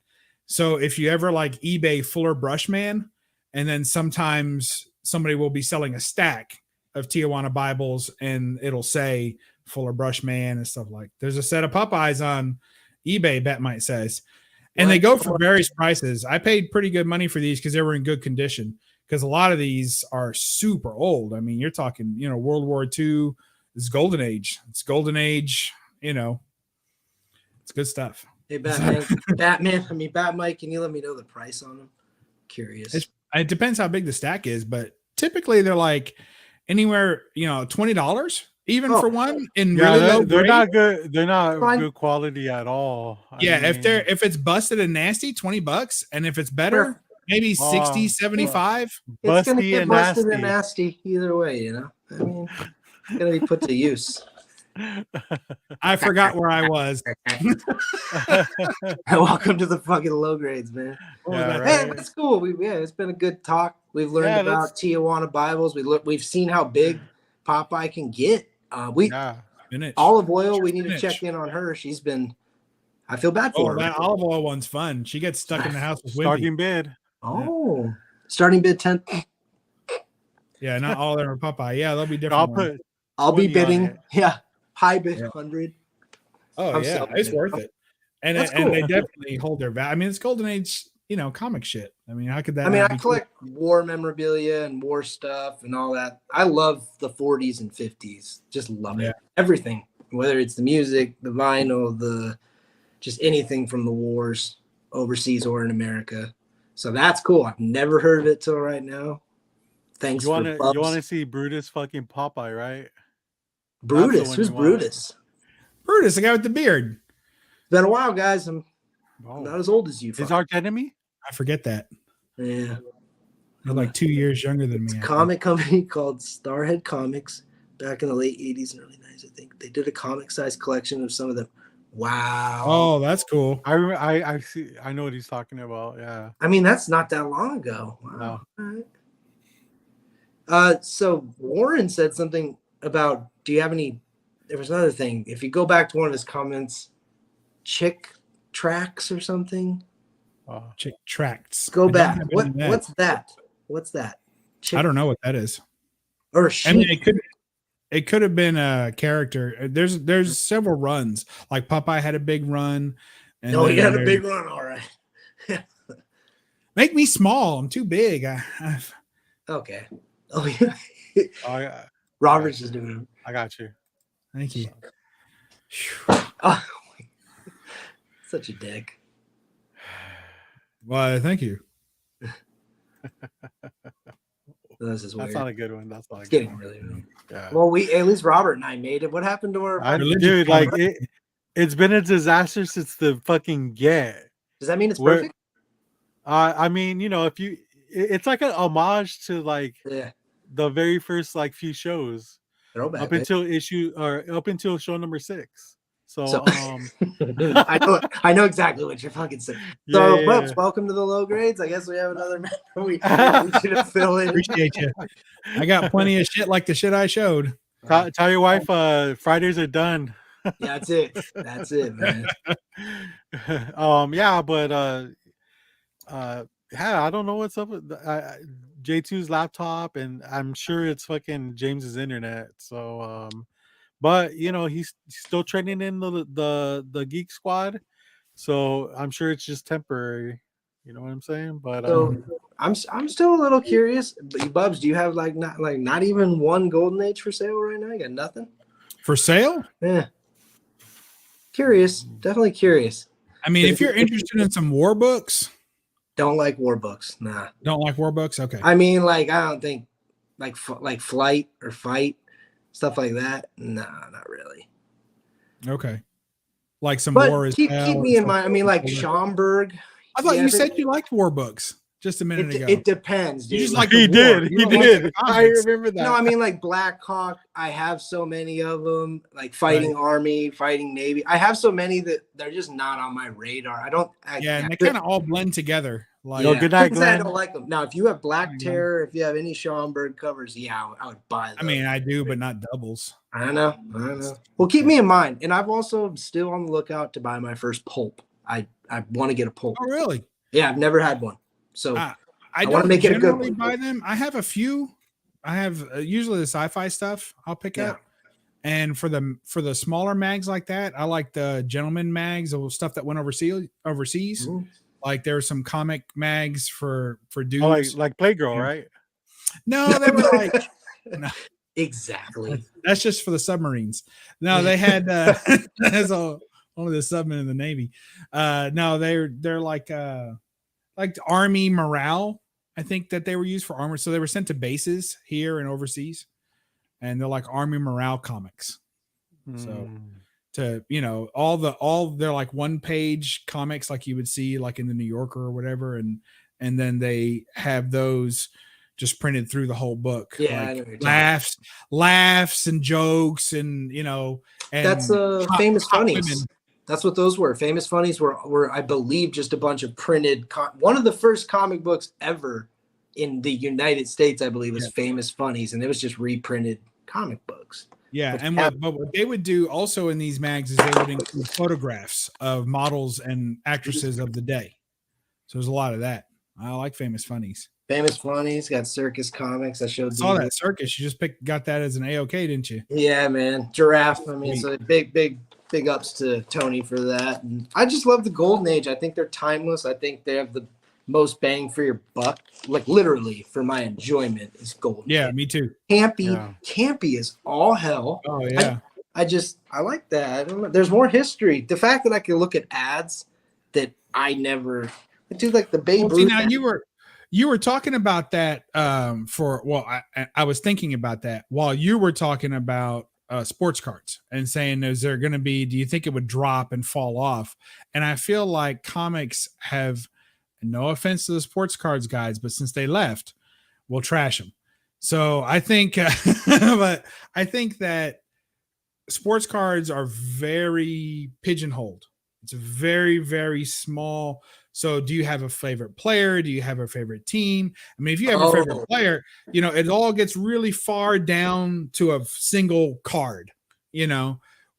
So if you ever like eBay Fuller Brush Man, and then sometimes somebody will be selling a stack, of Tijuana Bibles, and it'll say Fuller Brush Man and stuff like. There's a set of Popeyes on eBay, Bet Might says, and they go for various prices. I paid pretty good money for these because they were in good condition. Because a lot of these are super old. I mean, you're talking, World War II. It's Golden Age. It's Golden Age. It's good stuff. Hey, Batman, Bat Mike, can you let me know the price on them? Curious. It depends how big the stack is, but typically they're like anywhere, $20 even for one. In really low they're grade. not good. They're not good quality at all. If it's busted and nasty, $20, and if it's better, maybe 60, 75. It's gonna get busted and nasty either way, I mean, it's gonna be put to use. I forgot where I was. Welcome to the fucking low grades, man. Hey, that's cool. It's been a good talk. We've learned about Tijuana Bibles. We've seen how big Popeye can get. Olive Oil. We need to check in on her. She's been. I feel bad for her. That olive oil one's fun. She gets stuck in the house with starting bid. Oh, starting bid 10. Yeah, not all of them are Popeye. Yeah, they'll be different. I'll be bidding. Yeah. High bid 100. Oh yeah, it's worth it, and they definitely hold their value. I mean, it's Golden Age, comic shit. I mean, how could that? I collect war memorabilia and war stuff and all that. I love the 40s and 50s. Just love it. Everything, whether it's the music, the vinyl, just anything from the wars, overseas or in America. So that's cool. I've never heard of it till right now. Thanks. You want to see Brutus fucking Popeye, right? Brutus. Who's Brutus? Brutus, the guy with the beard. It's been a while, guys. I'm not as old as you. Is our enemy? I forget that. Yeah. You're like 2 years younger than me. It's a comic company called Starhead Comics back in the late 80s and early 90s, I think. They did a comic-sized collection of some of them. Wow. Oh, that's cool. I see. I know what he's talking about. Yeah. I mean, that's not that long ago. Wow. No. All right. So Warren said something about, do you have any, there was another thing. If you go back to one of his comments, Chick Tracks or something. Chick Tracts. Go back. What's that? What's that? I don't know what that is. Or she. I mean, it could have been a character. There's several runs. Like Popeye had a big run. And he had a big run. All right. Make me small. I'm too big. Okay. Oh yeah. Robert's just doing it. I got you. Thank you. Oh, such a dick. Well, thank you. That's not a good one. That's not. It's getting really weird. Yeah. Well, at least Robert and I made it. What happened to our? Dude, like it's been a disaster since the fucking get. Does that mean it's perfect? I mean, it's like an homage to like the very first like few shows Throwback, up until show number 6. So I know exactly what you're fucking saying. So, Pops, welcome to the low grades. I guess we have another member we should fill in. Appreciate you. I got plenty of shit like the shit I showed. Tell your wife Fridays are done. Yeah, that's it. That's it, man. I don't know what's up with J2's laptop, and I'm sure it's fucking James's internet. So but he's still training in the Geek Squad, so I'm sure it's just temporary. You know what I'm saying? But I'm still a little curious. Bubs, do you have not even one Golden Age for sale right now? You got nothing for sale? Yeah. Curious, definitely curious. I mean, if you're interested in some war books, don't like war books. Nah, don't like war books. Okay. I mean, I don't think like Flight or Fight. Stuff like that? No, not really. Okay. Like some war is keep me in mind. I mean, like Schomburg. I thought you said you liked war books just a minute ago. It depends, dude. You just like he did. He did. I remember that. No, I mean like Black Hawk. I have so many of them. Like Fighting Army, Fighting Navy. I have so many that they're just not on my radar. And they kind of all blend together. Good night, Glenn. I don't like them. Now, if you have Black Terror, if you have any Schomburg covers, I would buy them. I mean, I do, but not doubles. I know. Well, keep me in mind. And I've also still on the lookout to buy my first pulp. I want to get a pulp. Oh, really? Yeah, I've never had one. So I want to make it a good one. Buy them. I have a few, usually the sci-fi stuff I'll pick up. And for the smaller mags like that, I like the gentleman mags or stuff that went overseas. Mm-hmm. Like there were some comic mags for dudes. Like Playgirl, right? No, they were like no. Exactly. That's just for the submarines. No, they had that's only the submarine in the Navy. No, they're like Army morale. I think that they were used for armor. So they were sent to bases here and overseas. And they're like Army morale comics. So to, all they're like 1-page comics like you would see like in the New Yorker or whatever. And then they have those just printed through the whole book. Yeah. Like laughs and jokes and, and that's Famous Funnies. Women. That's what those were. Famous Funnies were I believe, just a bunch of printed. One of the first comic books ever in the United States, I believe, was Famous Funnies. And it was just reprinted comic books. Yeah, and what they would do also in these mags is they would include photographs of models and actresses of the day. So there's a lot of that. I like Famous Funnies. Famous Funnies got Circus Comics. I saw that Circus. You just got that as an A-OK, didn't you? Yeah, man. Giraffe. I mean, so big ups to Tony for that. And I just love the Golden Age. I think they're timeless. I think they have the most bang for your buck, like literally for my enjoyment is Golden. Yeah, me too. Campy is all hell. Oh yeah. I like that. There's more history. The fact that I can look at ads that I never do, like the Babe Ruth. Now you were talking about that I was thinking about that while you were talking about sports cards and saying, do you think it would drop and fall off? And I feel like comics have, no offense to the sports cards guys, but since they left, we'll trash them. So I think, but I think that sports cards are very pigeonholed. It's a very, very small. So do you have a favorite player? Do you have a favorite team? I mean, if you have a favorite player, it all gets really far down to a single card,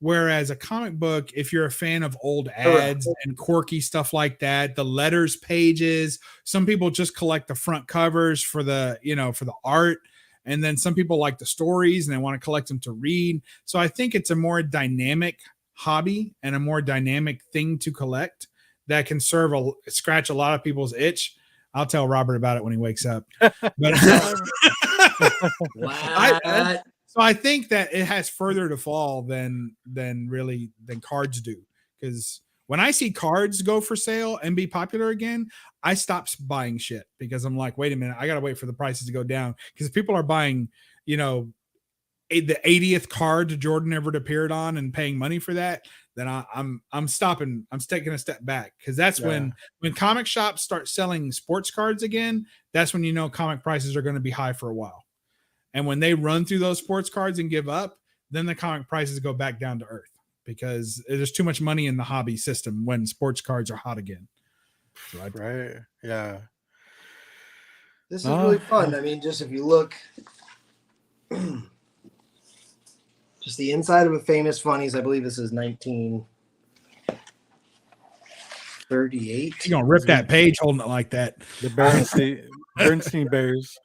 Whereas a comic book, if you're a fan of old ads and quirky stuff like that, the letters pages, some people just collect the front covers for the art. And then some people like the stories and they want to collect them to read. So I think it's a more dynamic hobby and a more dynamic thing to collect that can scratch a lot of people's itch. I'll tell Robert about it when he wakes up. But So I think that it has further to fall than cards do. Because when I see cards go for sale and be popular again, I stop buying shit because I'm like, wait a minute, I gotta wait for the prices to go down. Because if people are buying, the 80th card Jordan ever appeared on and paying money for that, then I'm stopping. I'm taking a step back because that's when comic shops start selling sports cards again. That's when comic prices are going to be high for a while. And when they run through those sports cards and give up, then the comic prices go back down to earth because there's too much money in the hobby system when sports cards are hot again. So right. Yeah. This is really fun. I mean, just if you look, just the inside of a Famous Funnies, I believe this is 1938. You're going to rip that page holding it like that. The Bernstein Bears.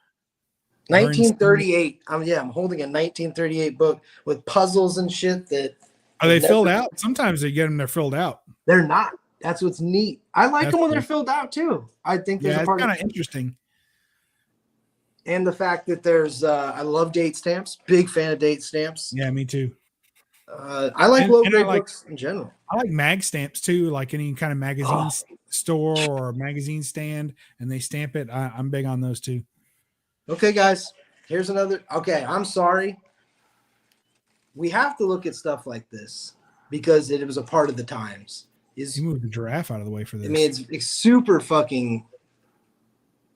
1938. I'm holding a 1938 book with puzzles and shit that are they filled out? Sometimes they get them, they're filled out. They're not. That's what's neat. I like them when they're filled out too. I think there's a part kind of interesting. And the fact that there's I love date stamps. Big fan of date stamps. Yeah, me too. I like low grade books in general. I like mag stamps too, like any kind of magazine store or magazine stand, and they stamp it. I'm big on those too. Okay, guys, here's another. Okay, I'm sorry. We have to look at stuff like this because it was a part of the times. You moved the giraffe out of the way for this. I mean, it's super fucking.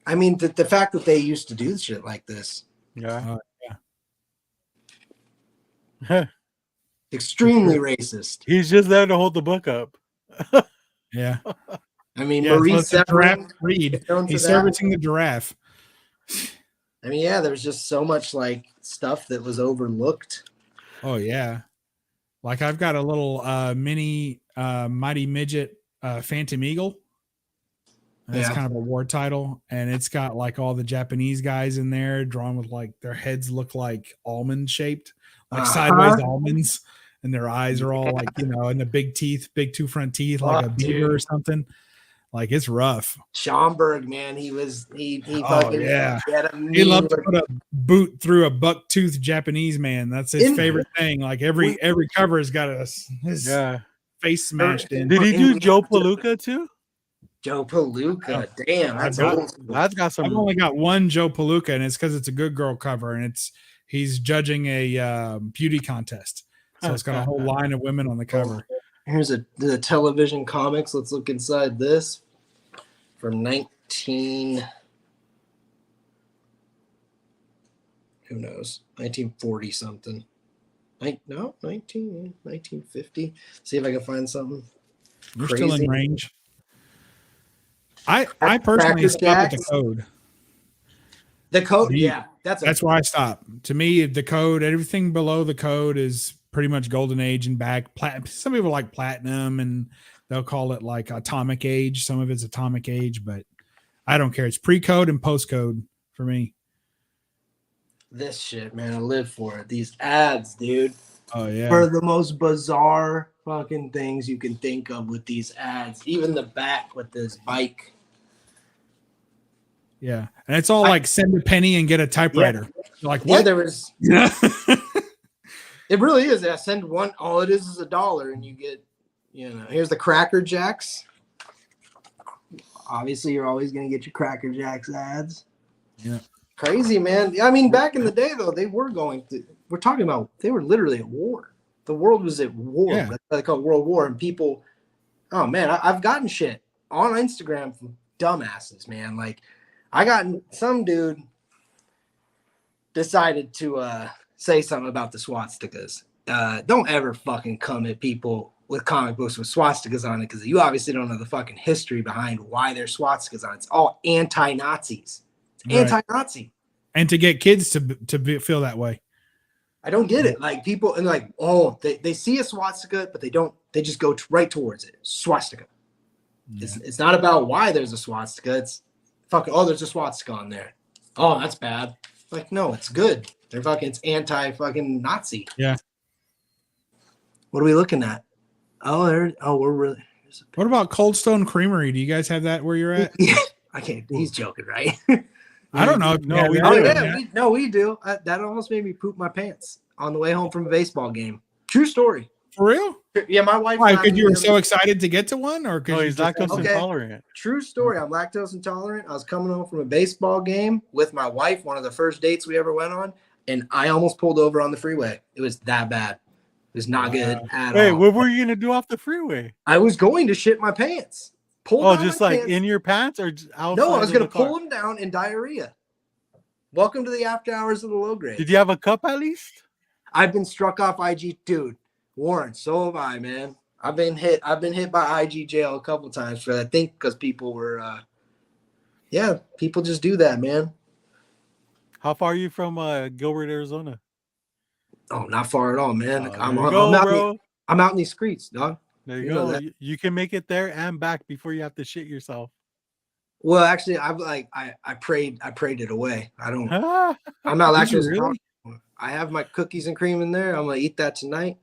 I mean, the fact that they used to do shit like this. Yeah. Yeah. Extremely racist. He's just there to hold the book up. Yeah. I mean, Maurice Severin. He's servicing the giraffe. I mean, yeah, there's just so much like stuff that was overlooked. Oh yeah, like I've got a little mini Mighty Midget Phantom Eagle. That's kind of a war title, and it's got like all the Japanese guys in there drawn with like their heads look like almond shaped, like sideways almonds, and their eyes are all like, you know, and the big teeth, big two front teeth, like a beaver or something. Like it's rough. Schomburg, man, he fucking he loved to put a boot through a buck-toothed Japanese man. That's his favorite thing. Like every cover has got his face smashed in. Did he do Joe Palooka too? Joe Palooka, damn, that's got some. I've only got one Joe Palooka, and it's because it's a good girl cover, and he's judging a beauty contest, so it's got a whole line of women on the cover. Here's the television comics. Let's look inside this from 1940 something. 1950. See if I can find something. You're still in range. I personally stopped at the code. The code, that's where I stopped. To me, the code, everything below the code is pretty much golden age and back. Some people like platinum, and they'll call it like atomic age. Some of it's atomic age, but I don't care. It's pre-code and post-code for me. This shit, man, I live for it. These ads, dude. Oh yeah, for the most bizarre fucking things you can think of with these ads. Even the back with this bike. Yeah, and it's all like send a penny and get a typewriter. Yeah. Like what? Yeah, there was. It really is. I send one. All it is $1, and you get. You know, here's the Cracker Jacks. Obviously, you're always gonna get your Cracker Jacks ads. Yeah. Crazy, man. I mean, back in the day, though, they were going to. We're talking about they were literally at war. The world was at war. Yeah. That's what they call World War, and people. Oh man, I've gotten shit on Instagram from dumbasses, man. Like. I got some dude decided to say something about the swastikas. Don't ever fucking come at people with comic books with swastikas on it because you obviously don't know the fucking history behind why there's swastikas on it. It's all anti-Nazis. It's anti-Nazi. And to get kids to feel that way. I don't get it. Like people and like, oh, they see a swastika, but they don't. They just go right towards it. Swastika. Yeah. It's not about why there's a swastika. It's fucking, oh, there's a swastika on there. Oh, that's bad. Like, no, it's good. They're fucking, it's anti-fucking Nazi. Yeah. What are we looking at? We're really. What about Cold Stone Creamery? Do you guys have that where you're at? I can't. He's joking, right? I don't know. We do. That almost made me poop my pants on the way home from a baseball game. True story. For real? Yeah, my wife. Why? Because you were so excited to get to one, or because he's lactose intolerant? True story. I'm lactose intolerant. I was coming home from a baseball game with my wife, one of the first dates we ever went on, and I almost pulled over on the freeway. It was that bad. It was not good at all. Wait, what were you gonna do off the freeway? I was going to shit my pants. Just like pants. In your pants or outside? No, I was gonna pull them down in diarrhea. Welcome to the after hours of the low grade. Did you have a cup at least? I've been struck off IG, dude. Warren, so have I, man. I've been hit by IG jail a couple times for that. I think because people were, people just do that, man. How far are you from Gilbert, Arizona? Oh, not far at all, man. I'm out in these streets, dog. There you go. You can make it there and back before you have to shit yourself. Well, actually, I prayed it away. I'm not lactose intolerant. I have my cookies and cream in there. I'm gonna eat that tonight.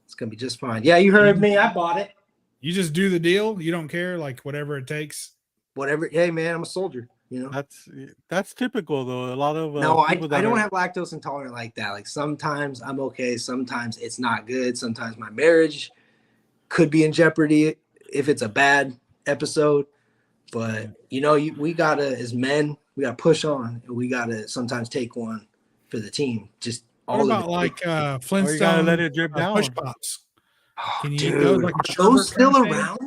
It's gonna be just fine. Yeah, you heard me. I bought it. You just do the deal. You don't care, like whatever it takes. Whatever. Hey, man, I'm a soldier. You know. That's typical though. A lot of no, I don't have lactose intolerant like that. Like sometimes I'm okay. Sometimes it's not good. Sometimes my marriage could be in jeopardy if it's a bad episode. But you know, we gotta as men, we gotta push on, and we gotta sometimes take one for the team. Just. What about like Flintstone? Let it drip down. Push pops. Can you eat those? Like those still around?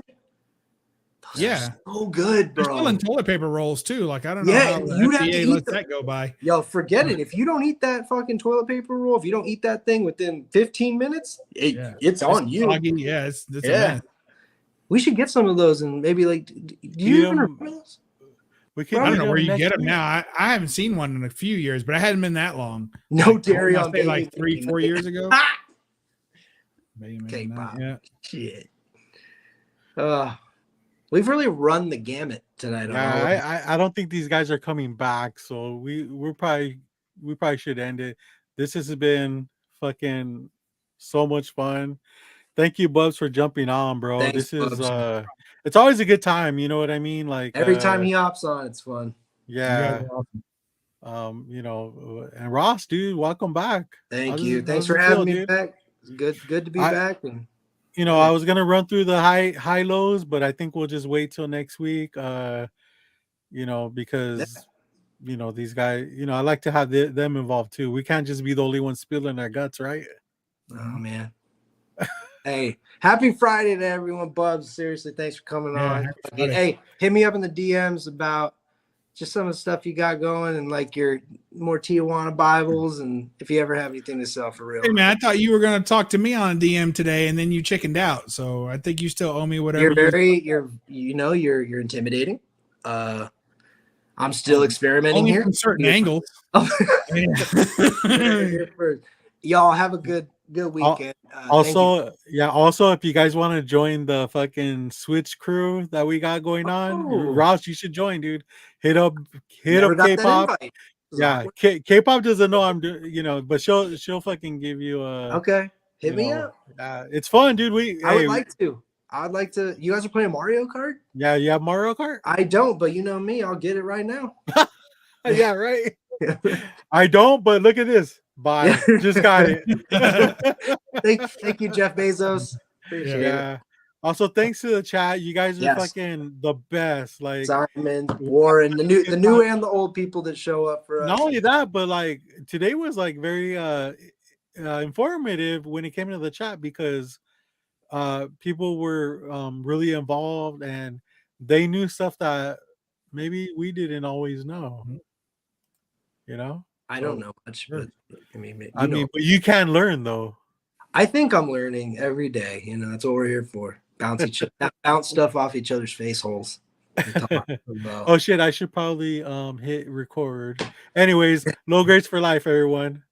Those are so good, bro. They're still in toilet paper rolls too. Like I don't know how the FDA lets that go by. Yo, forget it. If you don't eat that fucking toilet paper roll, if you don't eat that thing within 15 minutes, it's on you. Soggy. Yeah, it's a mess. We should get some of those and maybe like. Do you even remember those? I don't know where you get them now. I haven't seen one in a few years, but I hadn't been that long. No dairy on baby. Like 3-4 years ago. K-pop. Yeah. Shit. We've really run the gamut tonight. Yeah, I don't think these guys are coming back, so we probably should end it. This has been fucking so much fun. Thank you, Bubs, for jumping on, bro. Thanks, This is Bubs. it's always a good time, you know what I mean? Like every time he hops on, it's fun. Yeah. You know, and Ross, dude, welcome back. Thank you. Thanks for having me back. It's good to be back. And you know, I was gonna run through the high lows, but I think we'll just wait till next week. You know, because you know, these guys, you know, I like to have them involved too. We can't just be the only ones spilling their guts, right? Oh man. Hey, happy Friday to everyone, Bubs. Seriously, thanks for coming on. Hey, hit me up in the DMs about just some of the stuff you got going and like your more Tijuana Bibles, and if you ever have anything to sell for real. Hey man, I thought you were gonna talk to me on DM today, and then you chickened out. So I think you still owe me whatever. You're intimidating. I'm still experimenting only here from certain angles. Y'all have a good weekend. Also, if you guys want to join the fucking Switch crew that we got going on, Ross, you should join, dude. Hit up K-pop. Yeah, K-pop doesn't know I'm doing, you know, but she'll fucking give you a hit me up. It's fun, dude. I would like to. I'd like to. You guys are playing Mario Kart? Yeah, you have Mario Kart? I don't, but you know me, I'll get it right now. Yeah, right. I don't, but look at this. Bye. Just got it. Thank you, Jeff Bezos. Appreciate it. Also, thanks to the chat. You guys are fucking the best. Like Simon, Warren, the new and the old people that show up for us. Not only that, but like today was like very informative when it came to the chat, because people were really involved and they knew stuff that maybe we didn't always know. You know, I don't know much, but but you can learn though. I think I'm learning every day. You know, that's what we're here for. Bounce stuff off each other's face holes. Oh shit! I should probably hit record. Anyways, low grades for life, everyone.